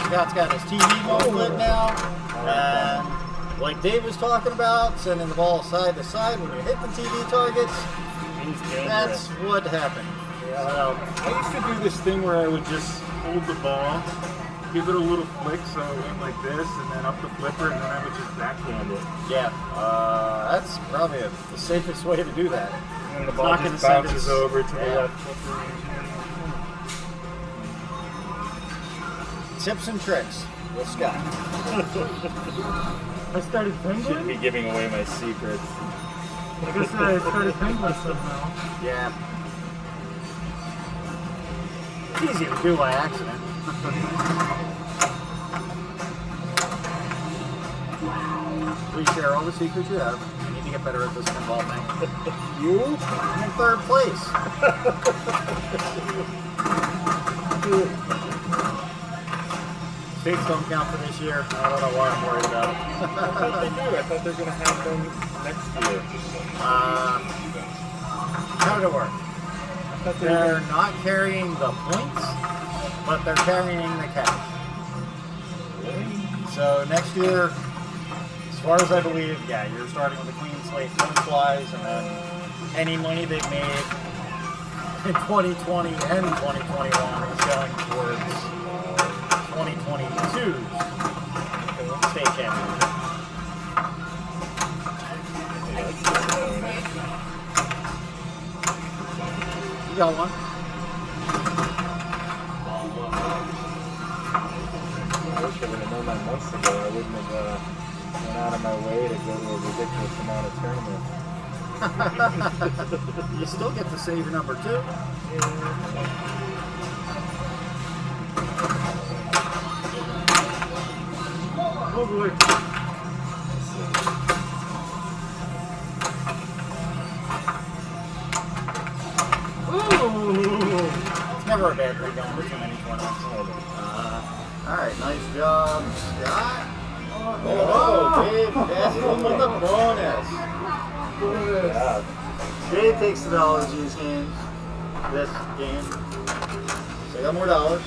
Scott's got his TV mode lit now, and like Dave was talking about, sending the ball side to side when you hit the TV targets. He's dangerous. That's what happened. So, I used to do this thing where I would just hold the ball, give it a little flick so it went like this, and then up the flipper, and then I would just backhand it. yeah, that's probably the safest way to do that. And then the It's ball not just gonna send bounces it- over to the yeah. left flipper. Tips and tricks with Scott. I started Shouldn't be penguin. giving away my secrets. I guess I started penguin somehow. Yeah. Easy to do by accident. Please share all the secrets you have. You need to get better at this pinball thing. You? I'm in third place. States don't count for this year. I don't know why I'm worried about it. I thought they do. I thought they're going to have them next year. How did it work? I thought they were They're not carrying the points, but they're carrying the cash. really? So next year, as far as I believe, yeah, you're starting with a clean slate points-wise, and then any money they've made in 2020 and 2021 is going towards 2022's state championship. Yeah, that's disappointing. You got one? I wish I would have known that months ago. I wouldn't have went out of my way to go to a ridiculous amount of tournaments. You still get to save your number 2. Oh boy. Ooh. It's never a bad thing going to too many tournaments. Alright, nice job, Scott. Oh, Dave, that's one with the bonus. Yeah. Dave takes the dollars in his hands this game. So I got more dollars.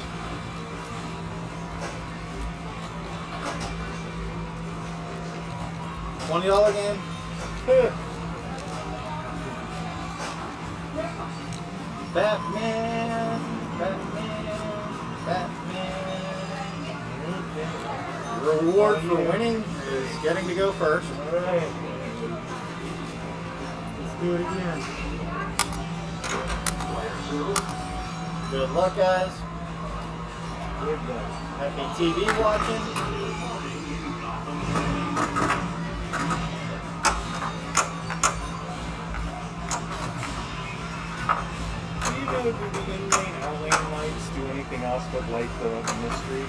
$20 game. Batman, Batman, Batman. Your reward for winning is getting to go first. Alright. Let's do it again. Good luck, guys. Good luck. Happy TV watching. Do you know, do the in-lane, out-lane lights do anything else but light the mystery?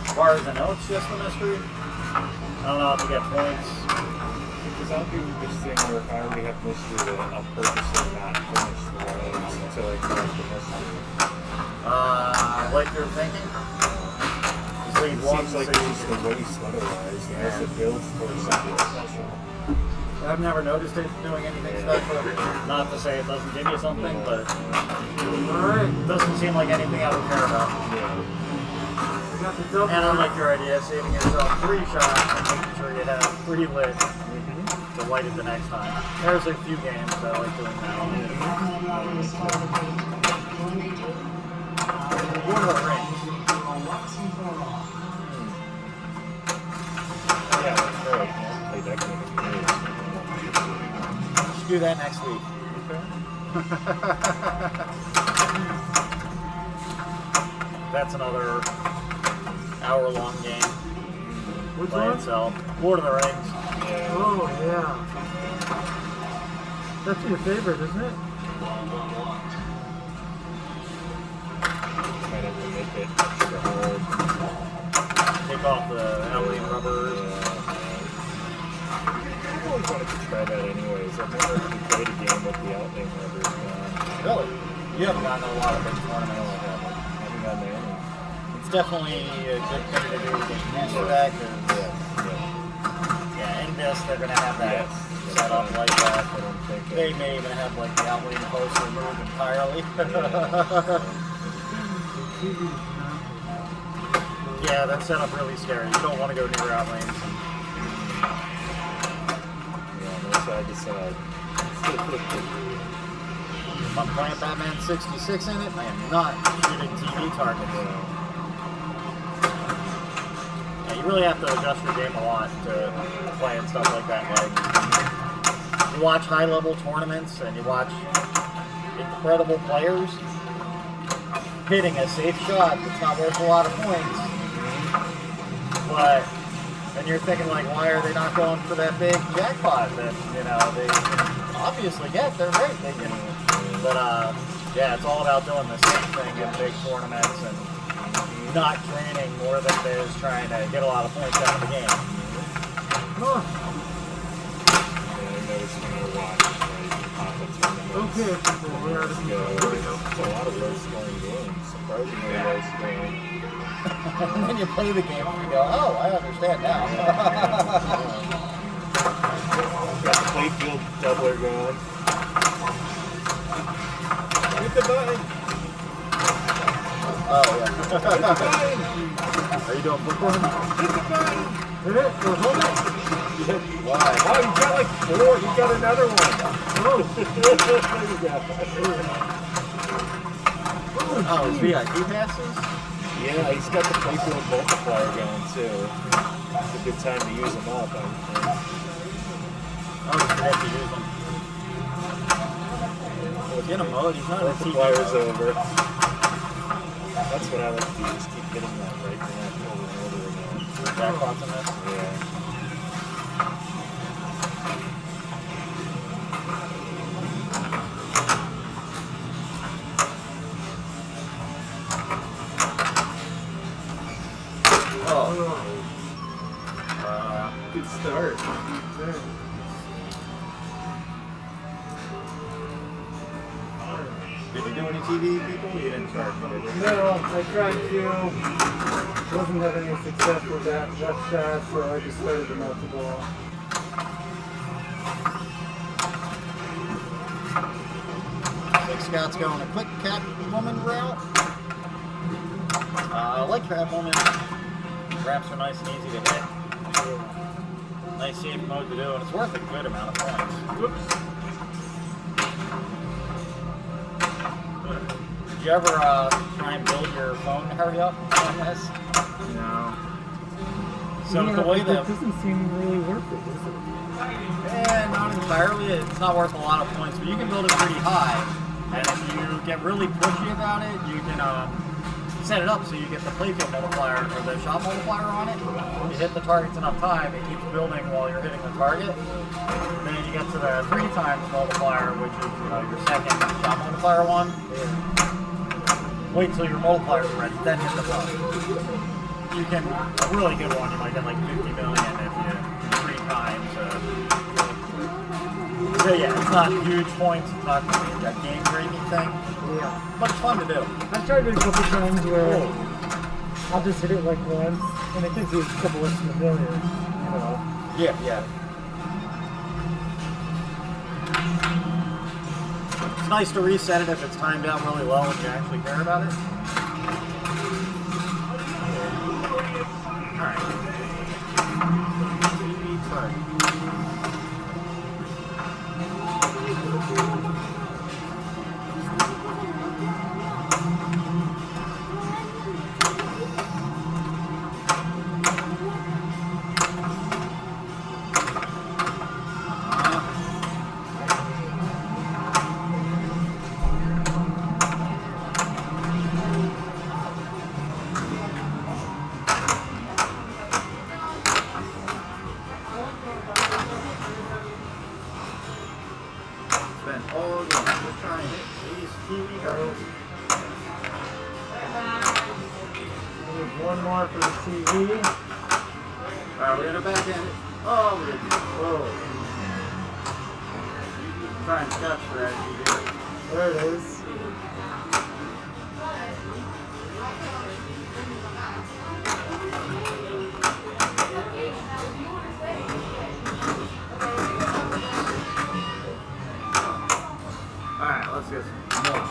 As far as I know, it's just a mystery. I don't know if you get points. Because I'll do this thing where if I already have mystery, then I'll purposely not finish the lights until I collect the mystery. Like you're thinking? Just leave It one seems like so it's you just a can- waste otherwise, unless it builds towards something special. I've never noticed it doing anything special. Not to say it doesn't give you something, but Alright. it doesn't seem like anything I would care about. Yeah. We got the double. And I like your idea, saving yourself 3 shots and making sure you have 3 lit to light it the next time. There's a few games that I like doing that on. Lord of the Rings. Yeah, that's right. Yeah, play that game of games. Should do that next week. That's another hour-long game Which by one? itself. Lord of the Rings. Yeah. Oh, yeah. That's your favorite, isn't it? Might have to make it extra hard. Take off the alloy rubbers. I've always wanted to try that anyways. I've never actually played a game with the outlane rubbers on. Really? You haven't gotten a lot of big No, tournaments. I haven't gotten any. It's definitely a good thing to do to get used to that, because yeah, in this they're going to have that Yes. set up like that. I don't think They may even have like the outweighing post removed entirely. Yeah, that setup really scary. You don't want to go near outlanes. side to side. If I'm playing Batman 66 in it, I am not shooting TV targets. Yeah, you really have to adjust your game a lot to play and stuff like that. Like, you watch high-level tournaments and you watch incredible players hitting a safe shot that's not worth a lot of points, but then you're thinking, like, why are they not going for that big jackpot that, you know, they obviously get? They're great. They can, but yeah, it's all about doing the same thing in big tournaments and not training more than it is trying to get a lot of points out of the game. Huh. Yeah, I noticed when I watch like tournaments. Okay, people, where are the people? Here we go. It's a lot of low scoring games, surprisingly low scoring. And then you play the game and you go, oh, I understand now. Got the playfield doubler going. Hit the button! Oh, yeah. Hit the button! Are you doing bookworm? Hit the button! Hit it? Or hold it? Why? Oh, you got like 4. You got another one. Oh. There you go. Oh, it's VIP passes? Yeah, he's got the playfield multiplier going too. It's a good time to use them up, I think. Oh, you forget to use them. Get him mode, he's not a TV Multiplier's mode. over. That's what I like to do, just keep hitting that right now over and over again. Jackpots in this. Yeah. Good start. Did you do any TV, people? You didn't start, did you? No, I tried to. Wasn't having any success with that shot, so I just started the multiple. Big Scott's going a quick Catwoman route. I like Catwoman. Wraps are nice and easy to hit. Nice safe mode to do, and it's worth a good amount of points. Whoops. Did you ever try and build your phone to hurry up on this? No. So yeah, the way that that... doesn't seem really worth it, does it? Not entirely. It's not worth a lot of points, but you can build it pretty high. And if you get really pushy about it, you can set it up so you get the playfield multiplier or the shot multiplier on it. You hit the targets enough time, it keeps building while you're hitting the target. Then you get to the 3 times multiplier, which is your second shot multiplier one. Wait till your multiplier is ready, then hit the button. You can, a really good one, you might get like 50 million if you 3 times. So yeah, it's not huge points, it's not a game-breaking thing. Yeah. But it's fun to do. I've tried it a couple times where I'll just hit it like once, and it gives you a couple less than a million, you know. Yeah. It's nice to reset it if it's timed out really low and you actually care about it. Alright. One more for the TV. Alright, we're gonna back in it. Oh, we're gonna try and catch that TV. There it is. Alright, let's get some more.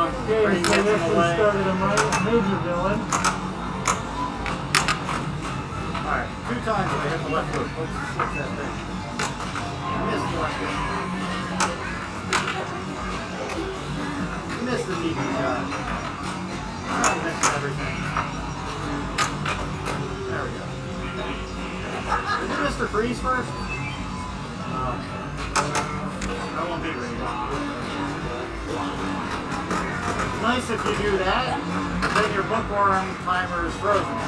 Okay, Are you so getting this in the way? started a major villain. Alright, 2 times I hit the left hook. Let's switch that thing. Missed the left hook. Missed the deep shot. I missed everything. There we go. Did you Mr. Freeze first? That won't be great. It's nice if you do that, then your bookworm timer is frozen.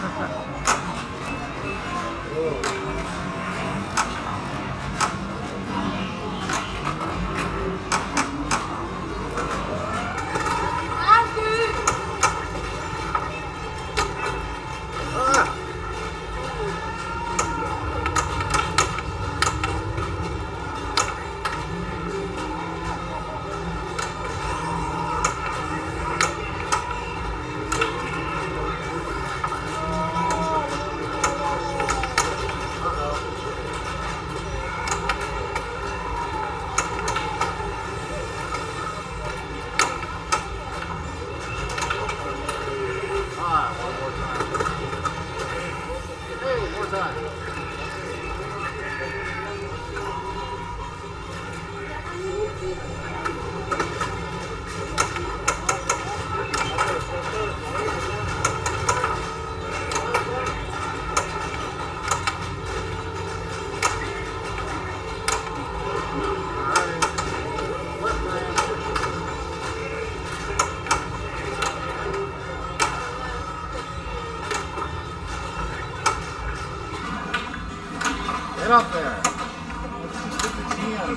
Get up there.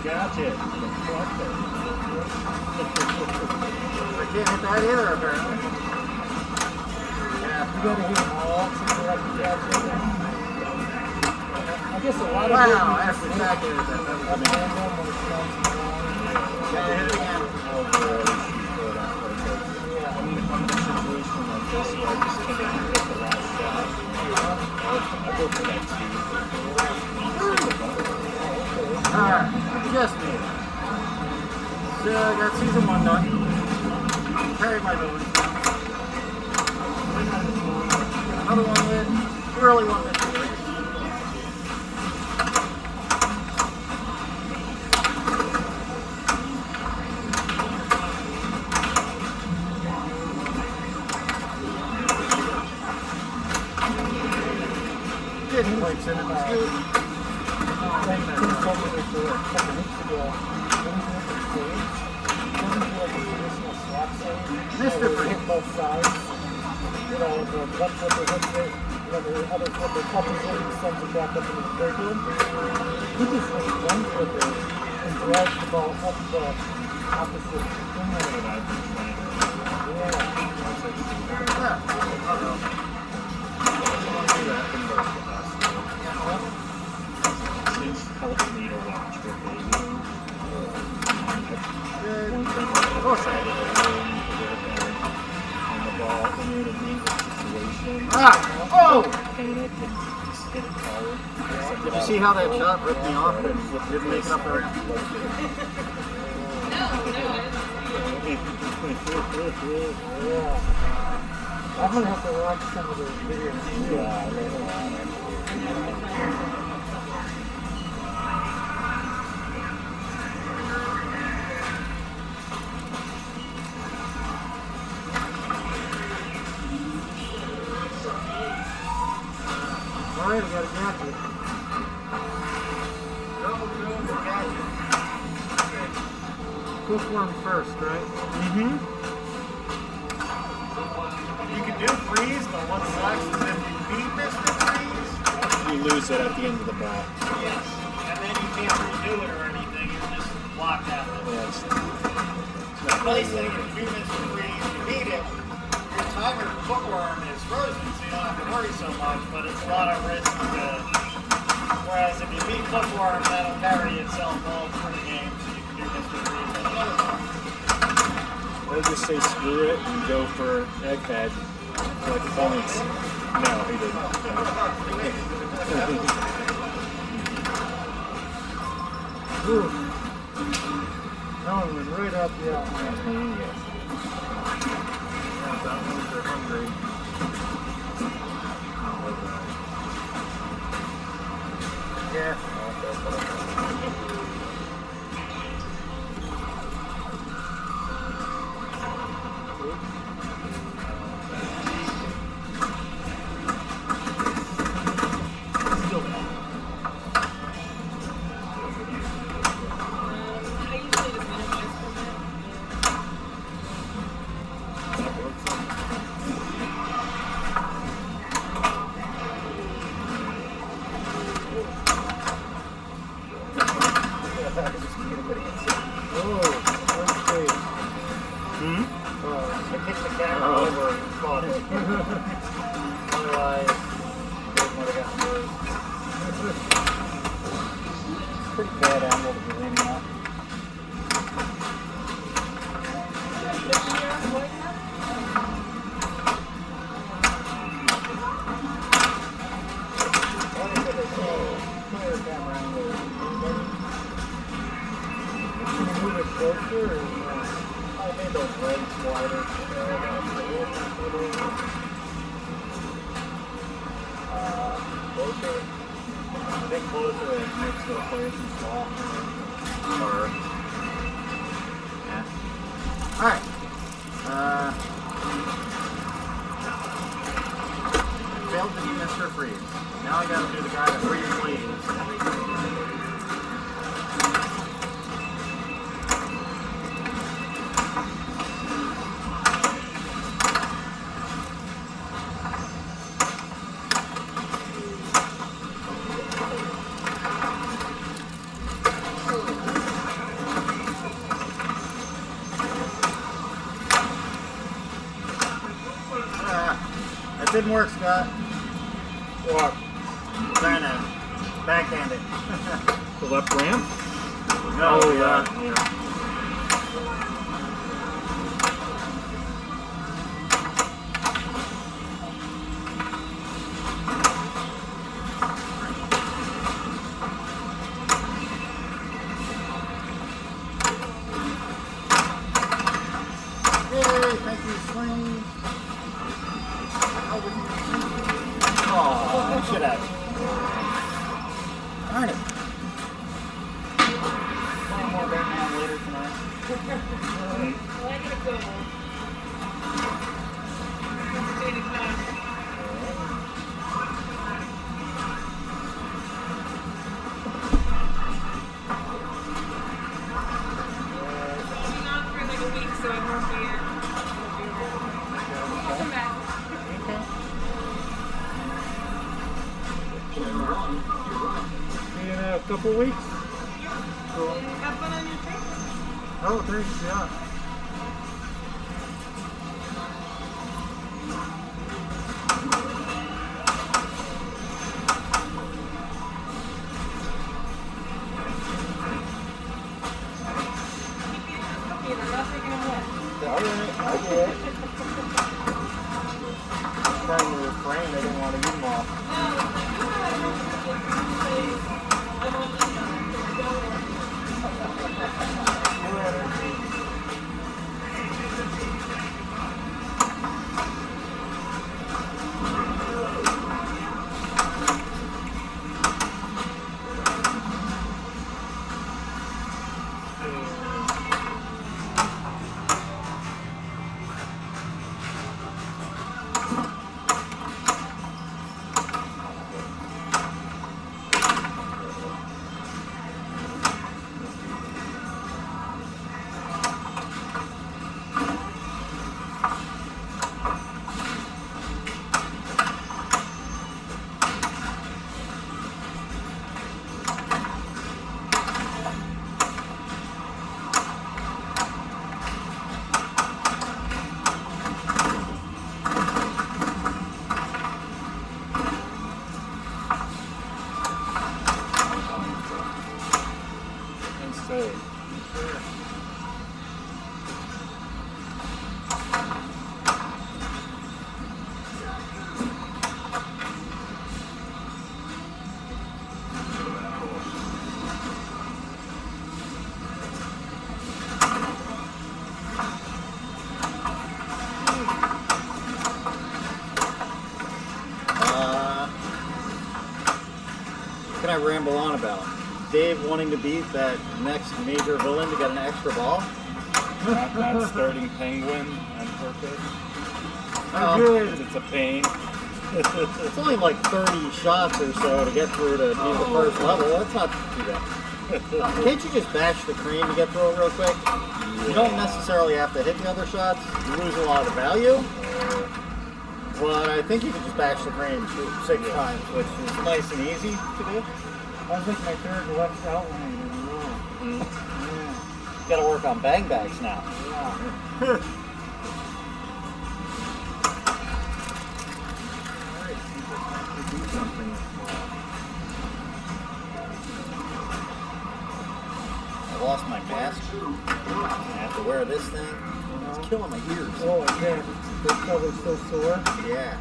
Gotcha. I can't hit that either, apparently. You gotta hit them all to correct the gotcha. I guess a lot of Wow, that's exactly what that was. when it comes to Yeah, hit it again. yeah. I mean, if I'm in a situation like this where I just can't get the last shot, I go for that too. Alright, just me. So I got season 1 done. Carry my villains. Another one lit. Really want this to lit. Didn't quite send it. Let's do it. Mr. Free. Both sides. You know, the one flipper hits it, then the other flipper touches it and sends it back up into the third one. He just hits one flipper and drags the ball up the opposite inlet. It helps me to watch what they do. Oh, sorry. On the ball, when you're in a dangerous situation, Oh! panic and just hit it hard. Did you see how that shot ripped me off and didn't make it up the ramp? Yeah. I'm gonna have to watch some of those videos. Yeah, later on. Alright, I got a gadget. Hookworm first, right? Mm-hmm. You can do freeze, but what sucks is if you beat Mr. Freeze, You lose it at the end of the ball. yes, and then you can't redo it or anything, you're just locked out. Yeah, it's The nice thing, if you do Mr. Freeze, you beat it, your timer bookworm is frozen, so you don't have to worry so much, but it's a lot of risk to, whereas if you beat bookworm, that'll carry itself all through the game, so you can do Mr. Freeze on the other one. Or just say screw it and go for egghead. Like points. No, he didn't. Ooh. That one went right up the outline. Yes. Yeah, that ones are hungry. Yeah. I usually just minimize from it. Oh, let's see. Hmm? I kicked the camera over and caught it. Otherwise, it would have gotten hurt. Pretty bad angle to be leaning at. Clear camera angle. Can you move it closer or not? I made those legs wider. Closer. I think closer it makes the equation small. Or, yeah. Alright. Failed to do Mr. Freeze. Now I gotta do the guy that freeze leaves. That didn't work, Scott. What? Trying to backhand it. The left ramp? No, Yeah. Yay, thank you, swing. Oh, shit out. Darn it. Playing more Batman later tonight. Well, I gotta go. Complicated class. I'll be gone for like a week, so I won't be here. I'll come back. See you in a couple weeks. Have fun on your trip. Oh, thanks, yeah. Cookies, I'm not taking them away. Alright, I get it. I'm trying to refrain, I didn't want to eat them all. No, it's like, you know how most people say, I won't eat them. Don't worry. New energy. I ramble on about? Dave wanting to beat that next major villain to get an extra ball? Not starting penguin on purpose. Oh, Good. It's a pain. it's only like 30 shots or so to get through to be the first level. That's not too bad. Can't you just bash the crane to get through it real quick? You don't necessarily have to hit the other shots. You lose a lot of the value. But I think you can just bash the crane 6 times, which is nice and easy to do. That was like my third left outline in a row. Yeah. Got to work on bang bags now. Yeah. I lost my mask. I have to wear this thing. It's killing my ears. Oh, yeah. They're probably so sore. Yeah.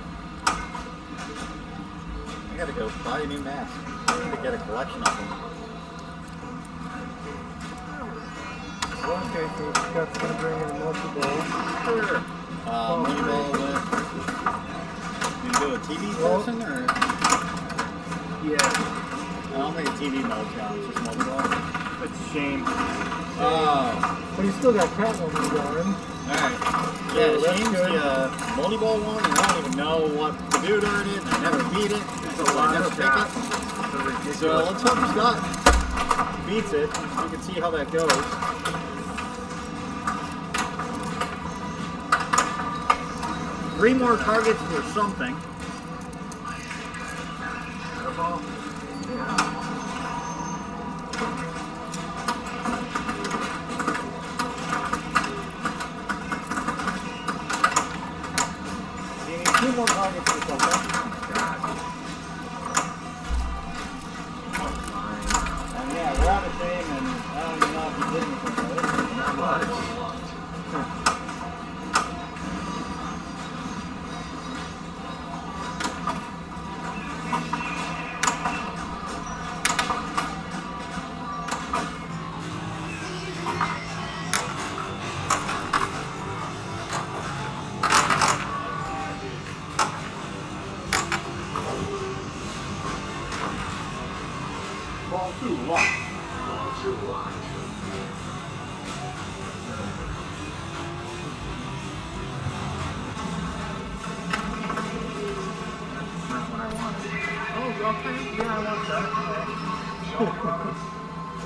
I gotta go buy a new mask. I need to get a collection of them. Okay, so Scott's going to bring in a multi-ball. Sure. Multi-ball with... You do a TV person or? Yeah. I don't think a TV mode counts. It's just multi-ball. It's a shame. Oh. But you still got Catwoman going. Alright. Yeah, Oh, that's Shane's good. the multi-ball one, and I don't even know what to do during it, and I never beat it, so I never pick it. So let's hope Scott beats it, so we can see how that goes. 3 more targets for something. You need 2 more targets for something. And yeah, we're out of fame, and I don't even know if you did anything with it. Not much.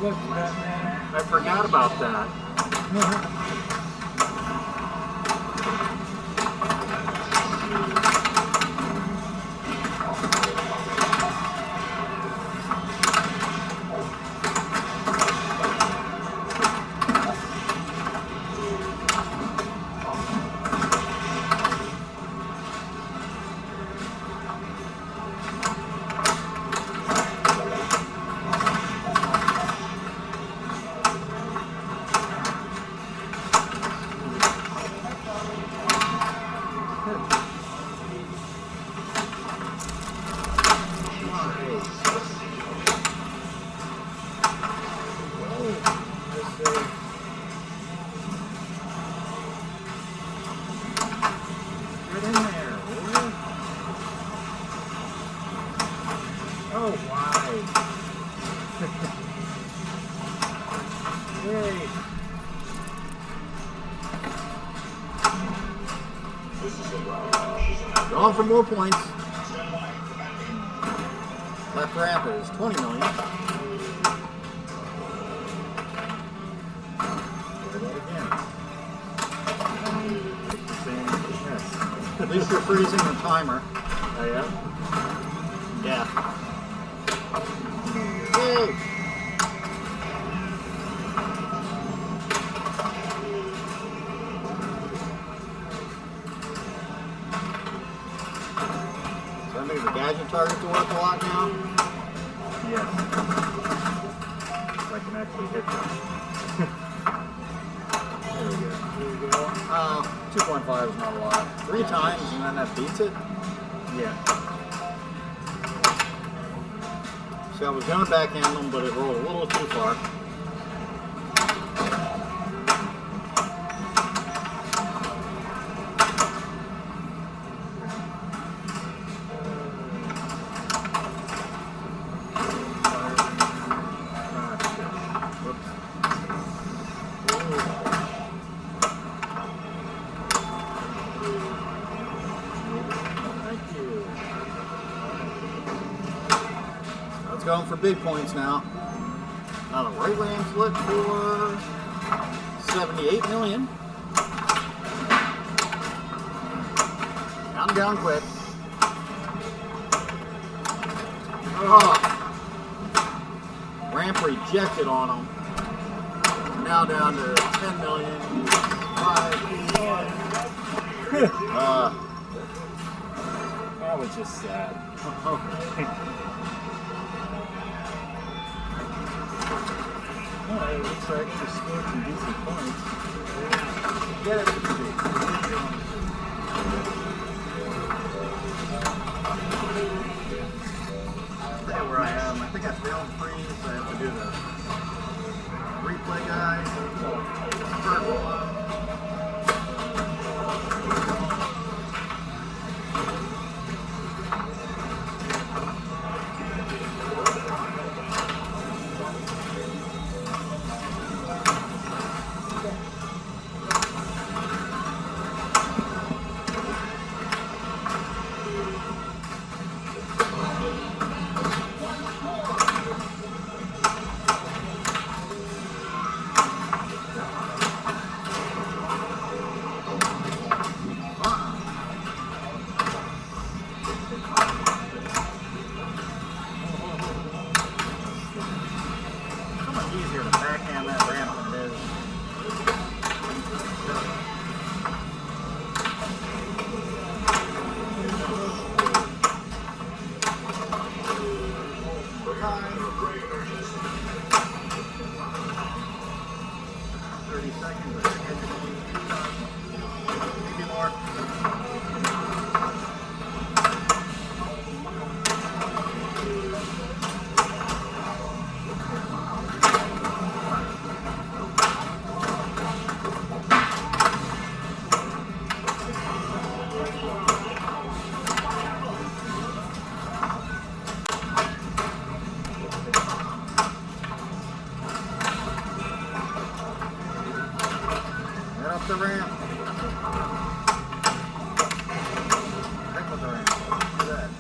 Look, Batman. I forgot about that. Get in there, will you? Oh, why? Yay. Going for more points. Left ramp is 20 million. Try that again. At least you're freezing the timer. Oh, yeah? Yeah. Yay! So that makes the gadget target to work a lot now. Yes. I can actually hit them. There we go. There you go. 2.5 is not a lot. 3 times and then that beats it. Yeah. So I was going to backhand them, but it rolled a little too far. going for big points now. Now the right ram flip for 78 million. Counting down quick. Oh. Ramp rejected on him. Now down to 10 million. 5 That was just sad. Oh, it looks like extra scored some decent points. Get it. Stay where I am. I think I failed freeze. I have to do the replay guy. Purple. Easier to backhand that ramp than it is. Time. 30 seconds. Maybe more. Up the ramp. Heck with the ramp. Look at that.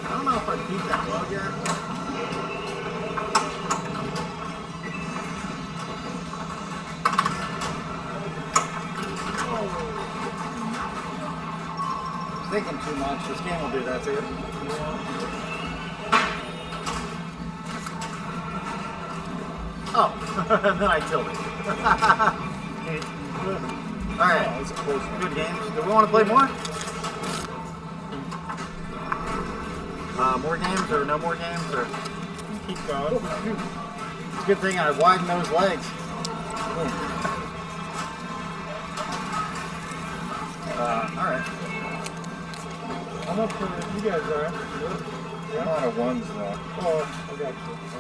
I don't know if I beat that bug yet. Thinking too much. This game will do that to you. Oh, and then I tilted. All right, it's a close one. Good games. Do we want to play more? More games or no more games or Keep going. it's a good thing I widened those legs. All right. I'm up for you guys are. I'm out of ones now. Oh, I got you.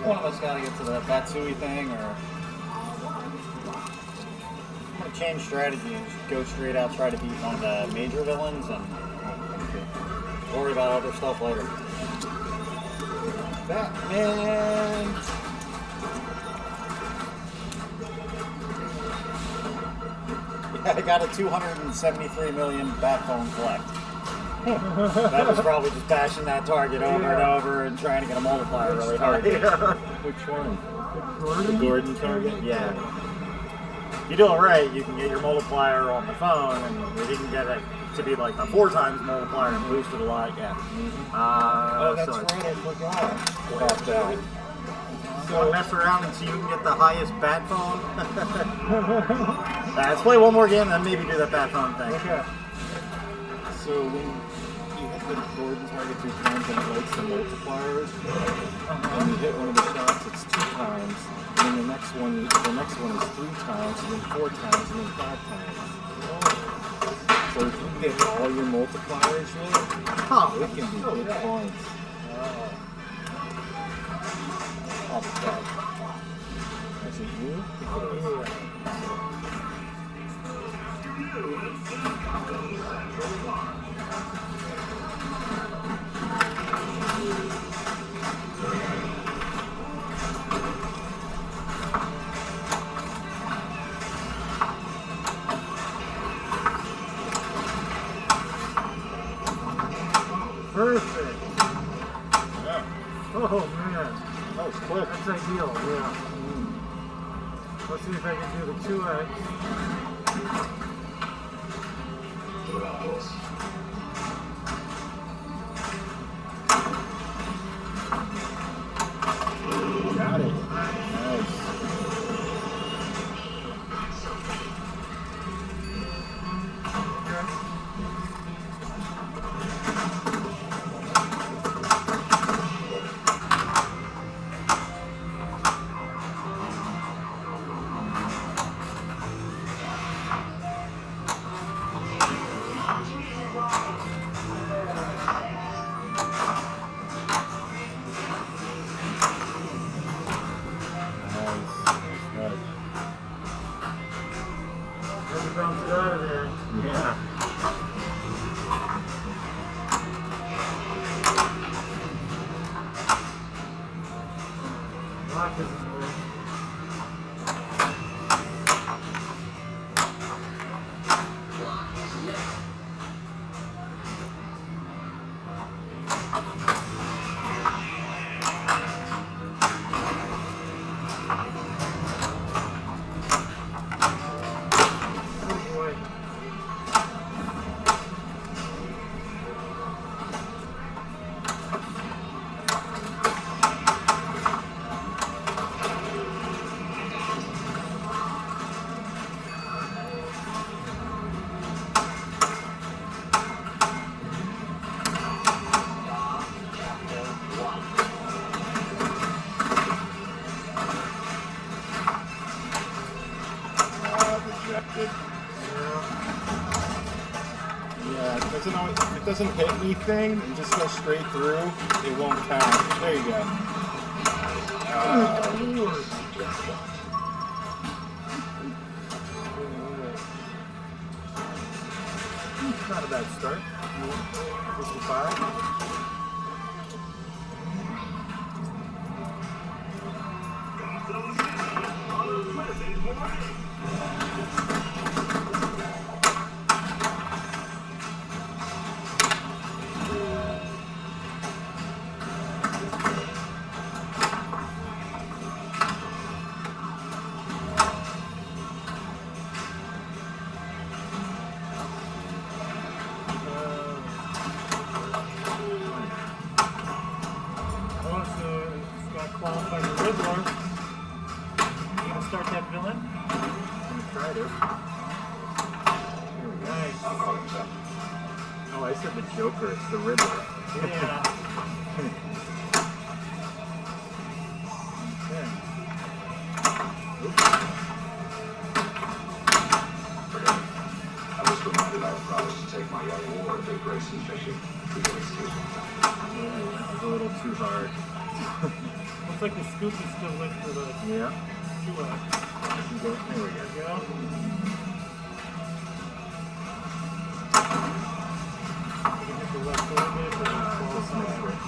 One of us got to get to the Batsui thing, or I'm gonna change strategy and just go straight out, try to beat one of the major villains, and worry about other stuff later. Batman. Yeah, I got a 273 million bat phone collect. That was probably just bashing that target over and over and trying to get a multiplier really hard. Which one? The Gordon target? Yeah. If you do it right, you can get your multiplier on the phone, and you can get it to be like the 4 times multiplier and boost it a lot. Yeah. Oh, that's so right. I forgot about that. So mess around until you can get the highest bat phone. Let's play one more game, and then maybe do that bat phone thing. Okay. So when you hit the Gordon target 3 times and it lights the multipliers, and you hit one of the shots, it's 2 times, and then the next one is 3 times, and then 4 times, and then 5 times. So if you can get all your multipliers right, it can be good points. Off the top. Is it you? Perfect. Yeah. Oh man, That was quick. that's ideal. Yeah. Let's see if I can do the 2x. Got it. Nice. Nice. Let me bounce it out of there. Yeah. Lock isn't there. Oh boy. Rejected. Yeah. Yeah, if it doesn't hit anything and just go straight through, it won't count. There you go. Not a bad start. 55. Oh, so it's got qualified the Riddler. You gonna start that villain? I'm gonna try to. Nice. Oh, I said the Joker. It's the Riddler. Yeah. Okay. I was reminded I promised to take my young ward to Grayson fishing. You can excuse me. That was a little too hard. Looks like the scoop is still lit for the Yeah. 2x. There we go. Yeah. You can hit the left a little bit, but it's all Just side. mix it.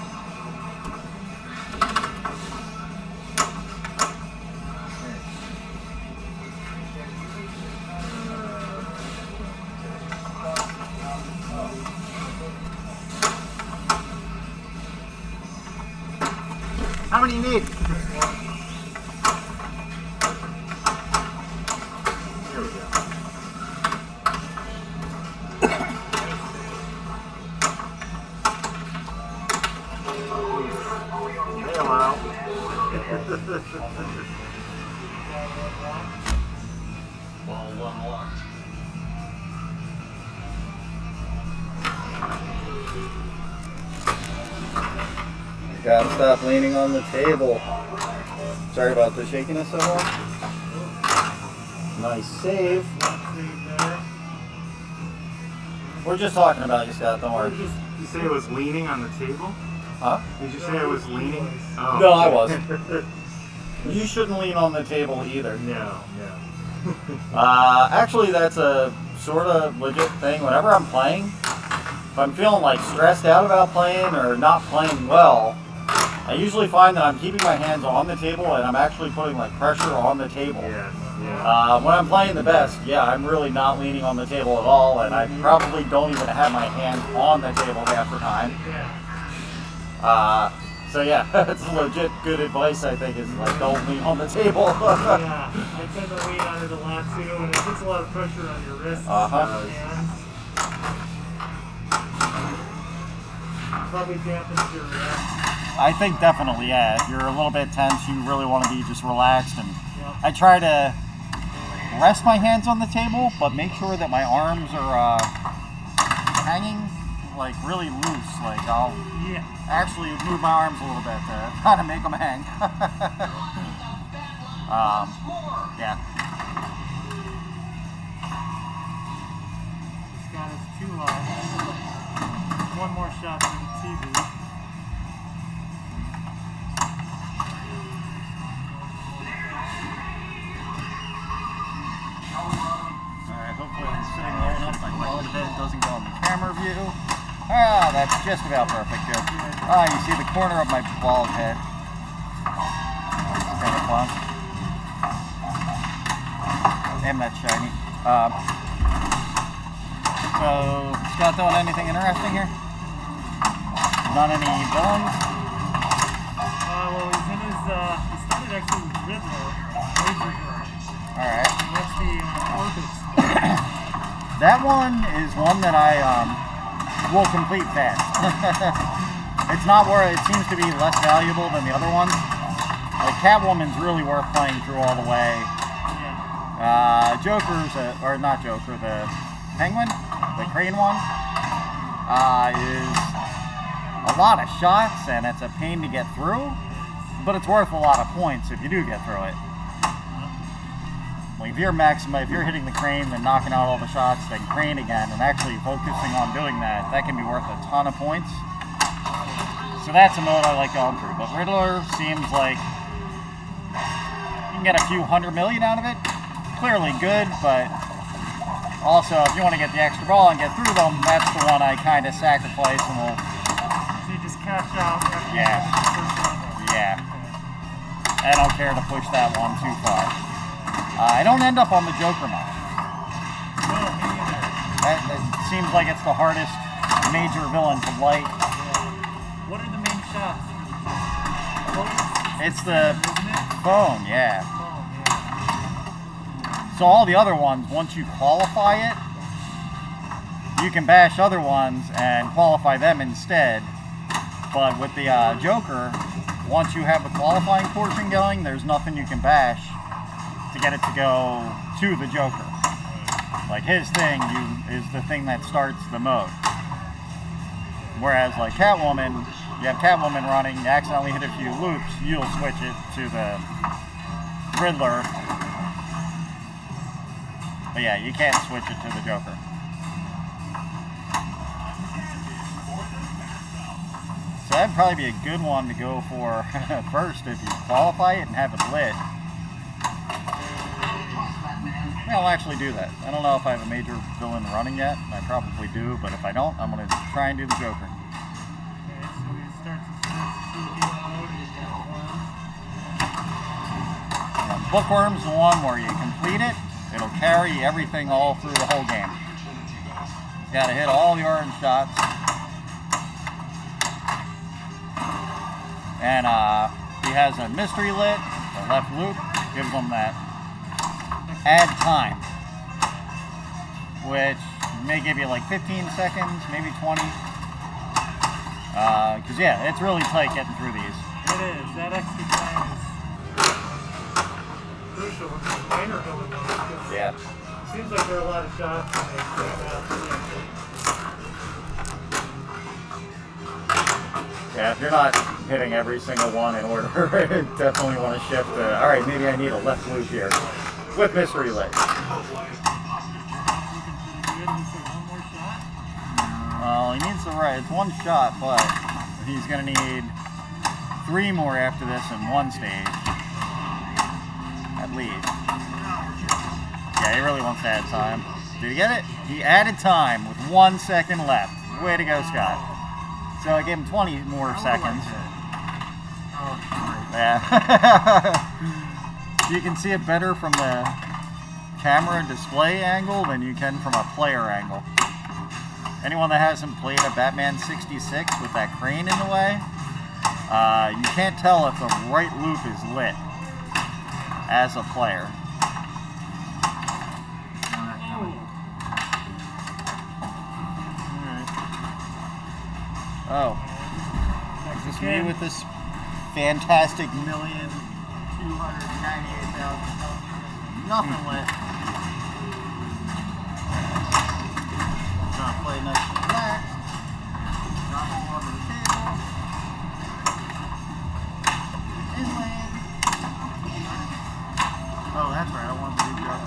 How many you need? There we go. Bail out. Ball one locked. Gotta stop leaning on the table. Sorry about the shakiness of all. Nice save. We're just talking about you, Scott. Don't worry. Did you say it was leaning on the table? Huh? Did you say it was leaning? Oh. No, I wasn't. You shouldn't lean on the table either. No. Actually, that's a sort of legit thing. Whenever I'm playing, if I'm feeling like stressed out about playing or not playing well, I usually find that I'm keeping my hands on the table and I'm actually putting like pressure on the table. Yes. When I'm playing the best, yeah, I'm really not leaning on the table at all, and I probably don't even have my hand on the table half the time. So yeah, it's legit good advice, I think, is like, don't lean on the table. Yeah, I tend to lean on it a lot too, and it puts a lot of pressure on your wrists and hands. Probably dampens your reaction. I think definitely, yeah. If you're a little bit tense, you really want to be just relaxed. And I try to rest my hands on the table, but make sure that my arms are hanging like really loose. Like I'll actually move my arms a little bit to kind of make them hang. Yeah. Scott has 2 one more shot for the TV. Alright, hopefully I'm sitting low enough my bald head doesn't go in the camera view. Ah, that's just about perfect. Good. Ah, you see the corner of my bald head. That's kind of fun. Damn, that's shiny. So, Scott doing anything interesting here? Not any villains? Well, he's in his, he started actually with Riddler, Major Villain. Alright. That's the Orbit. That one is one that I will complete fast. It's not where it seems to be less valuable than the other ones. Like Catwoman's really worth playing through all the way. Joker's, or not Joker, the Penguin, the Crane one, is a lot of shots and it's a pain to get through, but it's worth a lot of points if you do get through it. Like if you're hitting the crane, then knocking out all the shots, then crane again, and actually focusing on doing that, that can be worth a ton of points. So that's a mode I like going through. But Riddler seems like you can get a few 100 million out of it. Clearly good, but also if you want to get the extra ball and get through them, that's the one I kind of sacrifice and will. So you just cash out after Yeah. Yeah. I don't care to push that one too far. I don't end up on the Joker much. No, me neither. It seems like it's the hardest major villain to light. What are the main shots? It's the Isn't it? phone, yeah. Oh, yeah. So all the other ones, once you qualify it, you can bash other ones and qualify them instead. But with the Joker, once you have the qualifying portion going, there's nothing you can bash to get it to go to the Joker. Like his thing is the thing that starts the mode. Whereas like Catwoman, you have Catwoman running, you accidentally hit a few loops, you'll switch it to the Riddler. But yeah, you can't switch it to the Joker. So that'd probably be a good one to go for first if you qualify it and have it lit. I'll actually do that. I don't know if I have a major villain running yet. I probably do, but if I don't, I'm going to try and do the Joker. Okay, so we start to see mode. We've got one. And Bookworm's the one where you complete it, it'll carry everything all through the whole game. You got to hit all the orange shots. And he has a mystery lit, a left loop, gives them that add time, which may give you like 15 seconds, maybe 20. Because yeah, it's really tight getting through these. It is. That extra time is crucial in the minor building mode. Yeah. It seems like there are a lot of shots and they came out. Yeah, if you're not hitting every single one in order, definitely want to shift. Alright, maybe I need a left loop here. With mystery lit. Well, he needs the right. It's one shot, but he's going to need 3 more after this in one stage. At least. Yeah, he really wants to add time. Did he get it? He added time with 1 second left. Way to go, Scott. So I gave him 20 more seconds. Yeah. You can see it better from the camera display angle than you can from a player angle. Anyone that hasn't played a Batman 66 with that crane in the way, you can't tell if the right loop is lit as a player. Oh, is this me with this fantastic 1,298,000? Nothing lit. Gonna play nice and relaxed. Drop all over the table. Inland. Oh, that's right. I wanted to do drop.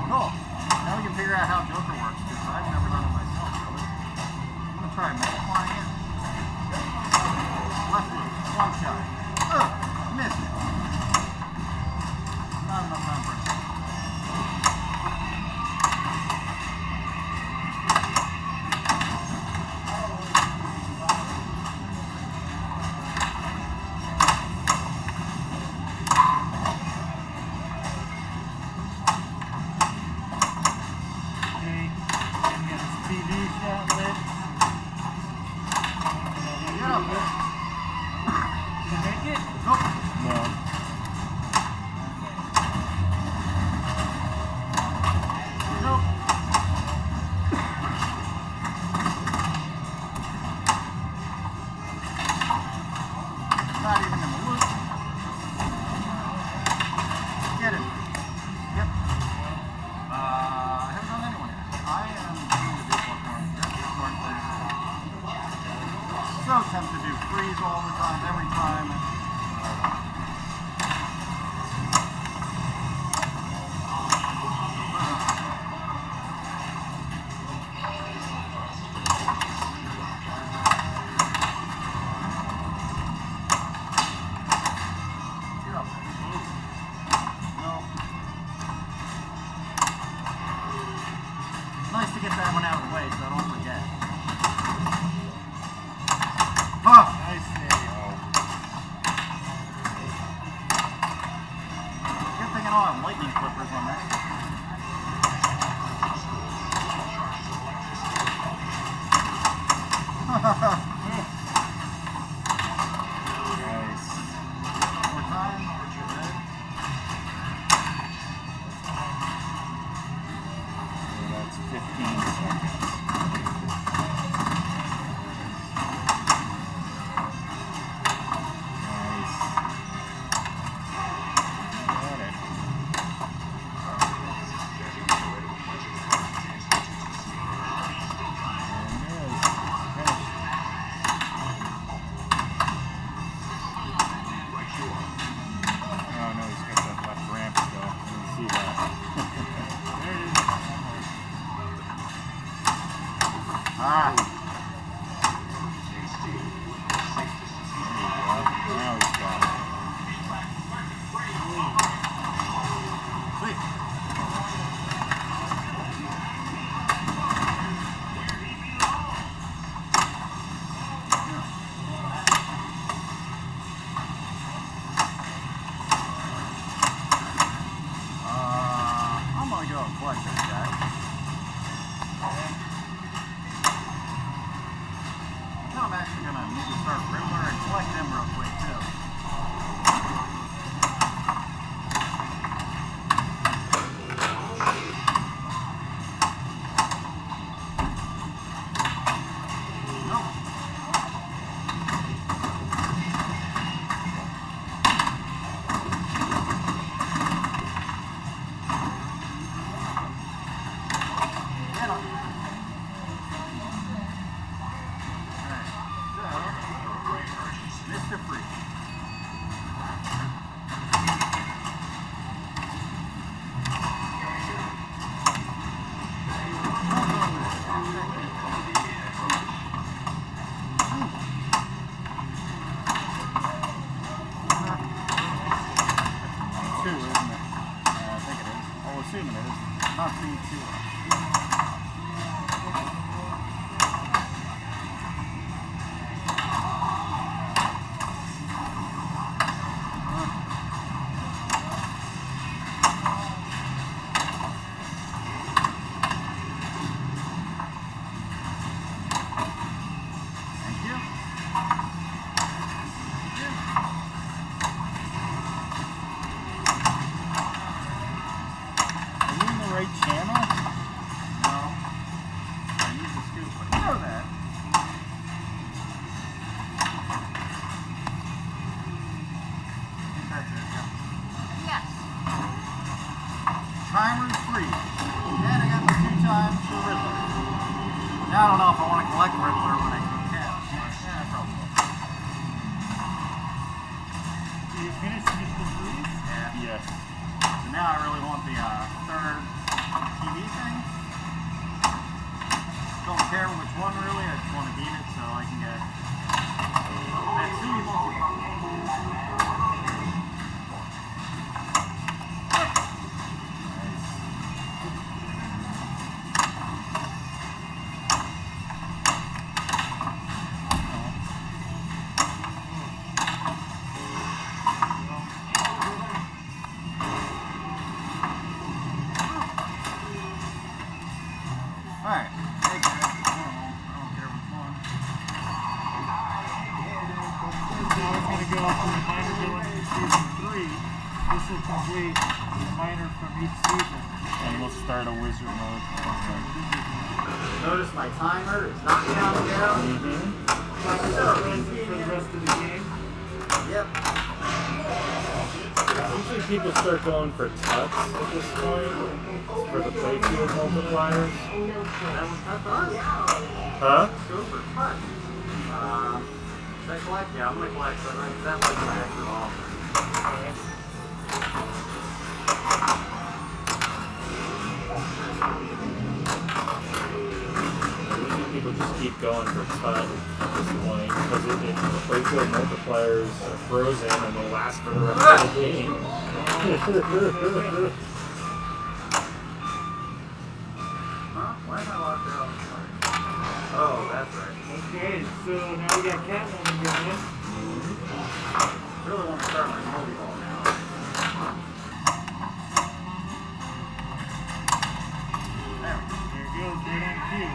Cool. Now we can figure out how Joker works, because I've never done it myself, really. I'm going to try multiplying it. Left loop, one shot. Missed it. Not enough time for it. Not even in the loop. Get it. Yep. I haven't done anyone yet. I am doing the default one. So tempted to do freeze all the time, every time. Nice to get that one out of the way so I don't forget. Oh, I see. Good thing I don't have lightning clippers on that. Nice. More time. Good. That's 15 seconds. Nice. Got it. There it is. Finished. Oh no, he's got that left ramp still. I didn't see that. There it is. Ah. There you go. Now he's got it. Sweet. I'm gonna go and collect this guy. I'm actually gonna maybe start Riddler and collect him real quick too. Nope. Get him. Alright, so Mr. Freeze. it is. Not too rough. Timer's free. And I got my 2 times for Riddler. Now I don't know if I want to collect Riddler when I can count. Yeah, probably. Do you finish Mission 3? Yeah. Yes. So now I really want the third TV thing. Don't care which one really. I just want to beat it so I can get that City multiplayer. Alright, hey guys, I don't care which one. So I was going to go for the minor villain for season 3. This will complete the minor from each season. And we'll start a wizard mode. Notice my timer is not counting down. For the rest of the game. Yep. Usually people start going for tucks at this point for the playfield multipliers. Huh? Go for fun. Should I collect? Yeah, I'm gonna collect something. That was my extra offer. Usually people just keep going for tut at this point because the playfield multipliers are frozen and will last for the rest of the game. Huh? Why am I locked out? Oh, that's right. Okay, so now we got Catwoman going. Really want to start my multi-ball now. There we go. There it goes, right on cue.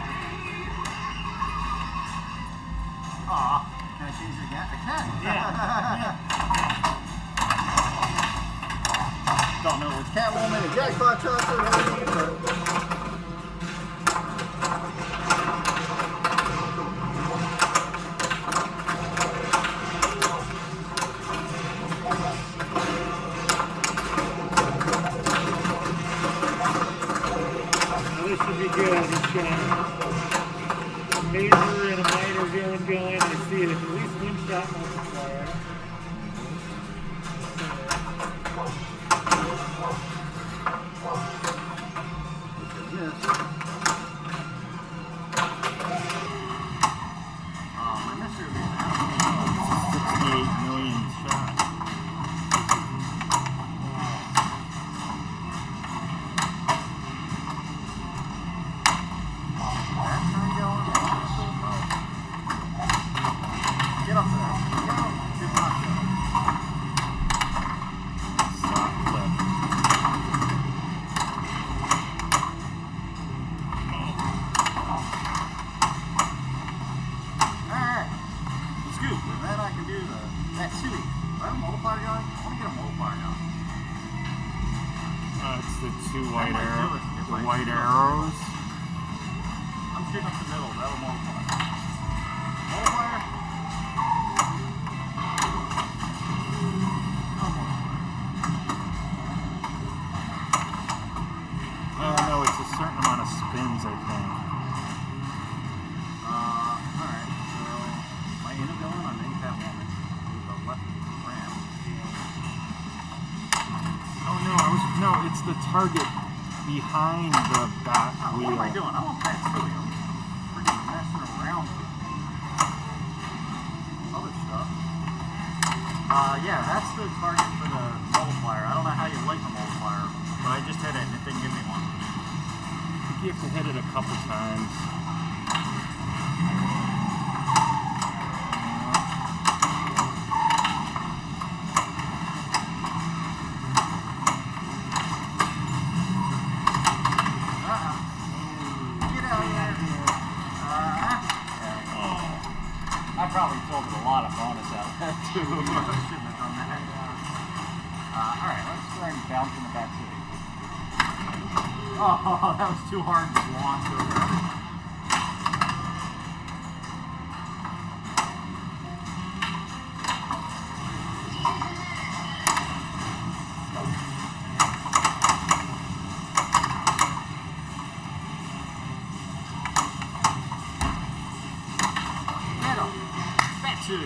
Aw, can I change it again? I can. Yeah. Don't know which Catwoman and Jackpot Chopper. This should be good. It's got a major and a minor villain going. I see it. It's at least one shot multiplier. My mystery will be 68 million shots. Get up there. Get up. Good knock. Soft left. Alright. Scoop. And then I can do that suey. Do I have a multiplier going? I want to get a multiplier going. It's the two I white might do arrows. it if The I white shoot up. arrows. I'm shooting up the middle. That'll multiply. Multiplier? No multiplier. I don't know. It's a certain amount of spins, I think. Alright. So, my inner villain, I make that woman. Do the left ram. Oh no! It's the target behind the back wheel. What am I doing? I want that suey. I'm freaking messing around with other stuff. Yeah, that's the target for the multiplier. I don't know how you like the multiplier. But I just hit it and it didn't give me one. I think you have to hit it a couple times. I probably filled a lot of bonus out of that too. I shouldn't have done that. Alright, let's try and bounce in the back city. Oh, that was too hard to launch over.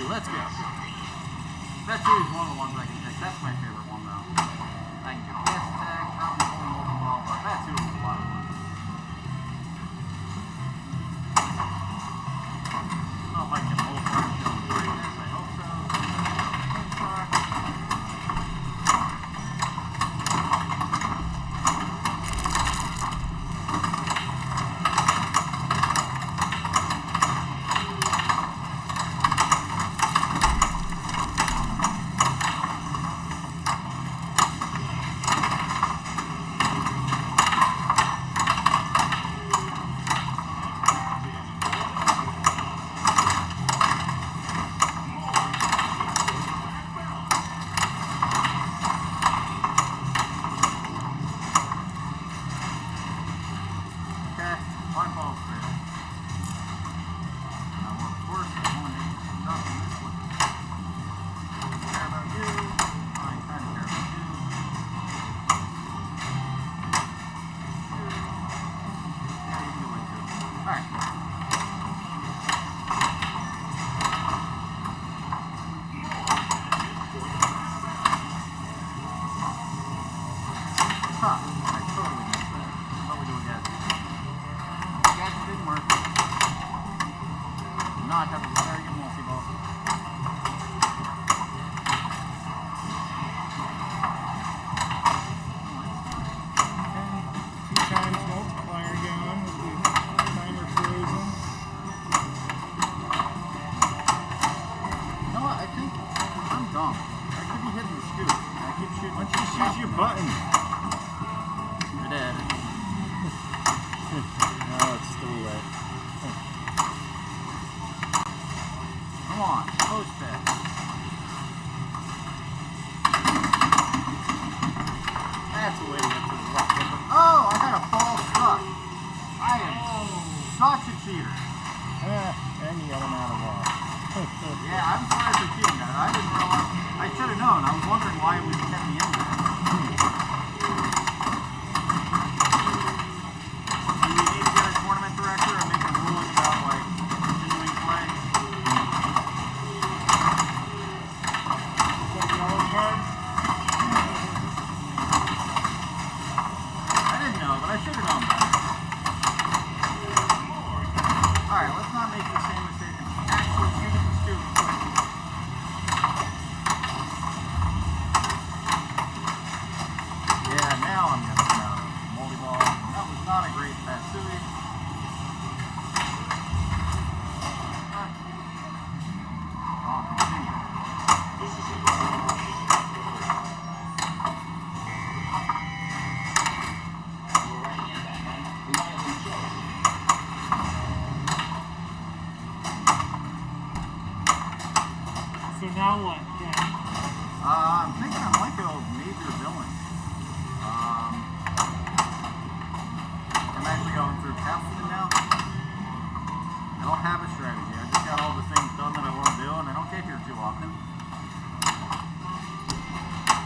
Let's go. That series is one of the ones I can pick. That's my favorite one though. I can get gas tag, probably fully multi-ball, but that series is a lot of fun. I don't know if I can get multi-ball and show this. I hope so.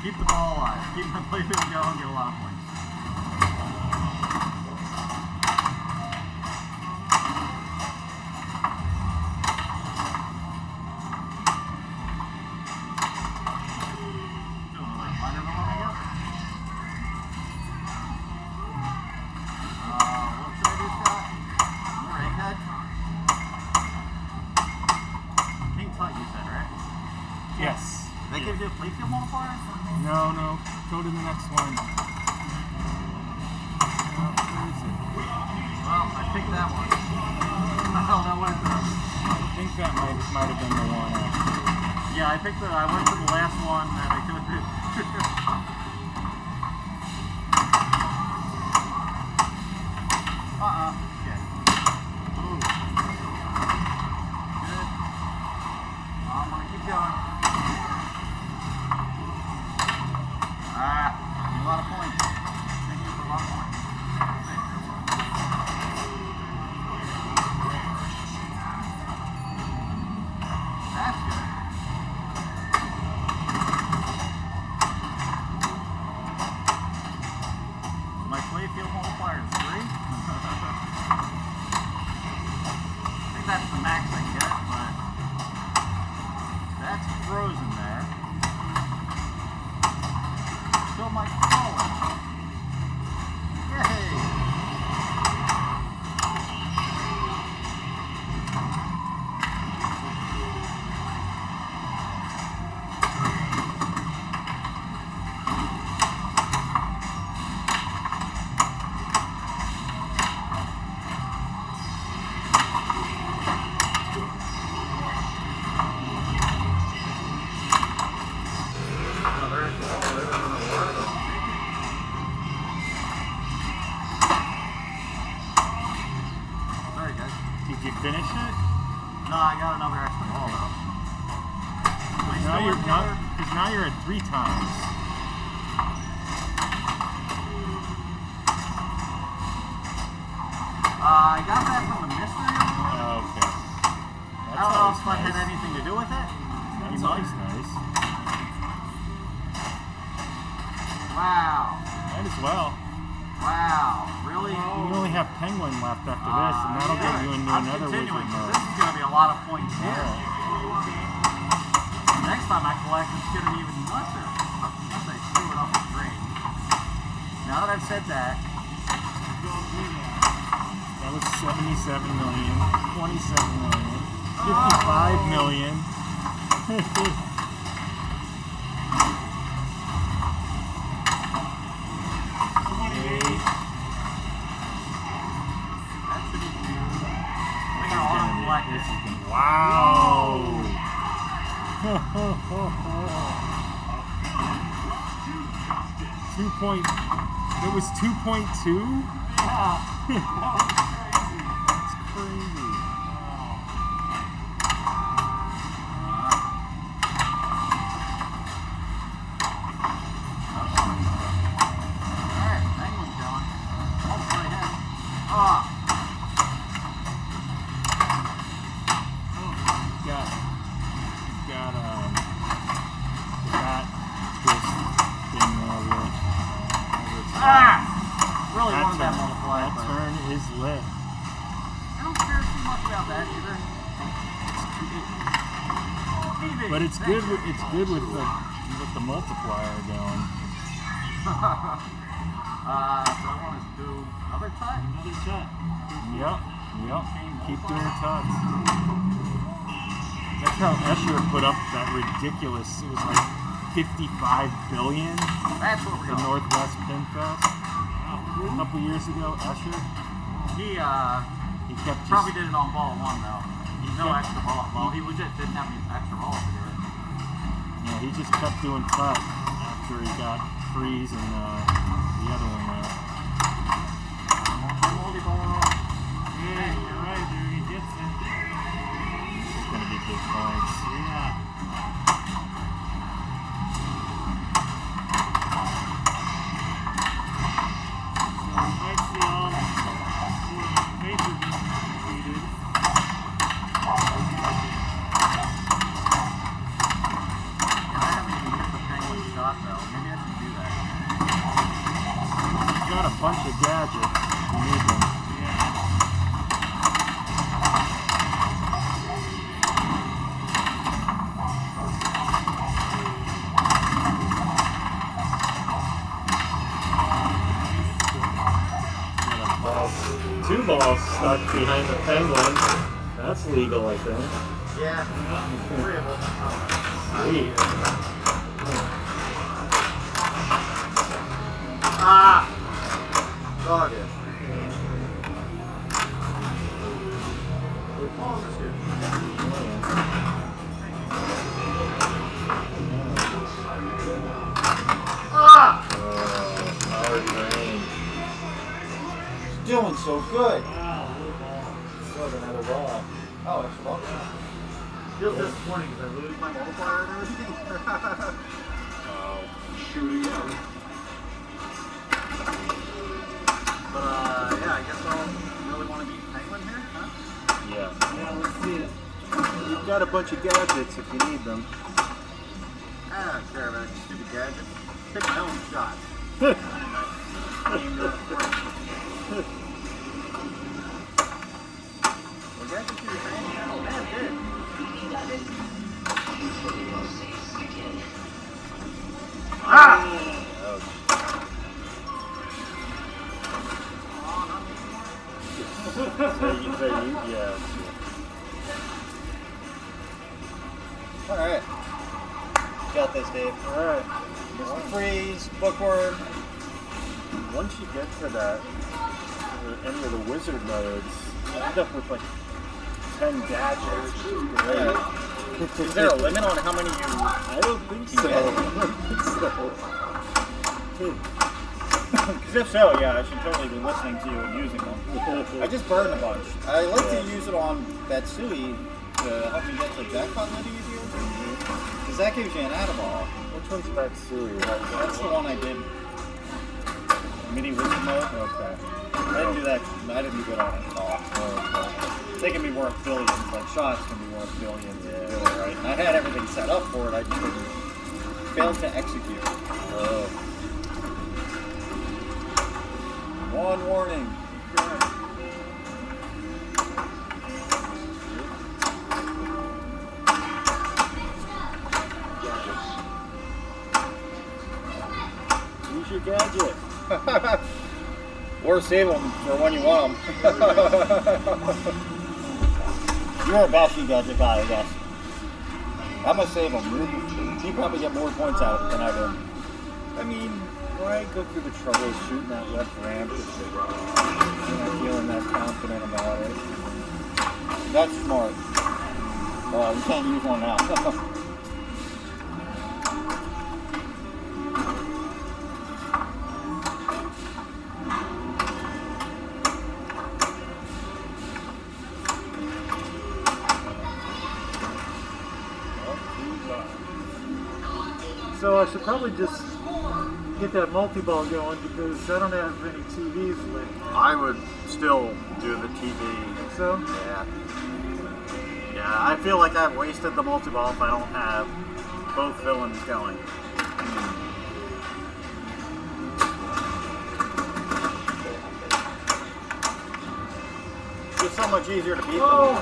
Keep the ball alive. Keep my playfield going, get a lot of points. Yes. That gives you a playfield multiplier? No, go to the next one. picked that one. I don't know what it is. I think that might have been the one actually. Yeah, I went to the last one that I could have. Okay. Ooh. Good. I'm gonna keep going. A lot of points. Thank you for a lot of points. That's good. My playfield multiplier is 3. I think that's the max I get, but that's frozen there. Still my color. Yay! Sorry, guys. Did you finish it? No, I got another extra ball though. Now you're at 3 times. I got that from the mystery award. Okay. I don't know if that had anything to do with it. That's always nice. Wow. Might as well. Wow. Really? You only have Penguin left after this, and that'll get you into I'm another continuing, wizard 'cause mode. this is going to be a lot of points here. Alright. Next time I collect, it's going to be even lesser. Unless I screw it up with green. Now that I've said that, That was 77 million, 27 million, 55 million. that should be I got all of black. Wow! It was 2.2? That's crazy. Alright, Penguin's going. Oh, right ahead. Got this thing over Really wanted that multiplier. That turn is lit. I don't care too much about that either. But it's good. It's good with the multiplier going. So I want to do another tut? Another tut. Yep. Keep doing tuts. That's how Escher put up that ridiculous. It was like 55 billion. That's what we're The going. Northwest Pin Fest a couple years ago. Escher. He kept probably just, did it on ball 1 though. No kept- extra ball. Well, he legit didn't have any extra balls to do it. No, he just kept doing tut after he got freeze and the other one there. Multi-ball. Yeah, you're right, dude. He gets it. This is gonna be big points. Yeah. So actually, all 4 majors have been completed. I haven't even hit the penguin shot though. Maybe I should do that. He's got a bunch of gadgets. You need them. Got 2 balls stuck behind the penguin. That's legal, I think. Yeah. 3 of them. Sweet. Dog it. Doing so good. Still another ball. Oh, it's wrong. Feels disappointing because I lose my multiplier and everything. But yeah, I guess I'll really want to be penguin here, huh? Yeah. Yeah, let's see it. You've got a bunch of gadgets if you need them. I don't care about stupid gadgets. Pick my own shot. Aimed at the front. What gadgets are you saying? Oh man, good. Ah! Yeah. Alright. Got this, Dave. Alright. Mr. Freeze, bookworm. Once you get to that, any of the wizard modes, you end up with like 10 gadgets, which is great. Is there a limit on how many you... I don't think so. Yeah. I don't think so. Because if so, yeah, I should totally be listening to you and using them. I just burned a bunch. I like to use it on Batsui to help me get the jackpot a little easier. Because that gives you an Adaball. Which one's Batsui? That's the one I did. Mini wizard mode? Okay. I didn't do that. I didn't do good on it at all. They can be worth billions. Like shots can be worth billions. Yeah. Do it right. And I had everything set up for it. I just didn't. Failed to execute. Oh. One warning. Use your gadget. Or save them for when you want them. You're a Bashi gadget guy, I guess. I'm gonna save them. You probably get more points out of it than I do. I mean, why go through the trouble of shooting that left ramp if you're not feeling that confident about it? That's smart. You can't use one now. So I should probably just get that multi-ball going because I don't have any TVs lit. I would still do the TV. So Yeah. Yeah, I feel like I've wasted the multi-ball if I don't have both villains going. It's so much easier to beat them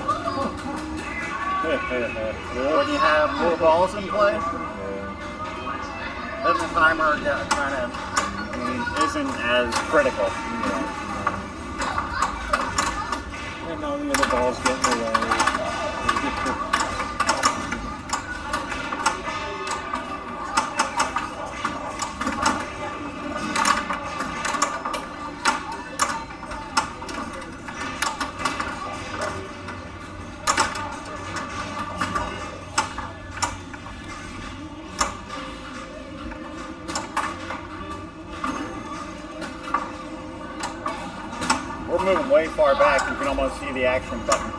when you have more balls in play. Then the timer kind of isn't as critical. And all the other balls get in the way. We're moving way far back, you can almost see the action button.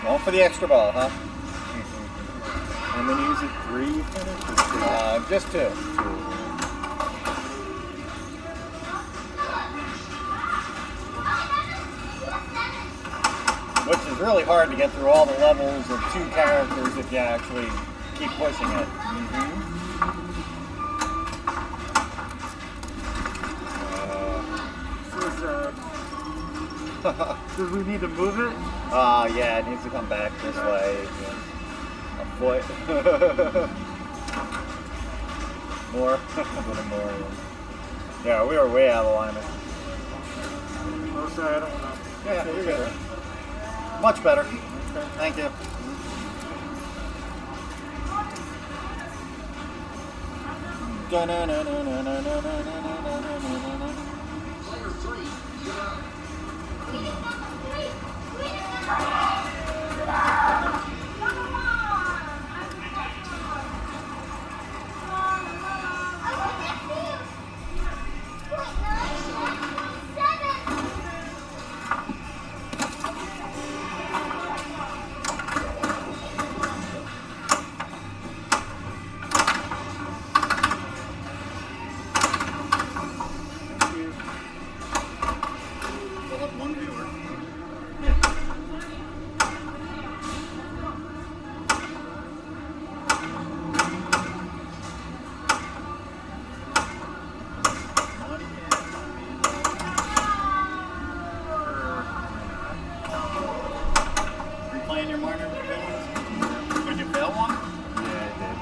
Going for the extra ball, huh? And then use it 3 you finish? Or 2? Just 2. Which is really hard to get through all the levels of 2 characters if you actually keep pushing it. does we need to move it? Yeah, it needs to come back this way. A foot. More. A little more. Yeah. Yeah, we were way out of alignment. Oh, sorry, I don't know. Yeah, you're good. Much better. Thank you. Replaying your minor villains? Did you fail one? Yeah, I did.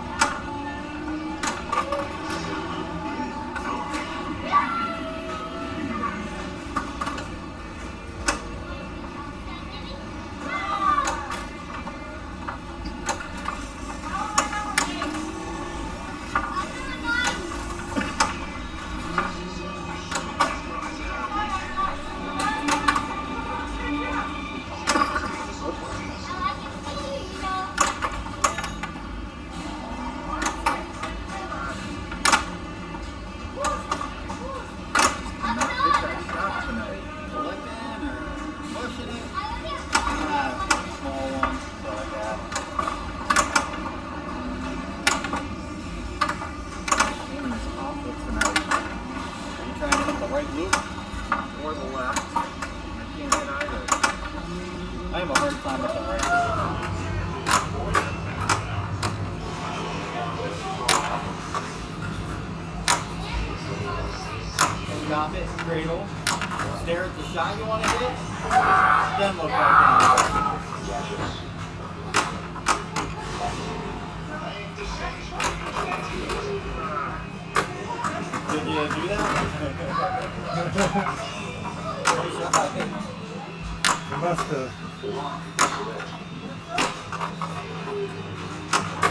I have a hard time with the right. Stop it, cradle. Stare at the shot you want to hit. Then look back down. Did you do that? You must have.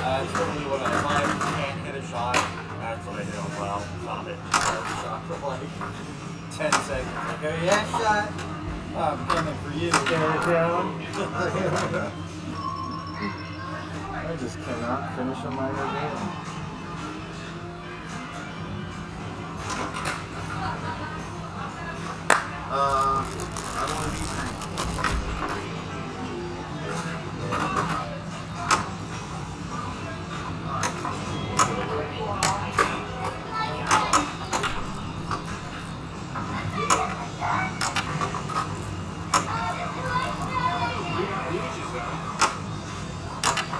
That's really what if I can't hit a shot, that's what I do. Well, stop it. Shot for like 10 seconds. Like, oh yeah, shot. I'm coming for you. Stare it down. I just cannot finish a minor game. I don't want to be frank.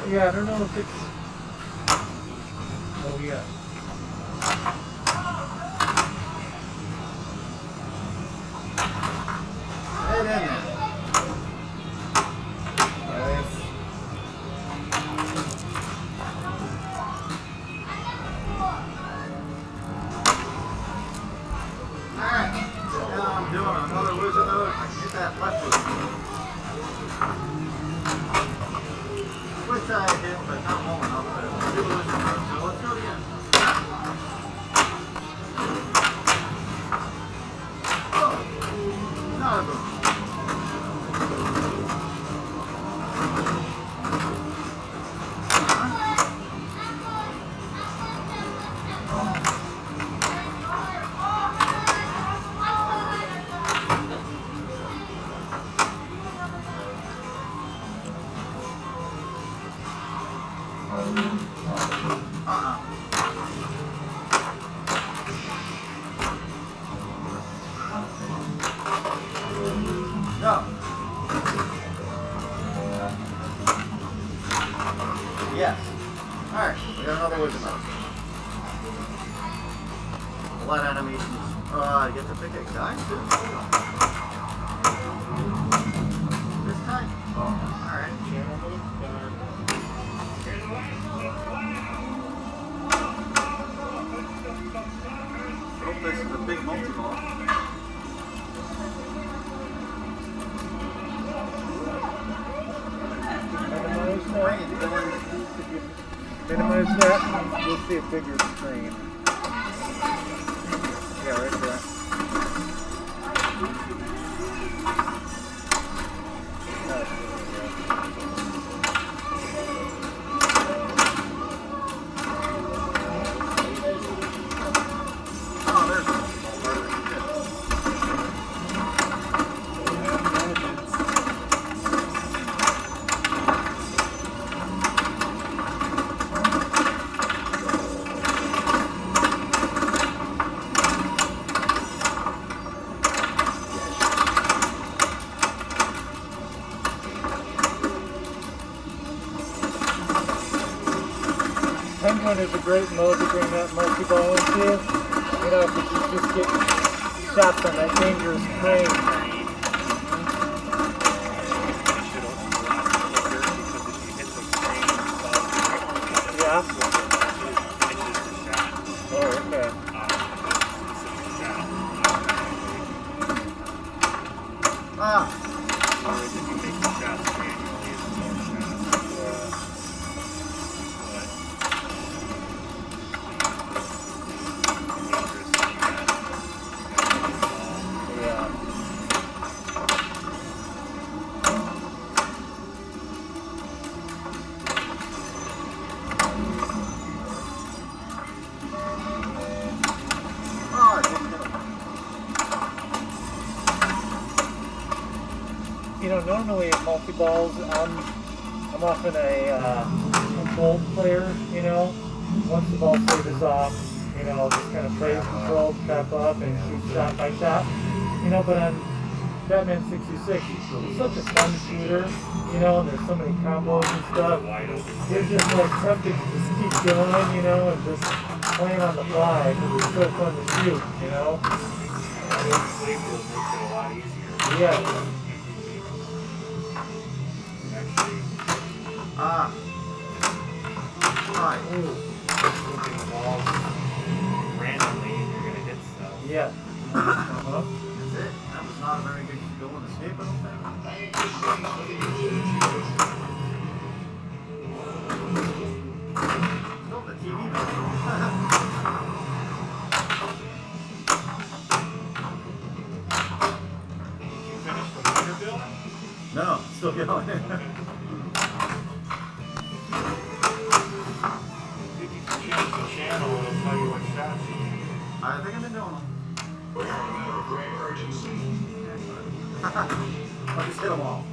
Yeah, I don't know if it's. Oh, yeah. Right in there. Nice. Alright, now I'm doing another wizard mode. I can hit that left with which I hit, but not long enough. But I'll do a wizard mode, so let's go again. Oh, not a boom. No. Yes. Alright, we got another wizard mode. Blood animations. I get to pick a guy too. This time. Alright. Hope this is a big multi-ball. Minimize that, and you'll see a bigger screen. Yeah, right there. Oh, there's one. Penguin is a great mode to bring that multi-ball into. You know, because you just get shots on that dangerous crane. Yeah. Oh, okay. Ah. You know, normally at multi-balls, I'm often a controlled player, you know. Once the ball is off, you know, I'll just kind of play controlled, trap up, and shoot shot by shot. You know, but on Batman 66, it's such a fun shooter, you know, and there's so many combos and stuff. It's just like tempted to just keep going, you know, and just playing on the fly, because it's so fun to shoot, you know. Yeah. Ah. Alright. Flipping the balls randomly and you're gonna hit stuff. Yeah. That's it. That was not a very good skill in escape, I don't think. Still the TV Did you finish the motor bill? No, still going. If you change the channel, it'll tell you what shots you need. I think I've been doing them. I'll just hit them all.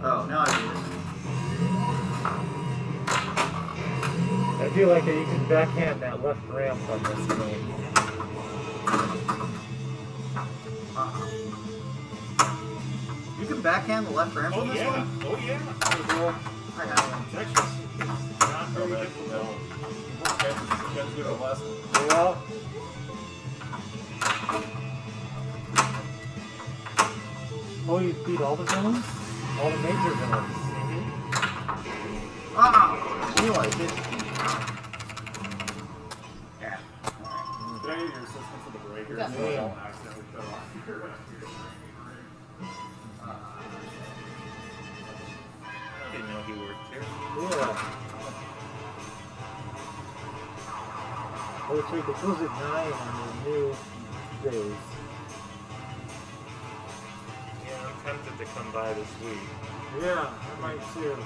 Oh, now I do it. I do like that you can backhand that left ramp on this game. You can backhand the left ramp on this one? Oh yeah. I have one. It's actually not very difficult. Yeah. Oh, you beat all the villains? All the major villains. Ah! You like it. Yeah. Did I get your assistant for the breaker? Yeah. So I don't accidentally cut off your I didn't know he worked here. Yeah. Oh, it's right, it goes at 9 on the new days. Yeah, I'm tempted to come by this week. Yeah, I might too.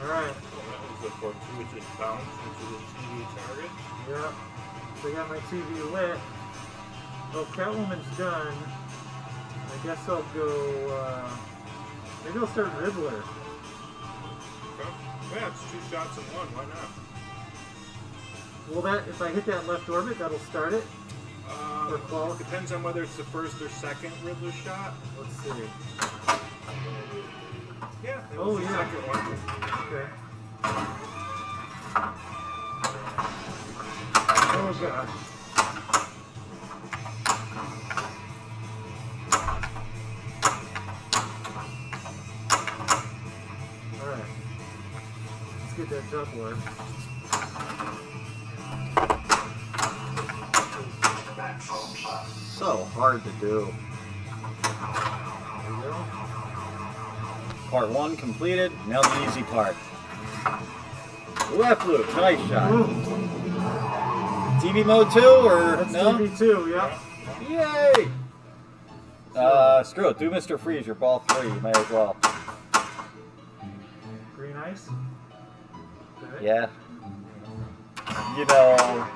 Alright, That was a fortuitous bounce into the TV target. yeah. So I got my TV lit. Well, Catwoman's done. I guess I'll go, maybe I'll start Riddler. Okay. Yeah, it's 2 shots in one. Why not? Will that, if I hit that left orbit, that'll start it? Or close? Depends on whether it's the first or second Riddler shot. Let's see. Yeah. It Oh, was the yeah. second one. Okay. Oh, God. Alright. Let's get that jump work. So hard to do. There we go. Part 1 completed. Now the easy part. Left loop. Nice shot. Ooh, TV mode 2 or that's no? TV2, yep. Yay! Screw it. Do Mr. Freeze. You're ball 3. You may as well. Green ice. Okay. Yeah. You know,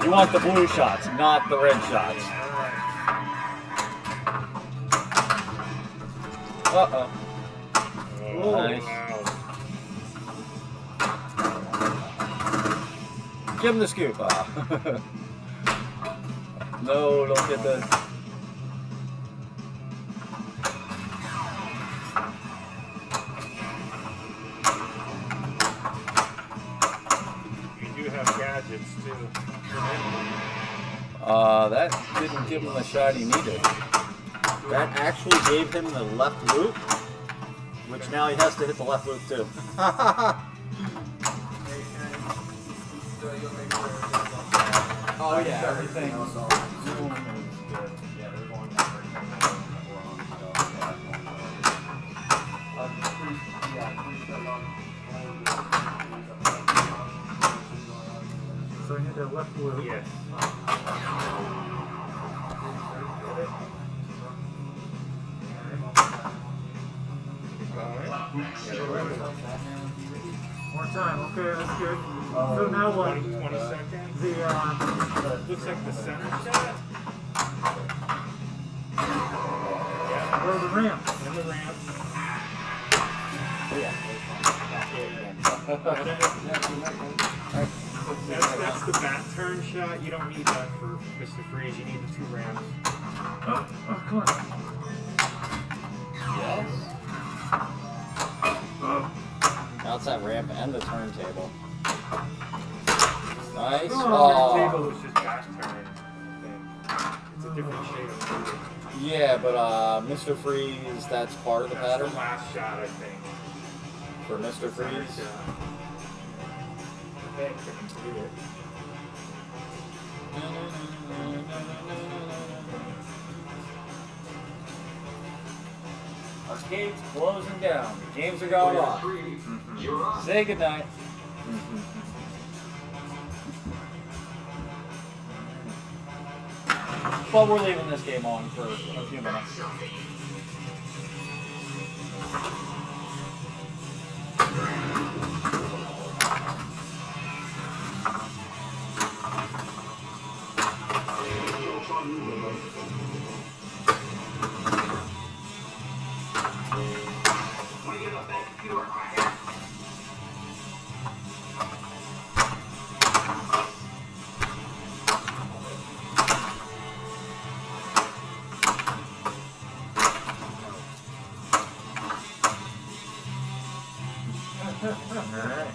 you want the blue shots, not the red shots. Alright. Uh-oh. Oh, Nice. Wow. Give him the scoop. Ah. No, don't get the... You do have gadgets too. That didn't give him the shot he needed. That actually gave him the left loop, which now he has to hit the left loop too. Oh yeah, everything. so I hit that left blue. Yes. More time. Okay, that's good. So now what? 20 seconds. The Looks like the center shot. Yeah. or the ramp. And the ramp. That's the bat turn shot. You don't need that for Mr. Freeze. You need the 2 ramps. Oh, come on. Yes. Now it's that ramp and the turntable. Nice. The Oh. table is just bat turn. I think. It's a different shade of blue. Yeah, but Mr. Freeze, that's part of the That's pattern the last shot, I think. for Mr. Center Freeze. shot. I think to complete it. Arcade's closing down. The games are going off. Say goodnight. But we're leaving this game on for a few minutes. Alright.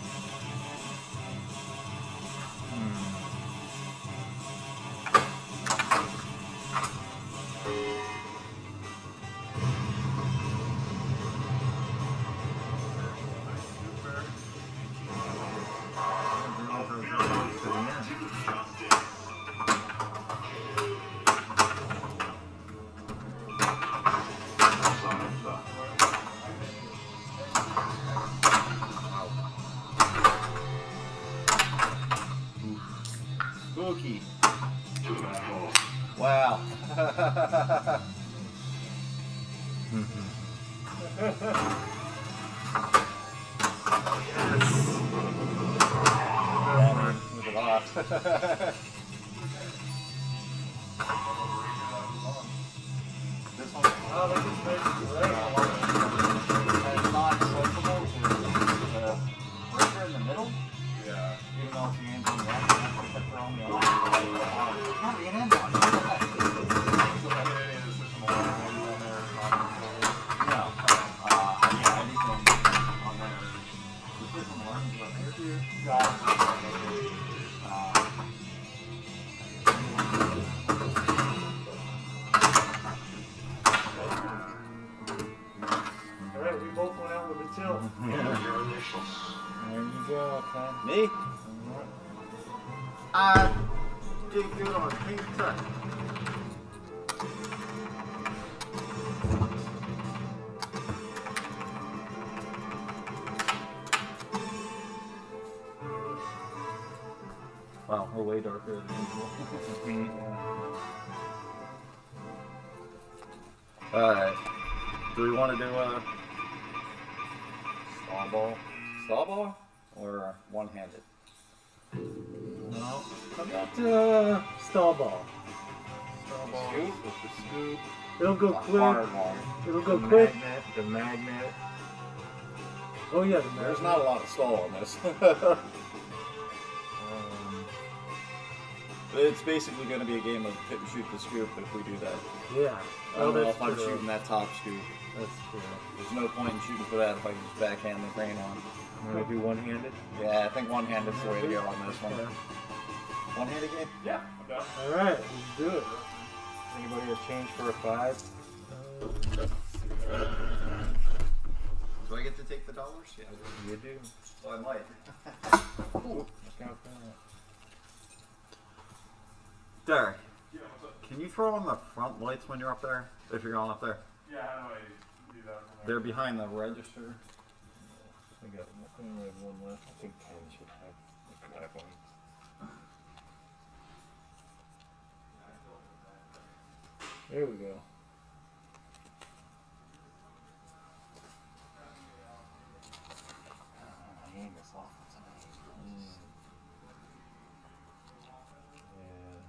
Spooky. Wow. Move it off. This one? Oh, look, it's not switchable. Breaker in the middle? Yeah. You know if the game's on the outside, but they're on the outside. It's not being in on. No. Yeah, anything on there. The system learns what they're here. Alright, we both went out with a tilt. There you go, Ken. Me? Did good on pink touch. Wow, we're way darker than usual. Alright. Do we want to do a stall ball? Stall ball? Or one-handed? No. How about stall ball? Stall ball with the scoop. It'll go The quick. hard one. It'll go The quick. magnet. The magnet. Oh yeah, There's not a lot of stall on this. It's basically going to be a game of hit and shoot the scoop if we do that. Yeah. I don't know that's if I'm true. shooting that top scoop. That's true. There's no point in shooting for that if I can just backhand the crane on. You want to do one-handed? Yeah, I think one-handed's the way to go on this one. Okay. One-handed game? Yeah, okay. Alright, let's do it. Anybody a change for a 5? Do I get to take the dollars? Yeah, You do. I might. Look out for that. Derek, Yeah, what's up? can you throw on the front lights when you're up there? If you're going up there? Yeah, how do I do that? They're behind the register. We got one left. I think Ken should have one. There we go. My aim is awful tonight. Yeah.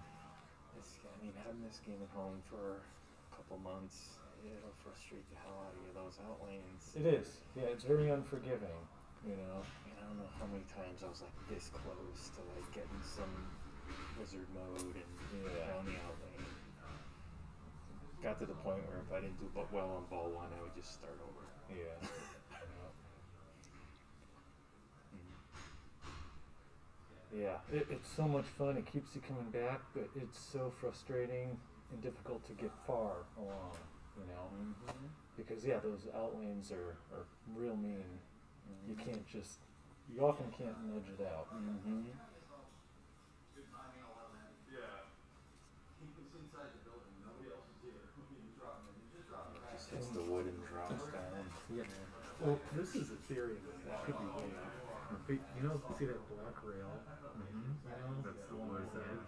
I mean, having this game at home for a couple months, it'll frustrate the hell out of you, those outlanes. It is. Yeah, it's very unforgiving. You know, and I don't know how many times I was like this close to like getting some wizard mode and down the outlane. Got to the point where if I didn't do well on ball one, I would just start over. Yeah. Yeah, it's so much fun. It keeps you coming back, but it's so frustrating and difficult to get far along, you know? Because, yeah, those outlanes are real mean. You can't just, you often can't nudge it out. Just hits the wood and drops down. Yeah. Well, this is a theory that could be way off. But, you know, see that black rail? You know, that's the one side.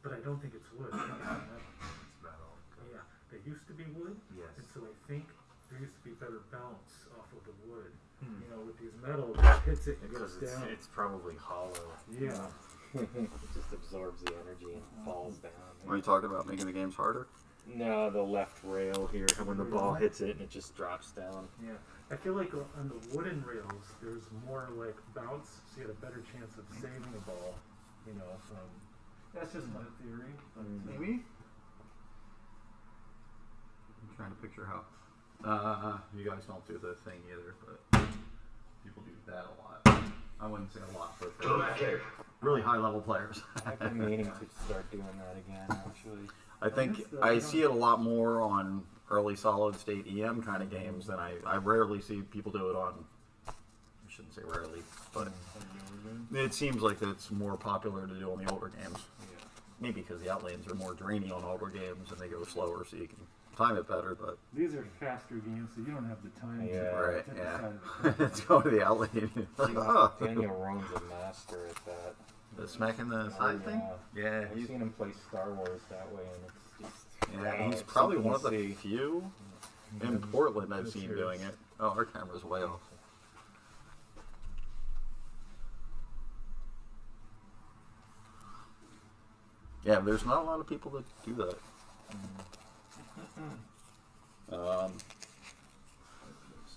But I don't think it's wood. I think it's metal. Yeah, they used to be wood. Yes. And so I think there used to be better bounce off of the wood. You know, with these metals, it hits it and goes Because down. it's probably hollow. Yeah. It just absorbs the energy and falls down. What are you talking about? Making the games harder? No, the left rail here, when the ball hits it and it just drops down. Yeah. I feel like on the wooden rails, there's more like bounce, so you had a better chance of saving the ball. You know, from that's just my theory. Maybe? I'm trying to picture how. You guys don't do the thing either, but people do that a lot. I wouldn't say a lot, but really high level players. I've been meaning to start doing that again, actually. I think I see it a lot more on early solid state EM kind of games than I rarely see people do it on. I shouldn't say rarely, but it seems like it's more popular to do on the older games. Maybe because the outlanes are more drainy on older games and they go slower, so you can time it better. But These are faster games, so you don't have the time Yeah. to right, hit the yeah. side of the Let's go to the outlane. Daniel Rome's a master at that. The smacking the side thing. Yeah, I've he's seen him play Star Wars that way, and it's just yeah, he's it's probably something one of to the see. few in Portland I've seen doing it. Oh, our camera's way off. Yeah, there's not a lot of people that do that. So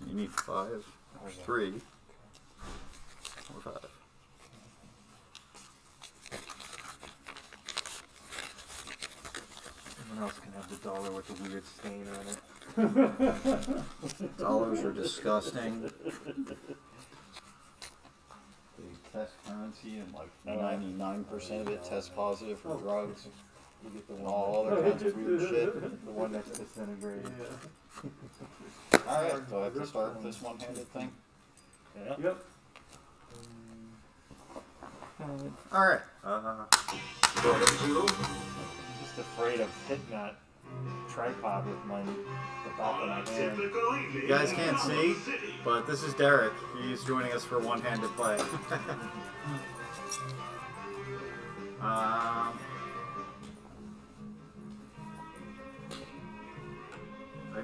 you need 5, there's 3, or 5. dollar with a weird stain on it. Dollars are disgusting. They test currency and like 99% of it tests positive for drugs. You get the And one, all other kinds of weird shit. the one that's disintegrated. Alright, do I have to start with this one-handed thing? Yeah. Yep. Alright. I'm just afraid of hitting that tripod with the back of my hand. You guys can't see, but this is Derek. He's joining us for one-handed play.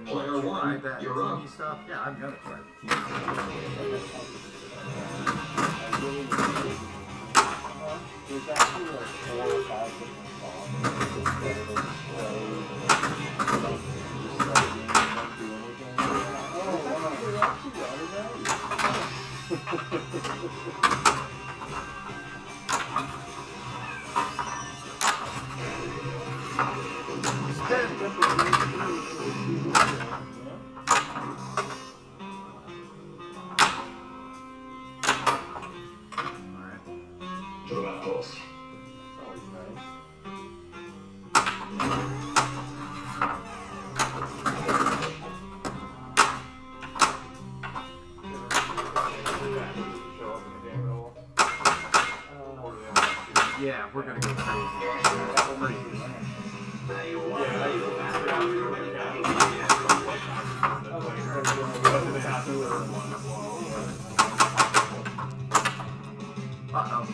Player one, you're up. TV stuff? Yeah, I'm gonna try the TV. There's actually like 4 or 5 different songs that they play. Yeah, we're gonna go crazy. Uh-oh.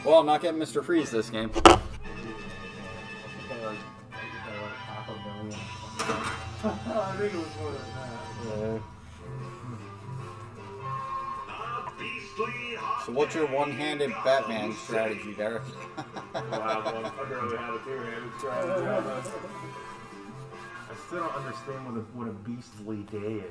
Well, I'm not getting Mr. Freeze this game. I think it was more than that. So what's your one-handed Batman strategy, Derek? I'd rather have a two-handed strategy. I still don't understand what a beastly day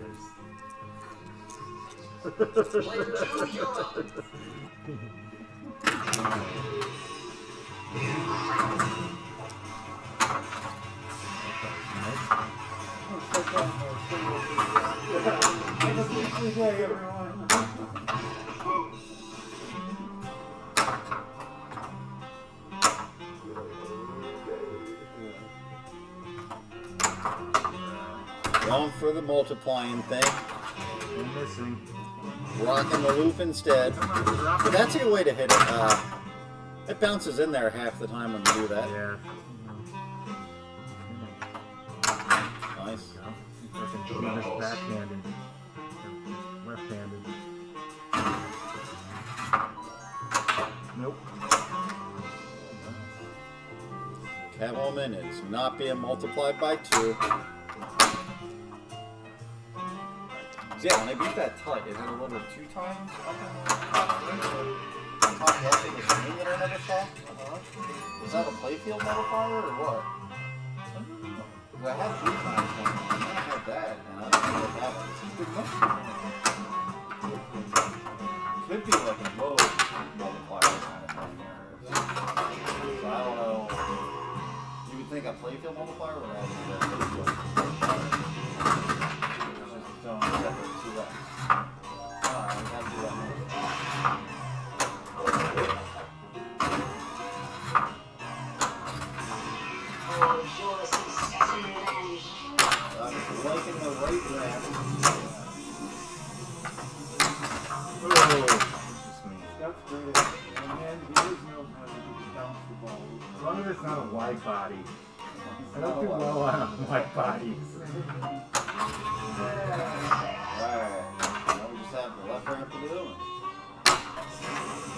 Going for the multiplying thing. I'm missing. Rocking the loop instead. But that's a good way to hit it. It bounces in there half the time when you do that. Yeah. Nice. Freaking do this backhanded. Left-handed. Nope. Catwoman is not being multiplied by 2. So yeah, when I beat that tut, it had a little 2 times up in the top left of the screen that I never saw. Was that a playfield modifier or what? Because I had 3 times one. I had that, and I don't know what that was. Could be like a low multiplier kind of thing there. So I don't know. You would think a playfield multiplier would add to that playfield multiplier. Don't separate 2x. Alright, we gotta do that now. I'm liking the right ramp. Oh, this is me. That's great. And then he is known how to bounce the ball. As long as it's not a wide body. I don't do well on wide bodies. Alright, now we just have the left ramp to do.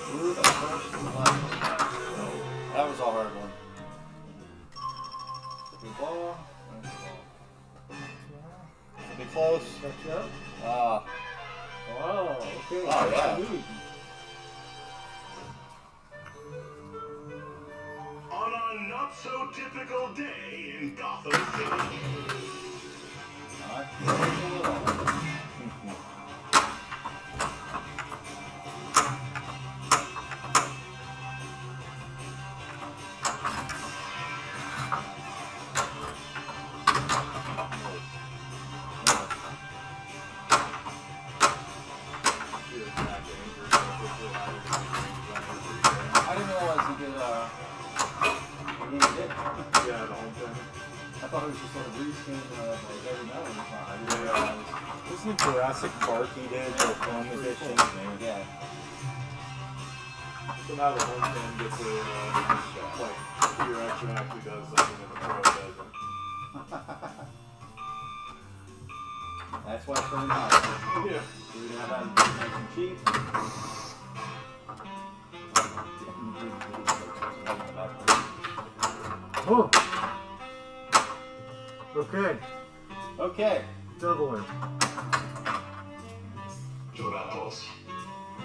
Through the first left. That was a hard one. Good ball. Nice ball. Should be close. Catch up. Ah. Wow, okay. Oh, yeah. Lead. On a not so typical day in Gotham City. Alright. thought it was just a reskin of like every metal time. Wasn't it Jurassic Park he did, the film edition? Yeah. So now the home fan gets a like your action actually does something that the pro doesn't. That's why it's very nice. Yeah. You're gonna have nice and cheap. Oh. Okay. Okay. Doubler.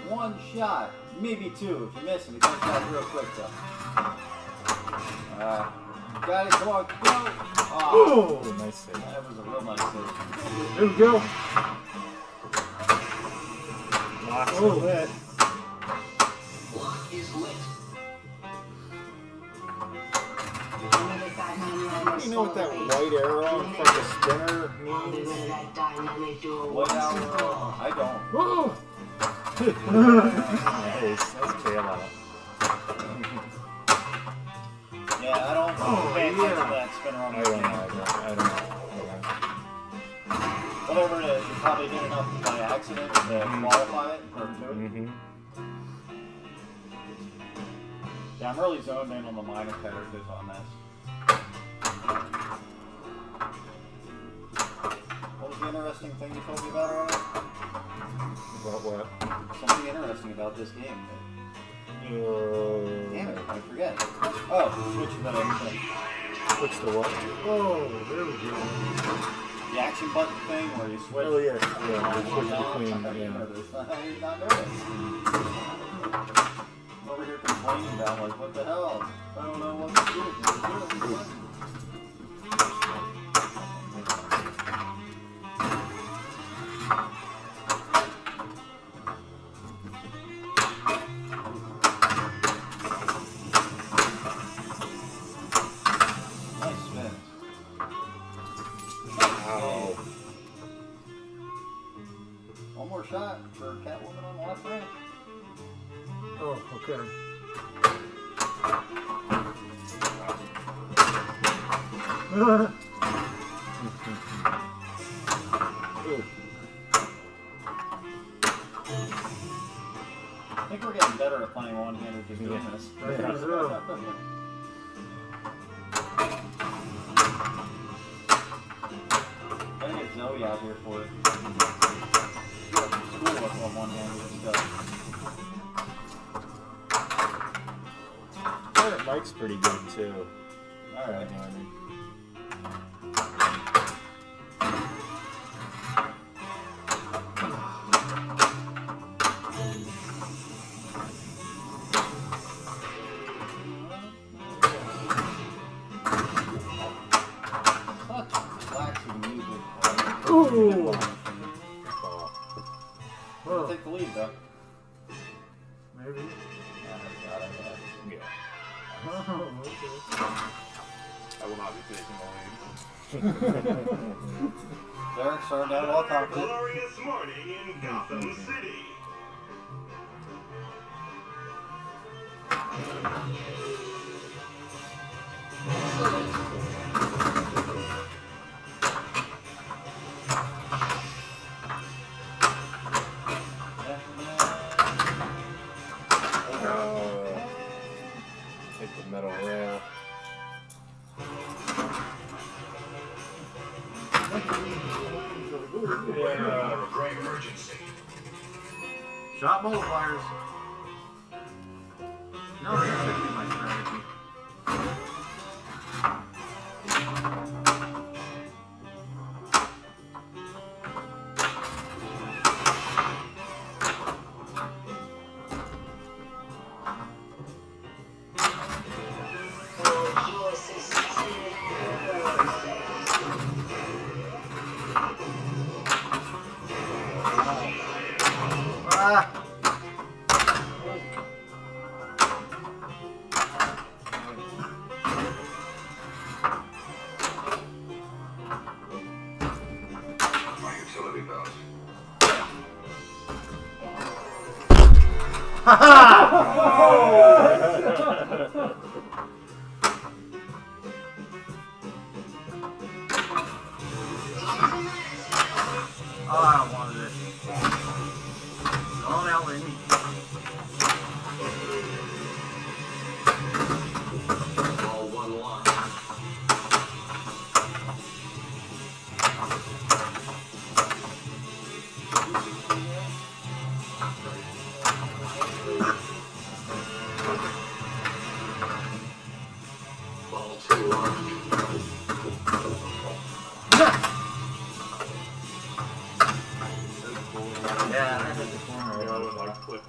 One shot, maybe two. If you miss him, he comes back real quick though. Got it, come on, go! Oh, Oh. Nice save. that was a real nice save. There we go. Lots Oh. of lit. Do you know what that white arrow in front of the spinner means? What hour? I don't. Whoa. Nice. That's tail out. Yeah, I don't pay attention to that spinner on I the don't know. game. I don't know. Whatever it is, you probably did enough by accident to qualify it or do it. Mm-hmm. Yeah, I'm really zoned in on the minor characters on this. What was the interesting thing you told me about earlier? About what? Something interesting about this game. Damn it, I forget. Oh, switch to that other thing. Switch to what? Oh, there we go. The action button thing where you switch. Oh, yeah. Yeah, we switch between, I didn't know yeah. this. I did not know this. I'm over here complaining about, like, what the hell? I don't know what to do. Nice spin. Wow. One more shot for Catwoman on the left ramp. Oh, okay. I think we're getting better at playing one-handed just doing this. I think so. I think it's Zoe out here for it. Go to school with one-handed and stuff. Pirate Mike's pretty good, too. Alright. Such relaxing music. Ooh. We'll take the lead though. Maybe. Yeah. Oh, okay. I will not be taking the lead. Derek started out all confident. Glorious morning in Gotham City. Hit the metal rail. Great emergency. Shot multipliers. No, that should be my strategy. Ah! My utility belt. Oh, I wanted it. Going out, Lindy. All one lock. Ball two on. Yeah. I would like flip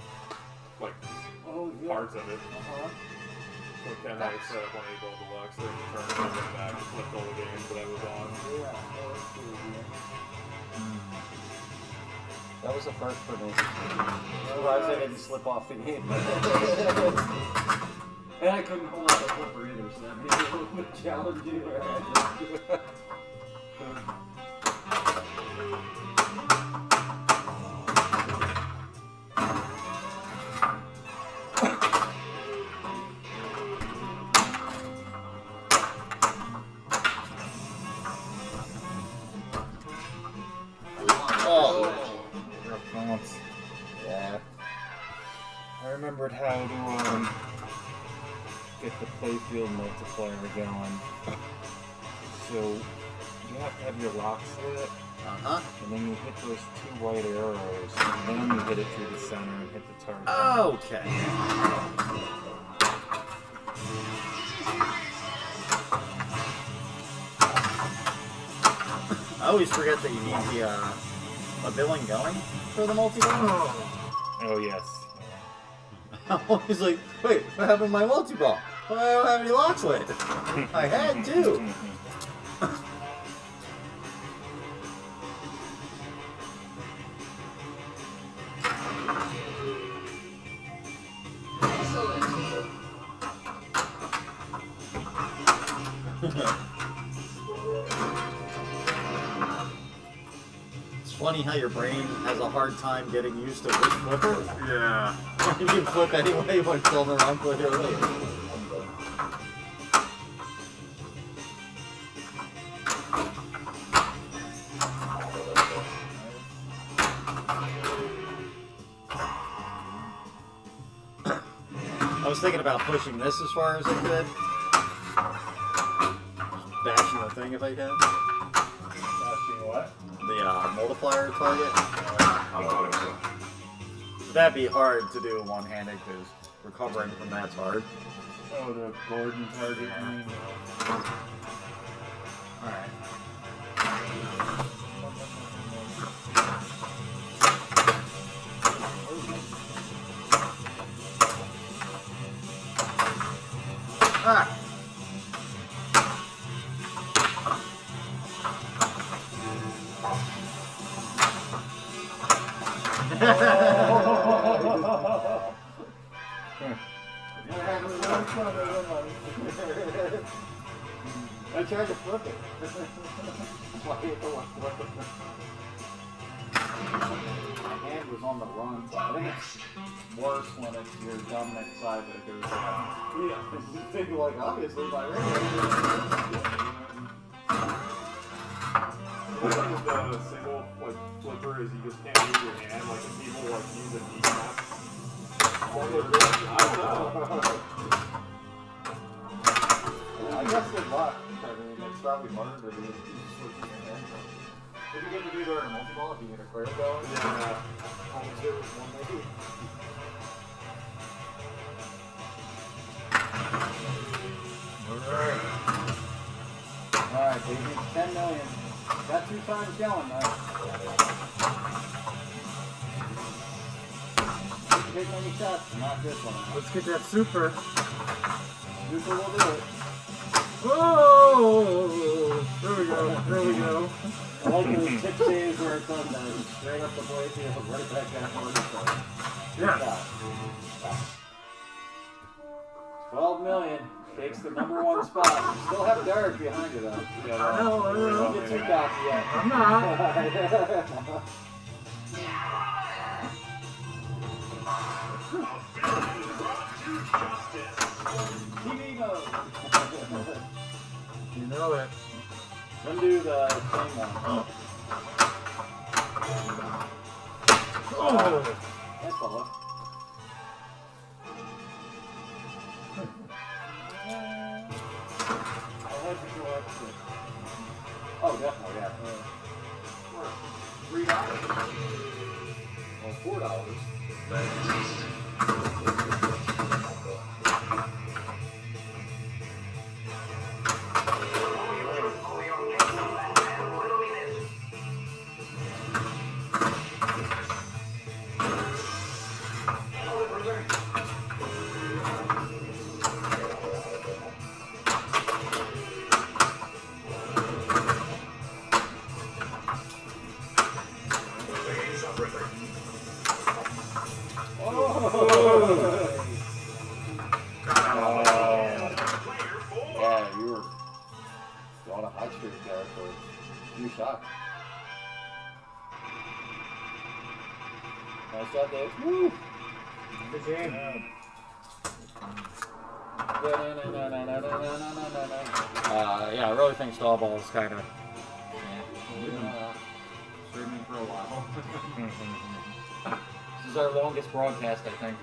like parts of it. So Ken had it set up on 8 Ball Deluxe, then you turn it and went back and flipped all the games that I was on. That was the first for me. Otherwise, I didn't slip off the game. And I couldn't hold out the flipper either, so that made it a little bit challenging. Yeah. I remembered how to get the playfield multiplier going. So you have to have your locks lit, and then you hit those 2 white arrows, and then you hit it through the center and hit the target. Okay. I always forget that you need the billing going for the multi-ball. Oh yes. I'm always like, wait, what happened to my multi-ball? Well, I don't have any locks lit. I had to. It's funny how your brain has a hard time getting used to which flipper. Yeah. You can flip anyway when it's on the wrong foot here. I was thinking about pushing this as far as I could. Bashing the thing if I can. Asking what? The multiplier target. I'm on it. But that'd be hard to do one-handed because recovering from that's hard. Oh, the Gordon target. Alright. Ah! I tried to flip it. Why hit the one flip it? My hand was on the run. I think it's worse when it's your dominant side that it goes down. Yeah. You think like obviously my ring. The thing with the single like flipper is you just can't use your hand. Like the people like use a kneecap. I don't know. I guess good luck. I mean, it's probably harder to do switching your hands. If you get to do that in a multi-ball, if you get a clear going, Yeah. only two, one maybe. Alright, baby, 10 million. Got 2 times going though. Take many shots, not this one. Let's get that super. Super will do it. Oh! There we go. There we go. I like those tip saves where it's on the straight up the blade field, right back down where it's going. Yeah. 12 million. Takes the #1 spot. You still have Derek behind you though. Yeah, I know. Don't get too cocky yet. I'm not. TV mode. You know it. Then do the same one. Oh. Hey, fella. I'll have to go up to Oh, definitely, yeah. $3. Well, $4. Yeah, you were on a hot streak there for a few shots. Nice job, Dave. Woo! Good game. Yeah, I really think stall ball is kind of. Streaming for a while. This is our longest broadcast, I think.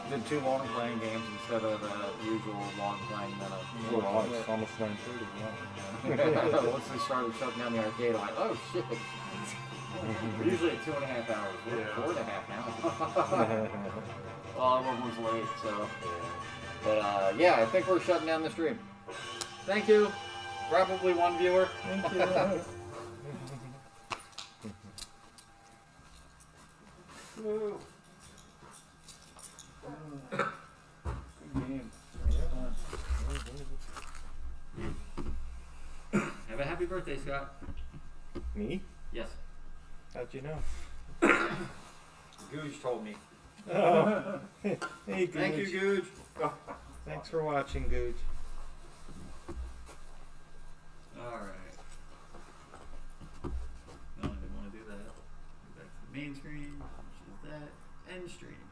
Did 2 long playing games instead of the usual long playing minute. Oh, it's almost 9:30 now. Once they started shutting down the arcade, I'm like, oh shit. We're usually at 2.5 hours. We're 4.5 now. Well, everyone was late, so. But yeah, I think we're shutting down the stream. Thank you. Probably one viewer. Thank you. Woo. Good game. Have a happy birthday, Scott. Me? Yes. How'd you know? Googe told me. Oh. Hey, Googe. Thank you, Googe. Thanks for watching, Googe. Alright. No, I didn't want to do that. Go back to the main screen, which is that. End stream.